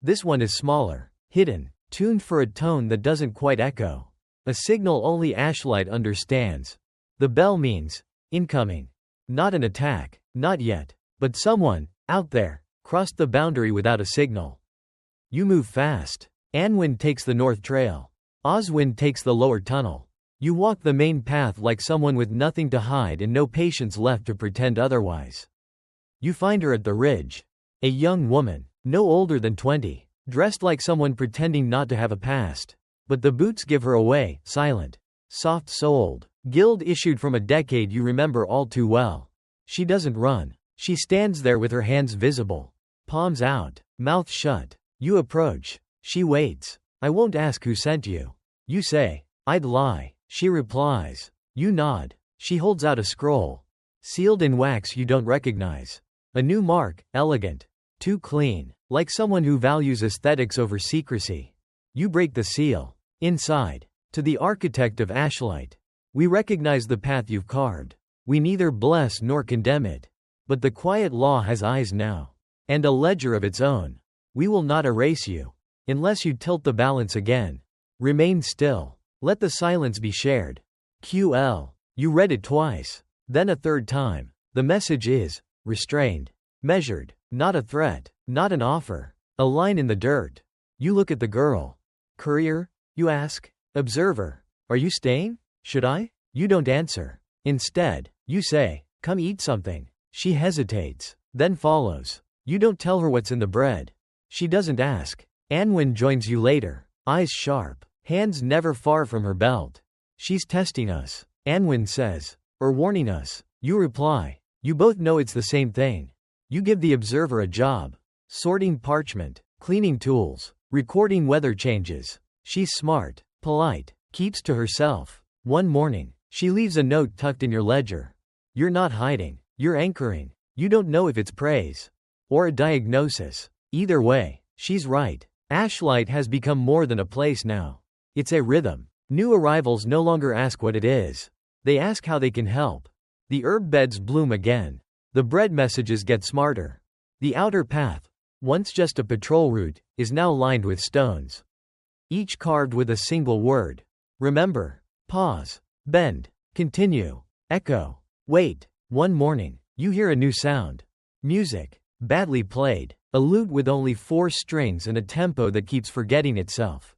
This one is smaller. Hidden. Tuned for a tone that doesn't quite echo. A signal only Ashlight understands. The bell means incoming. Not an attack. Not yet. But someone, out there, crossed the boundary without a signal. You move fast. Anwen takes the north trail. Oswin takes the lower tunnel. You walk the main path like someone with nothing to hide and no patience left to pretend otherwise. You find her at the ridge. A young woman, no older than 20, dressed like someone pretending not to have a past. But the boots give her away, silent, soft-souled, guild issued from a decade you remember all too well. She doesn't run. She stands there with her hands visible, palms out, mouth shut. You approach. She waits. I won't ask who sent you. You say, I'd lie. She replies. You nod. She holds out a scroll. Sealed in wax you don't recognize. A new mark, elegant. Too clean. Like someone who values aesthetics over secrecy. You break the seal. Inside. To the architect of Ashlight. We recognize the path you've carved. We neither bless nor condemn it. But the quiet law has eyes now. And a ledger of its own. We will not erase you. Unless you tilt the balance again. Remain still. Let the silence be shared. QL. You read it twice. Then a third time. The message is restrained. Measured. Not a threat. Not an offer. A line in the dirt. You look at the girl. Courier? You ask. Observer. Are you staying? Should I? You don't answer. Instead, you say, come eat something. She hesitates. Then follows. You don't tell her what's in the bread. She doesn't ask. Anwen joins you later. Eyes sharp. Hands never far from her belt. She's testing us. Anwen says. Or warning us. You reply. You both know it's the same thing. You give the observer a job. Sorting parchment. Cleaning tools. Recording weather changes. She's smart. Polite. Keeps to herself. One morning, she leaves a note tucked in your ledger. You're not hiding. You're anchoring. You don't know if it's praise. Or a diagnosis. Either way, she's right. Ashlight has become more than a place now. It's a rhythm. New arrivals no longer ask what it is. They ask how they can help. The herb beds bloom again. The bread messages get smarter. The outer path, once just a patrol route, is now lined with stones. Each carved with a single word. Remember. Pause. Bend. Continue. Echo. Wait. One morning, you hear a new sound. Music. Badly played. A lute with only 4 strings and a tempo that keeps forgetting itself.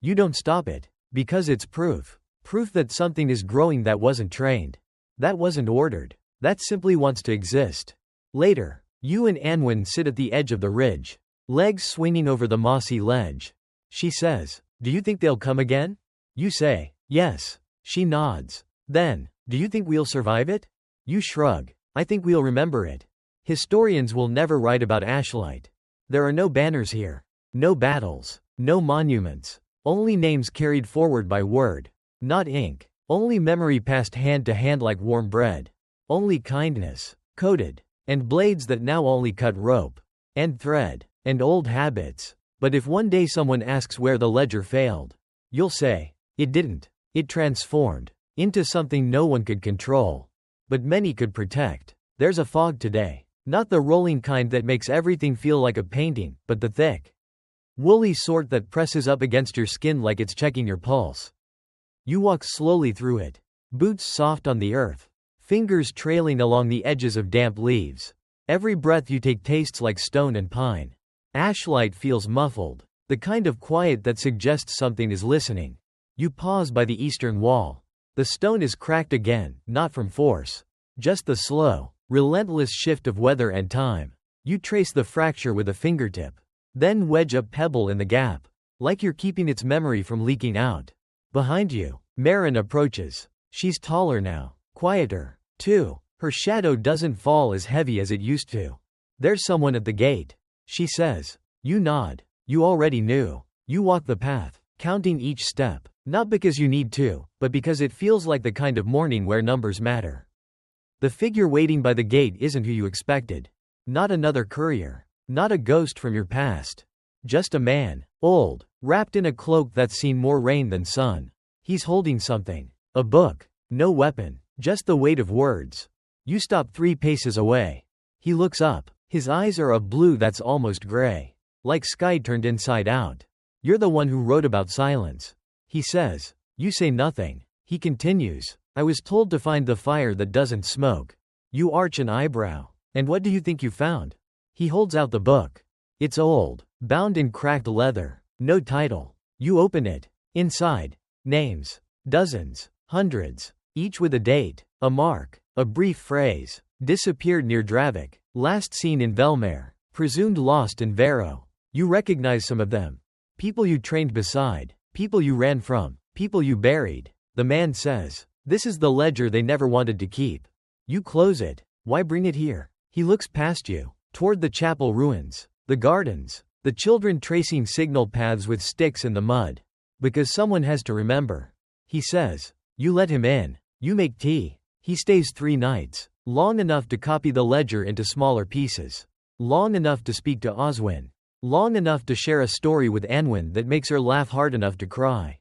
You don't stop it. Because it's proof. Proof that something is growing that wasn't trained. That wasn't ordered. That simply wants to exist. Later, you and Anwen sit at the edge of the ridge. Legs swinging over the mossy ledge. She says, do you think they'll come again? You say, yes. She nods. Then, do you think we'll survive it? You shrug. I think we'll remember it. Historians will never write about Ashlight. There are no banners here. No battles. No monuments. Only names carried forward by word. Not ink. Only memory passed hand to hand like warm bread. Only kindness. Coded. And blades that now only cut rope. And thread. And old habits. But if one day someone asks where the ledger failed, you'll say, it didn't. It transformed into something no one could control, but many could protect. There's a fog today. Not the rolling kind that makes everything feel like a painting, but the thick, woolly sort that presses up against your skin like it's checking your pulse. You walk slowly through it, boots soft on the earth, fingers trailing along the edges of damp leaves. Every breath you take tastes like stone and pine. Ashlight feels muffled, the kind of quiet that suggests something is listening. You pause by the eastern wall. The stone is cracked again, not from force, just the slow, relentless shift of weather and time. You trace the fracture with a fingertip, then wedge a pebble in the gap, like you're keeping its memory from leaking out. Behind you, Marin approaches. She's taller now, quieter, too. Her shadow doesn't fall as heavy as it used to. There's someone at the gate, she says. You nod. You already knew. You walk the path, counting each step, not because you need to, but because it feels like the kind of morning where numbers matter. The figure waiting by the gate isn't who you expected. Not another courier. Not a ghost from your past. Just a man, old, wrapped in a cloak that's seen more rain than sun. He's holding something. A book. No weapon. Just the weight of words. You stop 3 paces away. He looks up. His eyes are a blue that's almost gray. Like sky turned inside out. You're the one who wrote about silence. He says. You say nothing. He continues. I was told to find the fire that doesn't smoke. You arch an eyebrow. And what do you think you found? He holds out the book. It's old, bound in cracked leather. No title. You open it. Inside. Names. Dozens. Hundreds. Each with a date. A mark. A brief phrase. Disappeared near Dravik. Last seen in Velmare. Presumed lost in Vero. You recognize some of them. People you trained beside. People you ran from. People you buried. The man says. This is the ledger they never wanted to keep. You close it. Why bring it here? He looks past you, toward the chapel ruins, the gardens, the children tracing signal paths with sticks in the mud. Because someone has to remember. He says. You let him in. You make tea. He stays 3 nights. Long enough to copy the ledger into smaller pieces. Long enough to speak to Oswin. Long enough to share a story with Anwin that makes her laugh hard enough to cry.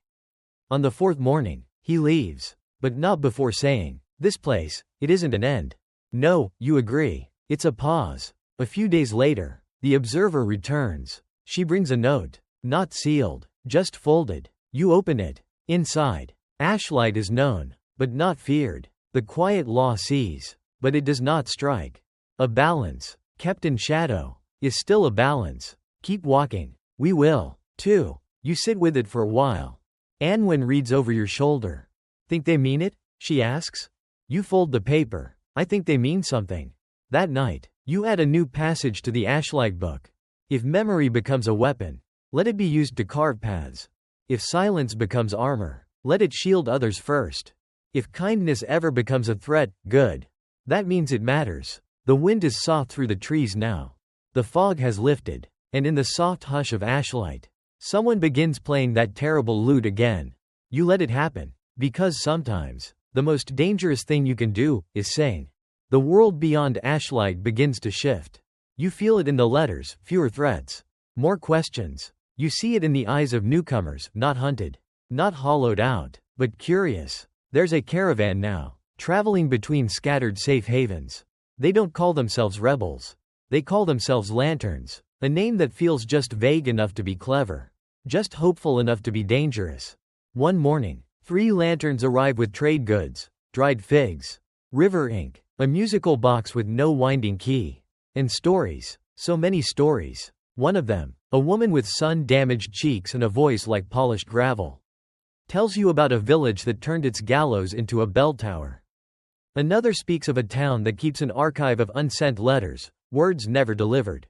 On the 4th morning, he leaves. But not before saying, this place, it isn't an end. No, you agree. It's a pause. A few days later, the observer returns. She brings a note. Not sealed, just folded. You open it. Inside. Ashlight is known, but not feared. The quiet law sees, but it does not strike. A balance, kept in shadow, is still a balance. Keep walking. We will, too. You sit with it for a while. Anwin reads over your shoulder. Think they mean it? She asks. You fold the paper. I think they mean something. That night, you add a new passage to the Ashlight book. If memory becomes a weapon, let it be used to carve paths. If silence becomes armor, let it shield others first. If kindness ever becomes a threat, good. That means it matters. The wind is soft through the trees now. The fog has lifted, and in the soft hush of Ashlight, someone begins playing that terrible lute again. You let it happen. Because sometimes, the most dangerous thing you can do, is sing. The world beyond Ashlight begins to shift. You feel it in the letters, fewer threats. More questions. You see it in the eyes of newcomers, not hunted. Not hollowed out, but curious. There's a caravan now, traveling between scattered safe havens. They don't call themselves rebels. They call themselves lanterns, a name that feels just vague enough to be clever. Just hopeful enough to be dangerous. One morning, 3 lanterns arrive with trade goods, dried figs, river ink, a musical box with no winding key, and stories, so many stories. One of them, a woman with sun-damaged cheeks and a voice like polished gravel, tells you about a village that turned its gallows into a bell tower. Another speaks of a town that keeps an archive of unsent letters, words never delivered,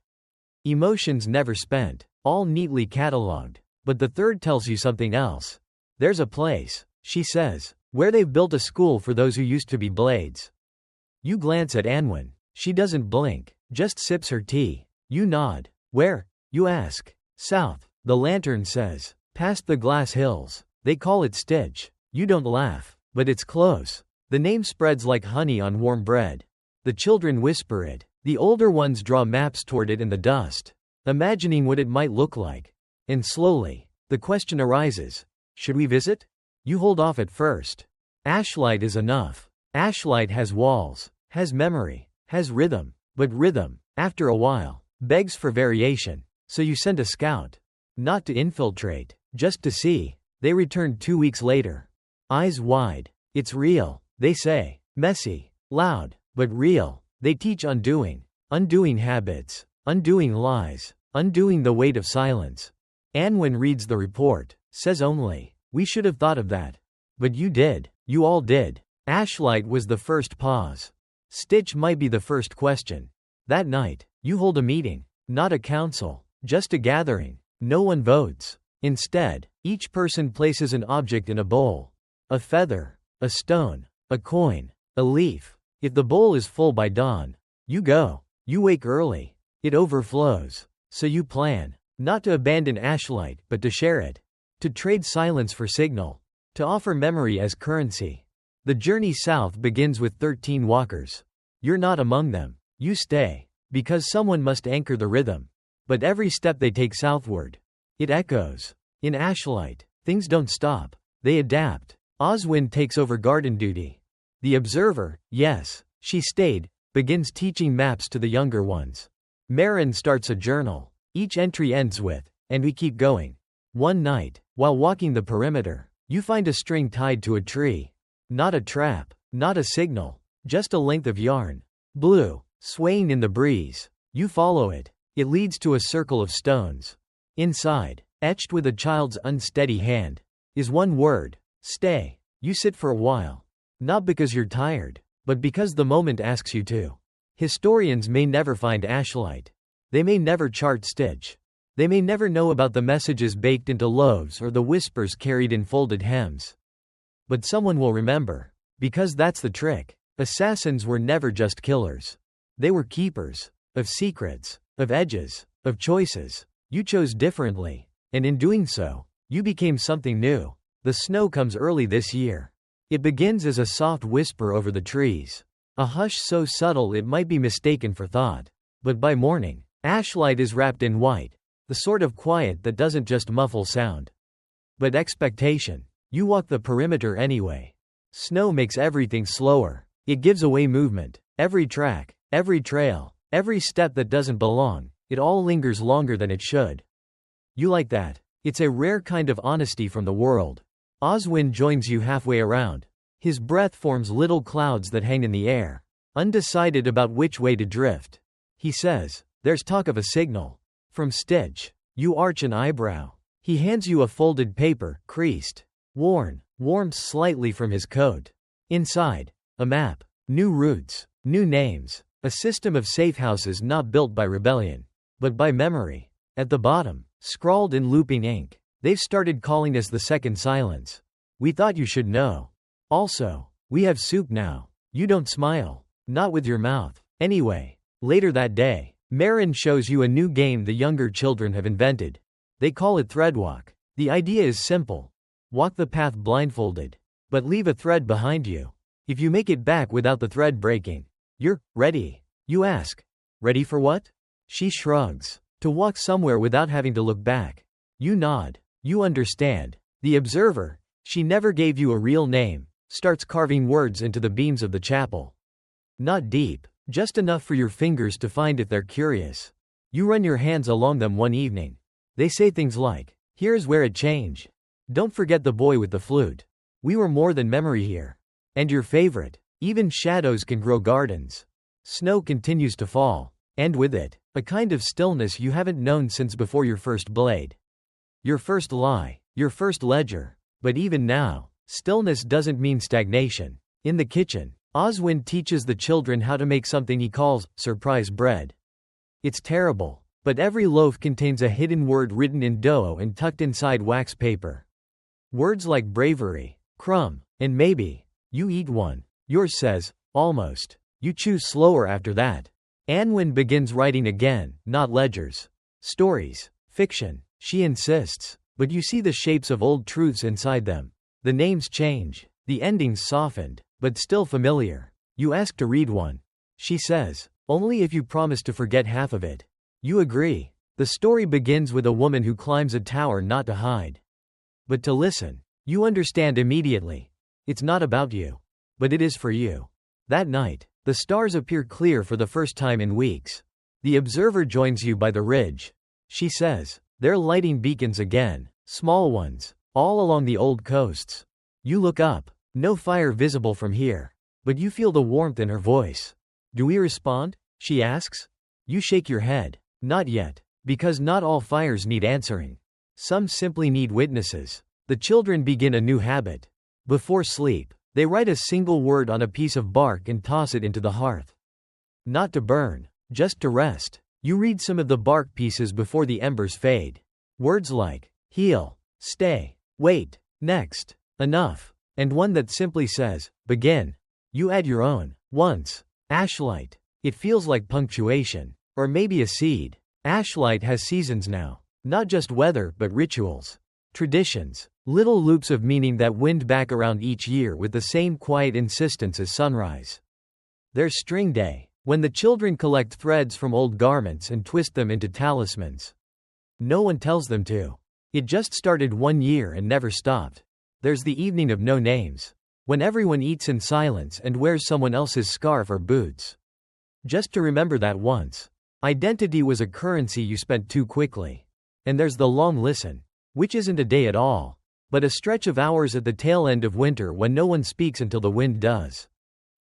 emotions never spent, all neatly catalogued. But the third tells you something else. There's a place, she says, where they've built a school for those who used to be blades. You glance at Anwin. She doesn't blink, just sips her tea. You nod. Where? You ask. South, the lantern says. Past the glass hills. They call it Stitch. You don't laugh, but it's close. The name spreads like honey on warm bread. The children whisper it. The older ones draw maps toward it in the dust, imagining what it might look like. And slowly, the question arises, should we visit? You hold off at first. Ashlight is enough. Ashlight has walls, has memory, has rhythm, but rhythm, after a while, begs for variation. So you send a scout. Not to infiltrate, just to see. They returned 2 weeks later. Eyes wide. It's real, they say. Messy, loud, but real. They teach undoing. Undoing habits. Undoing lies. Undoing the weight of silence. Anwen reads the report, says only, we should have thought of that. But you did. You all did. Ashlight was the first pause. Stitch might be the first question. That night, you hold a meeting. Not a council. Just a gathering. No one votes. Instead, each person places an object in a bowl. A feather. A stone. A coin. A leaf. If the bowl is full by dawn, you go. You wake early. It overflows. So you plan. Not to abandon Ashlight, but to share it. To trade silence for signal. To offer memory as currency. The journey south begins with 13 walkers. You're not among them. You stay. Because someone must anchor the rhythm. But every step they take southward, it echoes. In Ashlight, things don't stop. They adapt. Oswin takes over garden duty. The observer, yes, she stayed, begins teaching maps to the younger ones. Marin starts a journal. Each entry ends with, and we keep going. One night, while walking the perimeter, you find a string tied to a tree. Not a trap, not a signal, just a length of yarn. Blue, swaying in the breeze. You follow it. It leads to a circle of stones. Inside, etched with a child's unsteady hand, is one word, stay. You sit for a while. Not because you're tired, but because the moment asks you to. Historians may never find Ashlight. They may never chart Stitch. They may never know about the messages baked into loaves or the whispers carried in folded hems. But someone will remember. Because that's the trick. Assassins were never just killers. They were keepers. Of secrets. Of edges. Of choices. You chose differently. And in doing so, you became something new. The snow comes early this year. It begins as a soft whisper over the trees. A hush so subtle it might be mistaken for thought. But by morning, Ashlight is wrapped in white. The sort of quiet that doesn't just muffle sound, but expectation. You walk the perimeter anyway. Snow makes everything slower. It gives away movement. Every track, every trail, every step that doesn't belong, it all lingers longer than it should. You like that. It's a rare kind of honesty from the world. Oswin joins you halfway around. His breath forms little clouds that hang in the air, undecided about which way to drift. He says, there's talk of a signal. From Stitch. You arch an eyebrow. He hands you a folded paper, creased, worn, warmed slightly from his coat. Inside, a map. New routes. New names. A system of safe houses not built by rebellion, but by memory. At the bottom, scrawled in looping ink, they've started calling us the second silence. We thought you should know. Also, we have soup now. You don't smile. Not with your mouth. Anyway, later that day, Marin shows you a new game the younger children have invented. They call it Threadwalk. The idea is simple. Walk the path blindfolded, but leave a thread behind you. If you make it back without the thread breaking, you're ready. You ask, ready for what? She shrugs. To walk somewhere without having to look back. You nod. You understand. The observer, she never gave you a real name, starts carving words into the beams of the chapel. Not deep. Just enough for your fingers to find if they're curious. You run your hands along them one evening. They say things like, here's where it changed. Don't forget the boy with the flute. We were more than memory here. And your favorite, even shadows can grow gardens. Snow continues to fall. And with it, a kind of stillness you haven't known since before your first blade. Your first lie. Your first ledger. But even now, stillness doesn't mean stagnation. In the kitchen, Oswin teaches the children how to make something he calls surprise bread. It's terrible, but every loaf contains a hidden word written in dough and tucked inside wax paper. Words like bravery, crumb, and maybe. You eat one. Yours says, almost. You choose slower after that. Anwen begins writing again, not ledgers. Stories. Fiction. She insists, but you see the shapes of old truths inside them. The names change. The endings softened. but still familiar. You ask to read one. She says, only if you promise to forget half of it. You agree. The story begins with a woman who climbs a tower not to hide, but to listen. You understand immediately. It's not about you, but it is for you. That night, the stars appear clear for the first time in weeks. The observer joins you by the ridge. She says, they're lighting beacons again, small ones, all along the old coasts. You look up. No fire visible from here, but you feel the warmth in her voice. Do we respond? She asks. You shake your head. Not yet, because not all fires need answering. Some simply need witnesses. The children begin a new habit. Before sleep, they write a single word on a piece of bark and toss it into the hearth. Not to burn, just to rest. You read some of the bark pieces before the embers fade. Words like, heal, stay, wait, next, enough, and one that simply says, begin. You add your own. Once. Ashlight. It feels like punctuation. Or maybe a seed. Ashlight has seasons now. Not just weather, but rituals. Traditions. Little loops of meaning that wind back around each year with the same quiet insistence as sunrise. There's String Day, when the children collect threads from old garments and twist them into talismans. No one tells them to. It just started one year and never stopped. There's the evening of no names, when everyone eats in silence and wears someone else's scarf or boots. Just to remember that once, identity was a currency you spent too quickly. And there's the long listen, which isn't a day at all, but a stretch of hours at the tail end of winter when no one speaks until the wind does.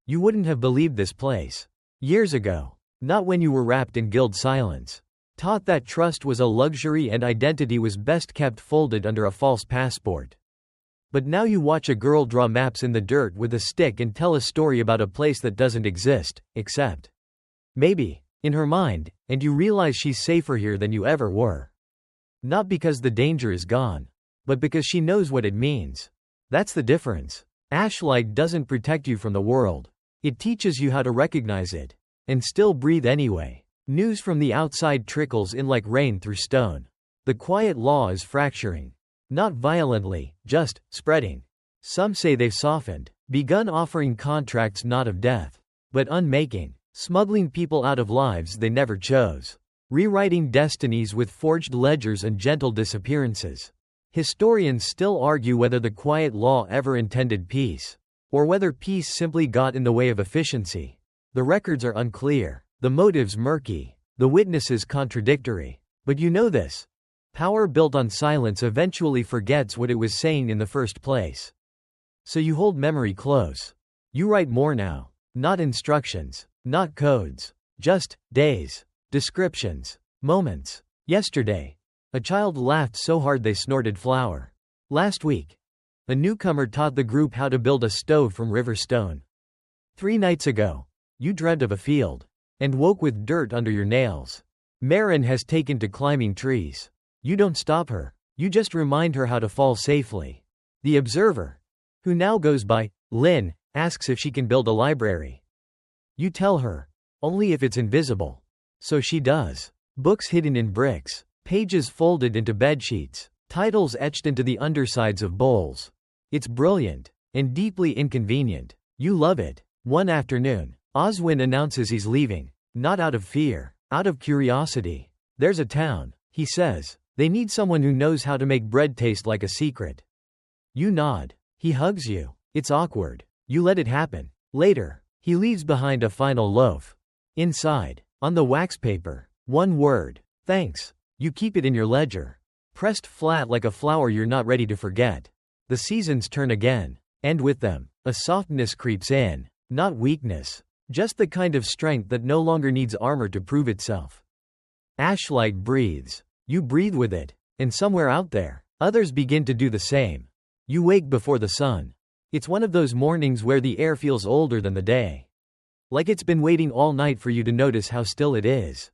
You wouldn't have believed this place years ago, not when you were wrapped in guild silence, taught that trust was a luxury and identity was best kept folded under a false passport. But now you watch a girl draw maps in the dirt with a stick and tell a story about a place that doesn't exist, except maybe in her mind, and you realize she's safer here than you ever were. Not because the danger is gone, but because she knows what it means. That's the difference. Ashlight doesn't protect you from the world. It teaches you how to recognize it, and still breathe anyway. News from the outside trickles in like rain through stone. The quiet law is fracturing. Not violently, just spreading. Some say they've softened, begun offering contracts not of death, but unmaking, smuggling people out of lives they never chose, rewriting destinies with forged ledgers and gentle disappearances. Historians still argue whether the quiet law ever intended peace, or whether peace simply got in the way of efficiency. The records are unclear, the motives murky, the witnesses contradictory. But you know this. Power built on silence eventually forgets what it was saying in the first place. So you hold memory close. You write more now. Not instructions, not codes. Just days, descriptions, moments. Yesterday, a child laughed so hard they snorted flour. Last week, a newcomer taught the group how to build a stove from river stone. 3 nights ago, you dreamt of a field, and woke with dirt under your nails. Marin has taken to climbing trees. You don't stop her. You just remind her how to fall safely. The observer, who now goes by Lynn, asks if she can build a library. You tell her, only if it's invisible. So she does. Books hidden in bricks, pages folded into bedsheets, titles etched into the undersides of bowls. It's brilliant, and deeply inconvenient. You love it. One afternoon, Oswin announces he's leaving, not out of fear, out of curiosity. There's a town, he says. They need someone who knows how to make bread taste like a secret. You nod. He hugs you. It's awkward. You let it happen. Later, he leaves behind a final loaf. Inside, on the wax paper, one word, thanks. You keep it in your ledger, pressed flat like a flower you're not ready to forget. The seasons turn again, and with them, a softness creeps in, not weakness, just the kind of strength that no longer needs armor to prove itself. Ashlight breathes. You breathe with it, and somewhere out there, others begin to do the same. You wake before the sun. It's one of those mornings where the air feels older than the day. Like it's been waiting all night for you to notice how still it is.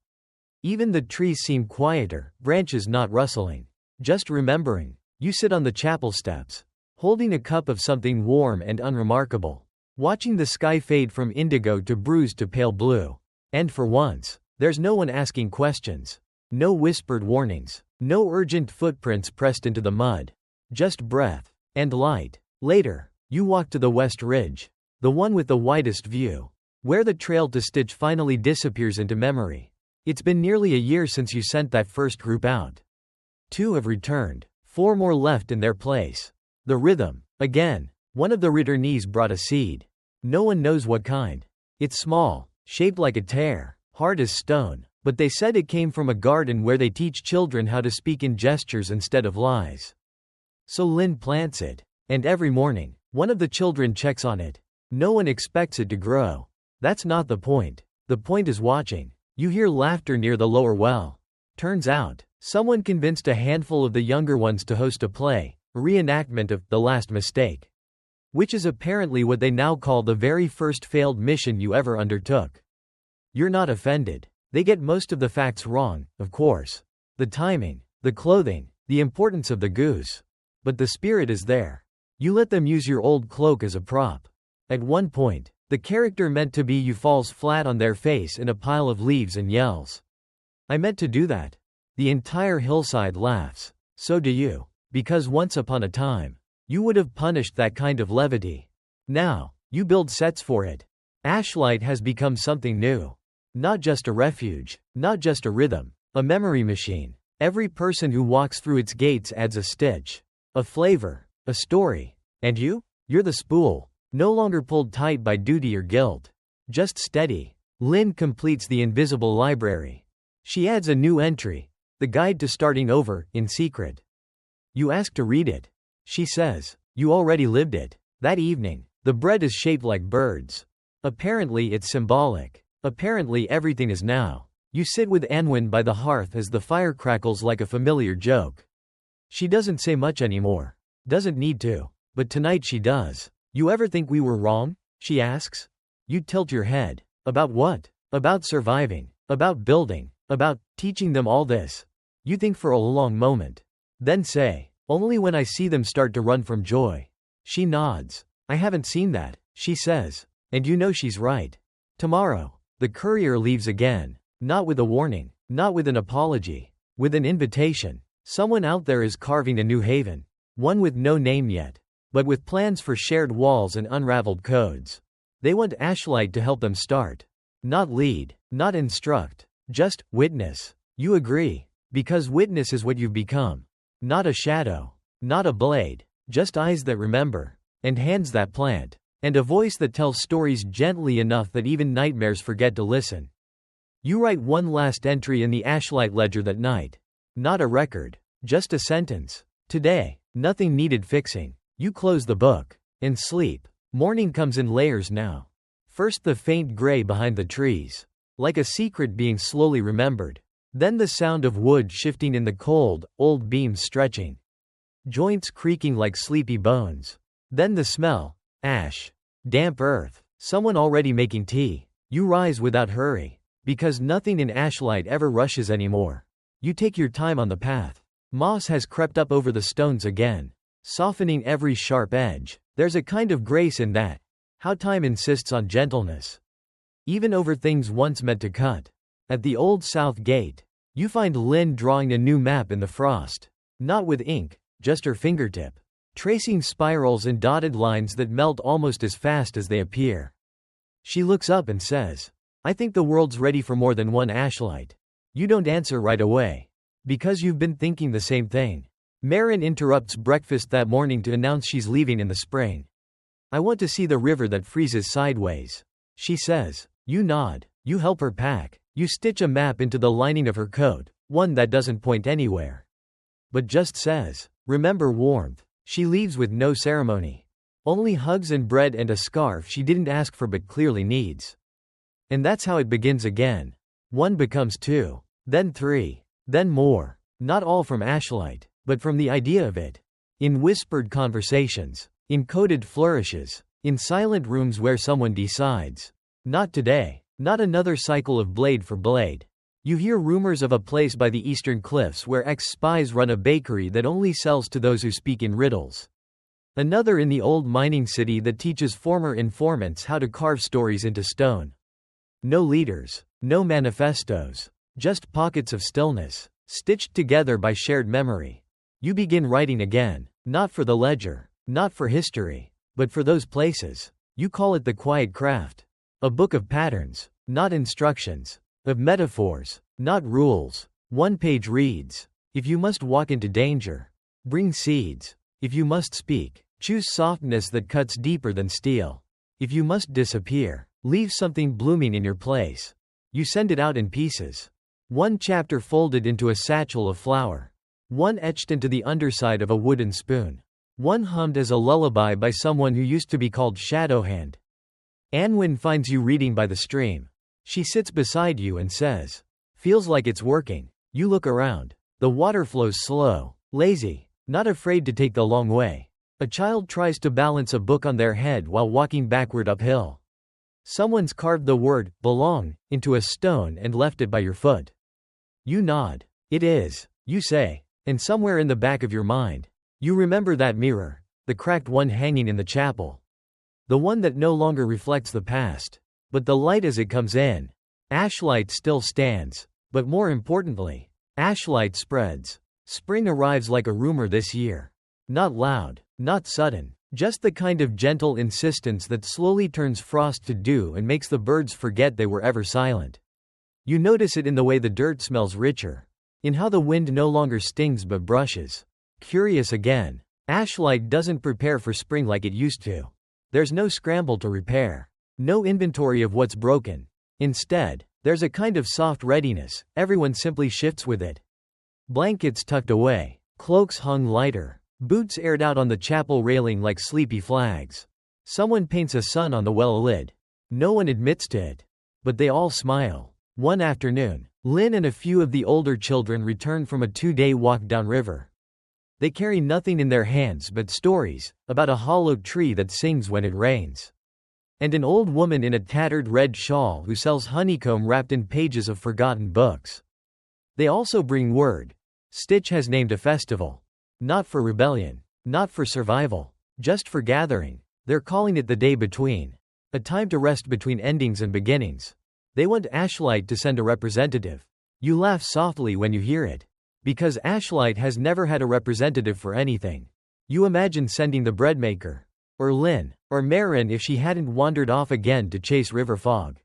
Even the trees seem quieter, branches not rustling. Just remembering. You sit on the chapel steps, holding a cup of something warm and unremarkable, watching the sky fade from indigo to bruised to pale blue. And for once, there's no one asking questions. No whispered warnings, no urgent footprints pressed into the mud. Just breath and light. Later, you walk to the west ridge. The one with the widest view. Where the trail to Stitch finally disappears into memory. It's been nearly a year since you sent that first group out. 2 have returned. 4 more left in their place. The rhythm. Again. One of the returnees brought a seed. No one knows what kind. It's small, shaped like a tear, hard as stone, but they said it came from a garden where they teach children how to speak in gestures instead of lies. So Lynn plants it. And every morning, one of the children checks on it. No one expects it to grow. That's not the point. The point is watching. You hear laughter near the lower well. Turns out, someone convinced a handful of the younger ones to host a play, a reenactment of The Last Mistake. Which is apparently what they now call the very first failed mission you ever undertook. You're not offended. They get most of the facts wrong, of course. The timing, the clothing, the importance of the goose. But the spirit is there. You let them use your old cloak as a prop. At one point, the character meant to be you falls flat on their face in a pile of leaves and yells. I meant to do that. The entire hillside laughs. So do you. Because once upon a time, you would have punished that kind of levity. Now, you build sets for it. Ashlight has become something new. Not just a refuge, not just a rhythm, a memory machine. Every person who walks through its gates adds a stitch, a flavor, a story. And you? You're the spool, no longer pulled tight by duty or guilt. Just steady. Lynn completes the invisible library. She adds a new entry, the guide to starting over, in secret. You ask to read it. She says, you already lived it. That evening, the bread is shaped like birds. Apparently it's symbolic. Apparently everything is now. You sit with Anwin by the hearth as the fire crackles like a familiar joke. She doesn't say much anymore. Doesn't need to. But tonight she does. You ever think we were wrong? She asks. You tilt your head. About what? About surviving. About building. About teaching them all this. You think for a long moment. Then say, only when I see them start to run from joy. She nods. I haven't seen that, she says. And you know she's right. Tomorrow, the courier leaves again. Not with a warning. Not with an apology. With an invitation. Someone out there is carving a new haven. One with no name yet. But with plans for shared walls and unraveled codes. They want Ashlight to help them start. Not lead. Not instruct. Just witness. You agree. Because witness is what you've become. Not a shadow. Not a blade. Just eyes that remember. And hands that plant. And a voice that tells stories gently enough that even nightmares forget to listen. You write one last entry in the Ashlight ledger that night. Not a record. Just a sentence. Today, nothing needed fixing. You close the book. And sleep. Morning comes in layers now. First the faint gray behind the trees. Like a secret being slowly remembered. Then the sound of wood shifting in the cold, old beams stretching. Joints creaking like sleepy bones. Then the smell. Ash. Damp earth. Someone already making tea. You rise without hurry. Because nothing in Ashlight ever rushes anymore. You take your time on the path. Moss has crept up over the stones again. Softening every sharp edge. There's a kind of grace in that. How time insists on gentleness. Even over things once meant to cut. At the old south gate, you find Lynn drawing a new map in the frost. Not with ink, just her fingertip. Tracing spirals and dotted lines that melt almost as fast as they appear. She looks up and says, I think the world's ready for more than one Ashlight. You don't answer right away. Because you've been thinking the same thing. Marin interrupts breakfast that morning to announce she's leaving in the spring. I want to see the river that freezes sideways. She says. You nod. You help her pack. You stitch a map into the lining of her coat, one that doesn't point anywhere. But just says, remember warmth. She leaves with no ceremony. Only hugs and bread and a scarf she didn't ask for but clearly needs. And that's how it begins again. 1 becomes 2. Then 3. Then more. Not all from Ashlight, but from the idea of it. In whispered conversations. In coded flourishes. In silent rooms where someone decides. Not today. Not another cycle of blade for blade. You hear rumors of a place by the eastern cliffs where ex-spies run a bakery that only sells to those who speak in riddles. Another in the old mining city that teaches former informants how to carve stories into stone. No leaders. No manifestos. Just pockets of stillness, stitched together by shared memory. You begin writing again. Not for the ledger. Not for history. But for those places. You call it the quiet craft. A book of patterns, not instructions. Of metaphors, not rules. One page reads, if you must walk into danger, bring seeds. If you must speak, choose softness that cuts deeper than steel. If you must disappear, leave something blooming in your place. You send it out in pieces. One chapter folded into a satchel of flour. One etched into the underside of a wooden spoon. One hummed as a lullaby by someone who used to be called Shadowhand. Anwen finds you reading by the stream. She sits beside you and says, feels like it's working. You look around. The water flows slow, lazy, not afraid to take the long way. A child tries to balance a book on their head while walking backward uphill. Someone's carved the word, belong, into a stone and left it by your foot. You nod. It is, you say, and somewhere in the back of your mind, you remember that mirror, the cracked one hanging in the chapel. The one that no longer reflects the past, but the light as it comes in. Ashlight still stands, but more importantly, ashlight spreads. Spring arrives like a rumor this year. Not loud, not sudden, just the kind of gentle insistence that slowly turns frost to dew and makes the birds forget they were ever silent. You notice it in the way the dirt smells richer, in how the wind no longer stings but brushes. Curious again, ashlight doesn't prepare for spring like it used to. There's no scramble to repair, no inventory of what's broken. Instead, there's a kind of soft readiness, everyone simply shifts with it. Blankets tucked away, cloaks hung lighter, boots aired out on the chapel railing like sleepy flags. Someone paints a sun on the well lid. No one admits to it, but they all smile. One afternoon, Lynn and a few of the older children return from a 2-day walk downriver. They carry nothing in their hands but stories about a hollow tree that sings when it rains, and an old woman in a tattered red shawl who sells honeycomb wrapped in pages of forgotten books. They also bring word. Stitch has named a festival. Not for rebellion, not for survival, just for gathering. They're calling it the day between. A time to rest between endings and beginnings. They want Ashlight to send a representative. You laugh softly when you hear it. Because Ashlight has never had a representative for anything. You imagine sending the breadmaker. Or Lynn, or Marin if she hadn't wandered off again to chase river fog.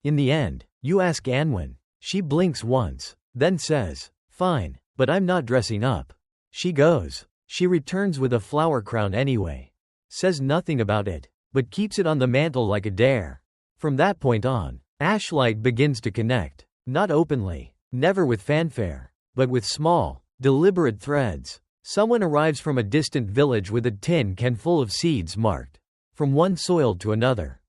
In the end, you ask Anwen. She blinks once, then says, fine, but I'm not dressing up. She goes. She returns with a flower crown anyway. Says nothing about it, but keeps it on the mantle like a dare. From that point on, Ashlight begins to connect. Not openly, never with fanfare, but with small, deliberate threads. Someone arrives from a distant village with a tin can full of seeds marked from one soil to another.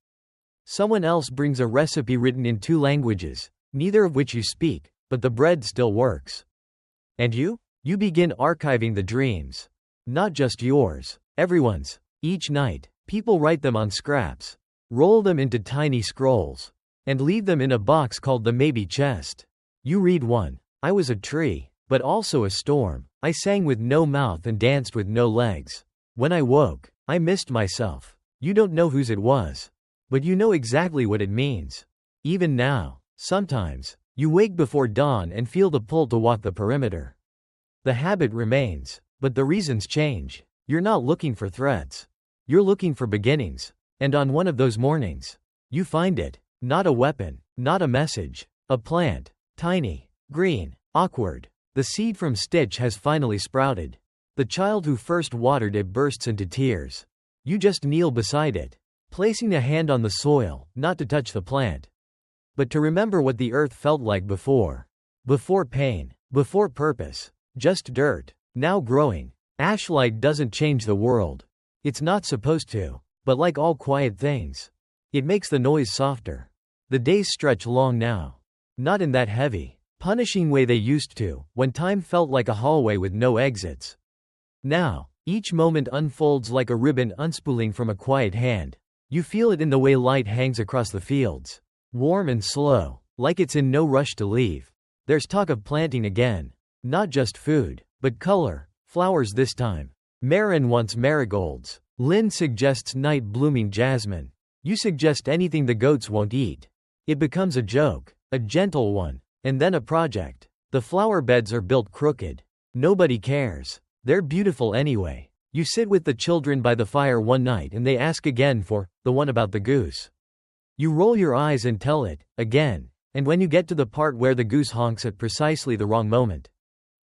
Someone else brings a recipe written in 2 languages, neither of which you speak, but the bread still works. And you? You begin archiving the dreams. Not just yours, everyone's. Each night, people write them on scraps, roll them into tiny scrolls, and leave them in a box called the maybe chest. You read one. I was a tree, but also a storm. I sang with no mouth and danced with no legs. When I woke, I missed myself. You don't know whose it was, but you know exactly what it means. Even now, sometimes, you wake before dawn and feel the pull to walk the perimeter. The habit remains, but the reasons change. You're not looking for threats. You're looking for beginnings. And on one of those mornings, you find it. Not a weapon, not a message. A plant. Tiny, green, awkward. The seed from Stitch has finally sprouted. The child who first watered it bursts into tears. You just kneel beside it, placing a hand on the soil, not to touch the plant, but to remember what the earth felt like before. Before pain, before purpose, just dirt. Now growing. Ashlight doesn't change the world. It's not supposed to, but like all quiet things, it makes the noise softer. The days stretch long now. Not in that heavy, punishing way they used to, when time felt like a hallway with no exits. Now, each moment unfolds like a ribbon unspooling from a quiet hand. You feel it in the way light hangs across the fields. Warm and slow, like it's in no rush to leave. There's talk of planting again. Not just food, but color, flowers this time. Marin wants marigolds. Lynn suggests night-blooming jasmine. You suggest anything the goats won't eat. It becomes a joke, a gentle one, and then a project. The flower beds are built crooked. Nobody cares. They're beautiful anyway. You sit with the children by the fire one night and they ask again for the one about the goose. You roll your eyes and tell it, again, and when you get to the part where the goose honks at precisely the wrong moment,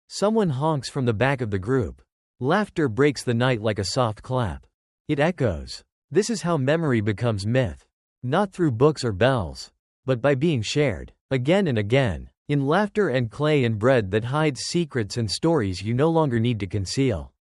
someone honks from the back of the group. Laughter breaks the night like a soft clap. It echoes. This is how memory becomes myth. Not through books or bells, but by being shared, again and again, in laughter and clay and bread that hides secrets and stories you no longer need to conceal.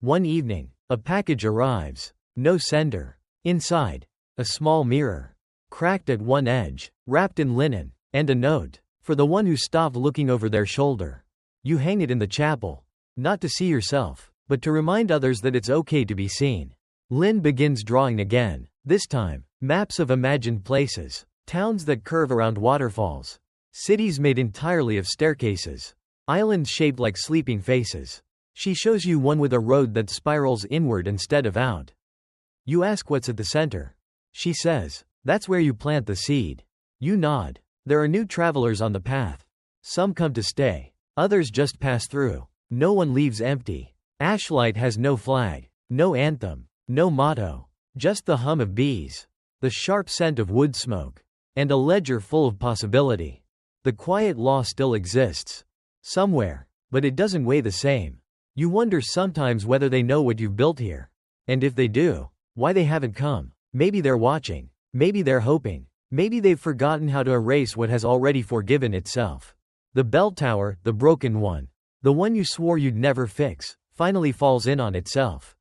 One evening, a package arrives. No sender. Inside, a small mirror, cracked at one edge, wrapped in linen, and a note, for the one who stopped looking over their shoulder. You hang it in the chapel, not to see yourself, but to remind others that it's okay to be seen. Lynn begins drawing again, this time, maps of imagined places, towns that curve around waterfalls, cities made entirely of staircases, islands shaped like sleeping faces. She shows you one with a road that spirals inward instead of out. You ask what's at the center. She says, that's where you plant the seed. You nod. There are new travelers on the path. Some come to stay. Others just pass through. No one leaves empty. Ashlight has no flag, no anthem, no motto. Just the hum of bees, the sharp scent of wood smoke, and a ledger full of possibility. The quiet law still exists. Somewhere, but it doesn't weigh the same. You wonder sometimes whether they know what you've built here. And if they do, why they haven't come. Maybe they're watching. Maybe they're hoping. Maybe they've forgotten how to erase what has already forgiven itself. The bell tower, the broken one, the one you swore you'd never fix, finally falls in on itself.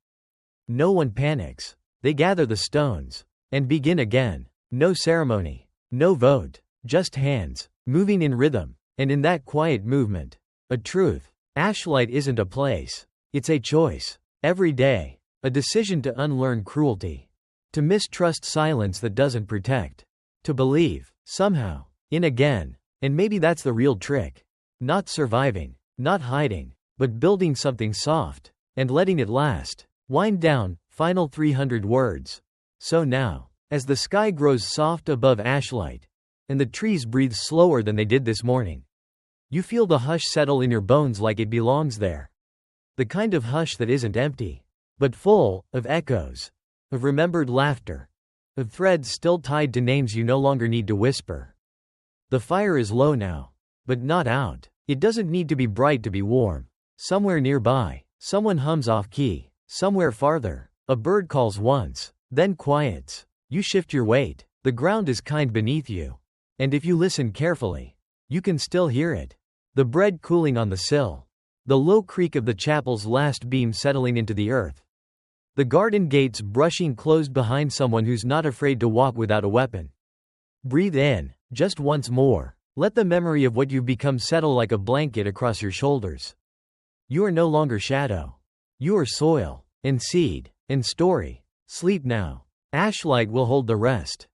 No one panics. They gather the stones and begin again. No ceremony, no vote, just hands, moving in rhythm, and in that quiet movement, a truth. Ashlight isn't a place. It's a choice. Every day. A decision to unlearn cruelty. To mistrust silence that doesn't protect. To believe, somehow, in again. And maybe that's the real trick. Not surviving, not hiding, but building something soft, and letting it last. Wind down, final 300 words. So now, as the sky grows soft above Ashlight, and the trees breathe slower than they did this morning, you feel the hush settle in your bones like it belongs there. The kind of hush that isn't empty, but full of echoes, of remembered laughter, of threads still tied to names you no longer need to whisper. The fire is low now, but not out. It doesn't need to be bright to be warm. Somewhere nearby, someone hums off key. Somewhere farther, a bird calls once, then quiets. You shift your weight. The ground is kind beneath you. And if you listen carefully, you can still hear it. The bread cooling on the sill. The low creak of the chapel's last beam settling into the earth. The garden gates brushing closed behind someone who's not afraid to walk without a weapon. Breathe in, just once more. Let the memory of what you've become settle like a blanket across your shoulders. You are no longer shadow. You are soil, and seed, and story. Sleep now. Ashlight will hold the rest.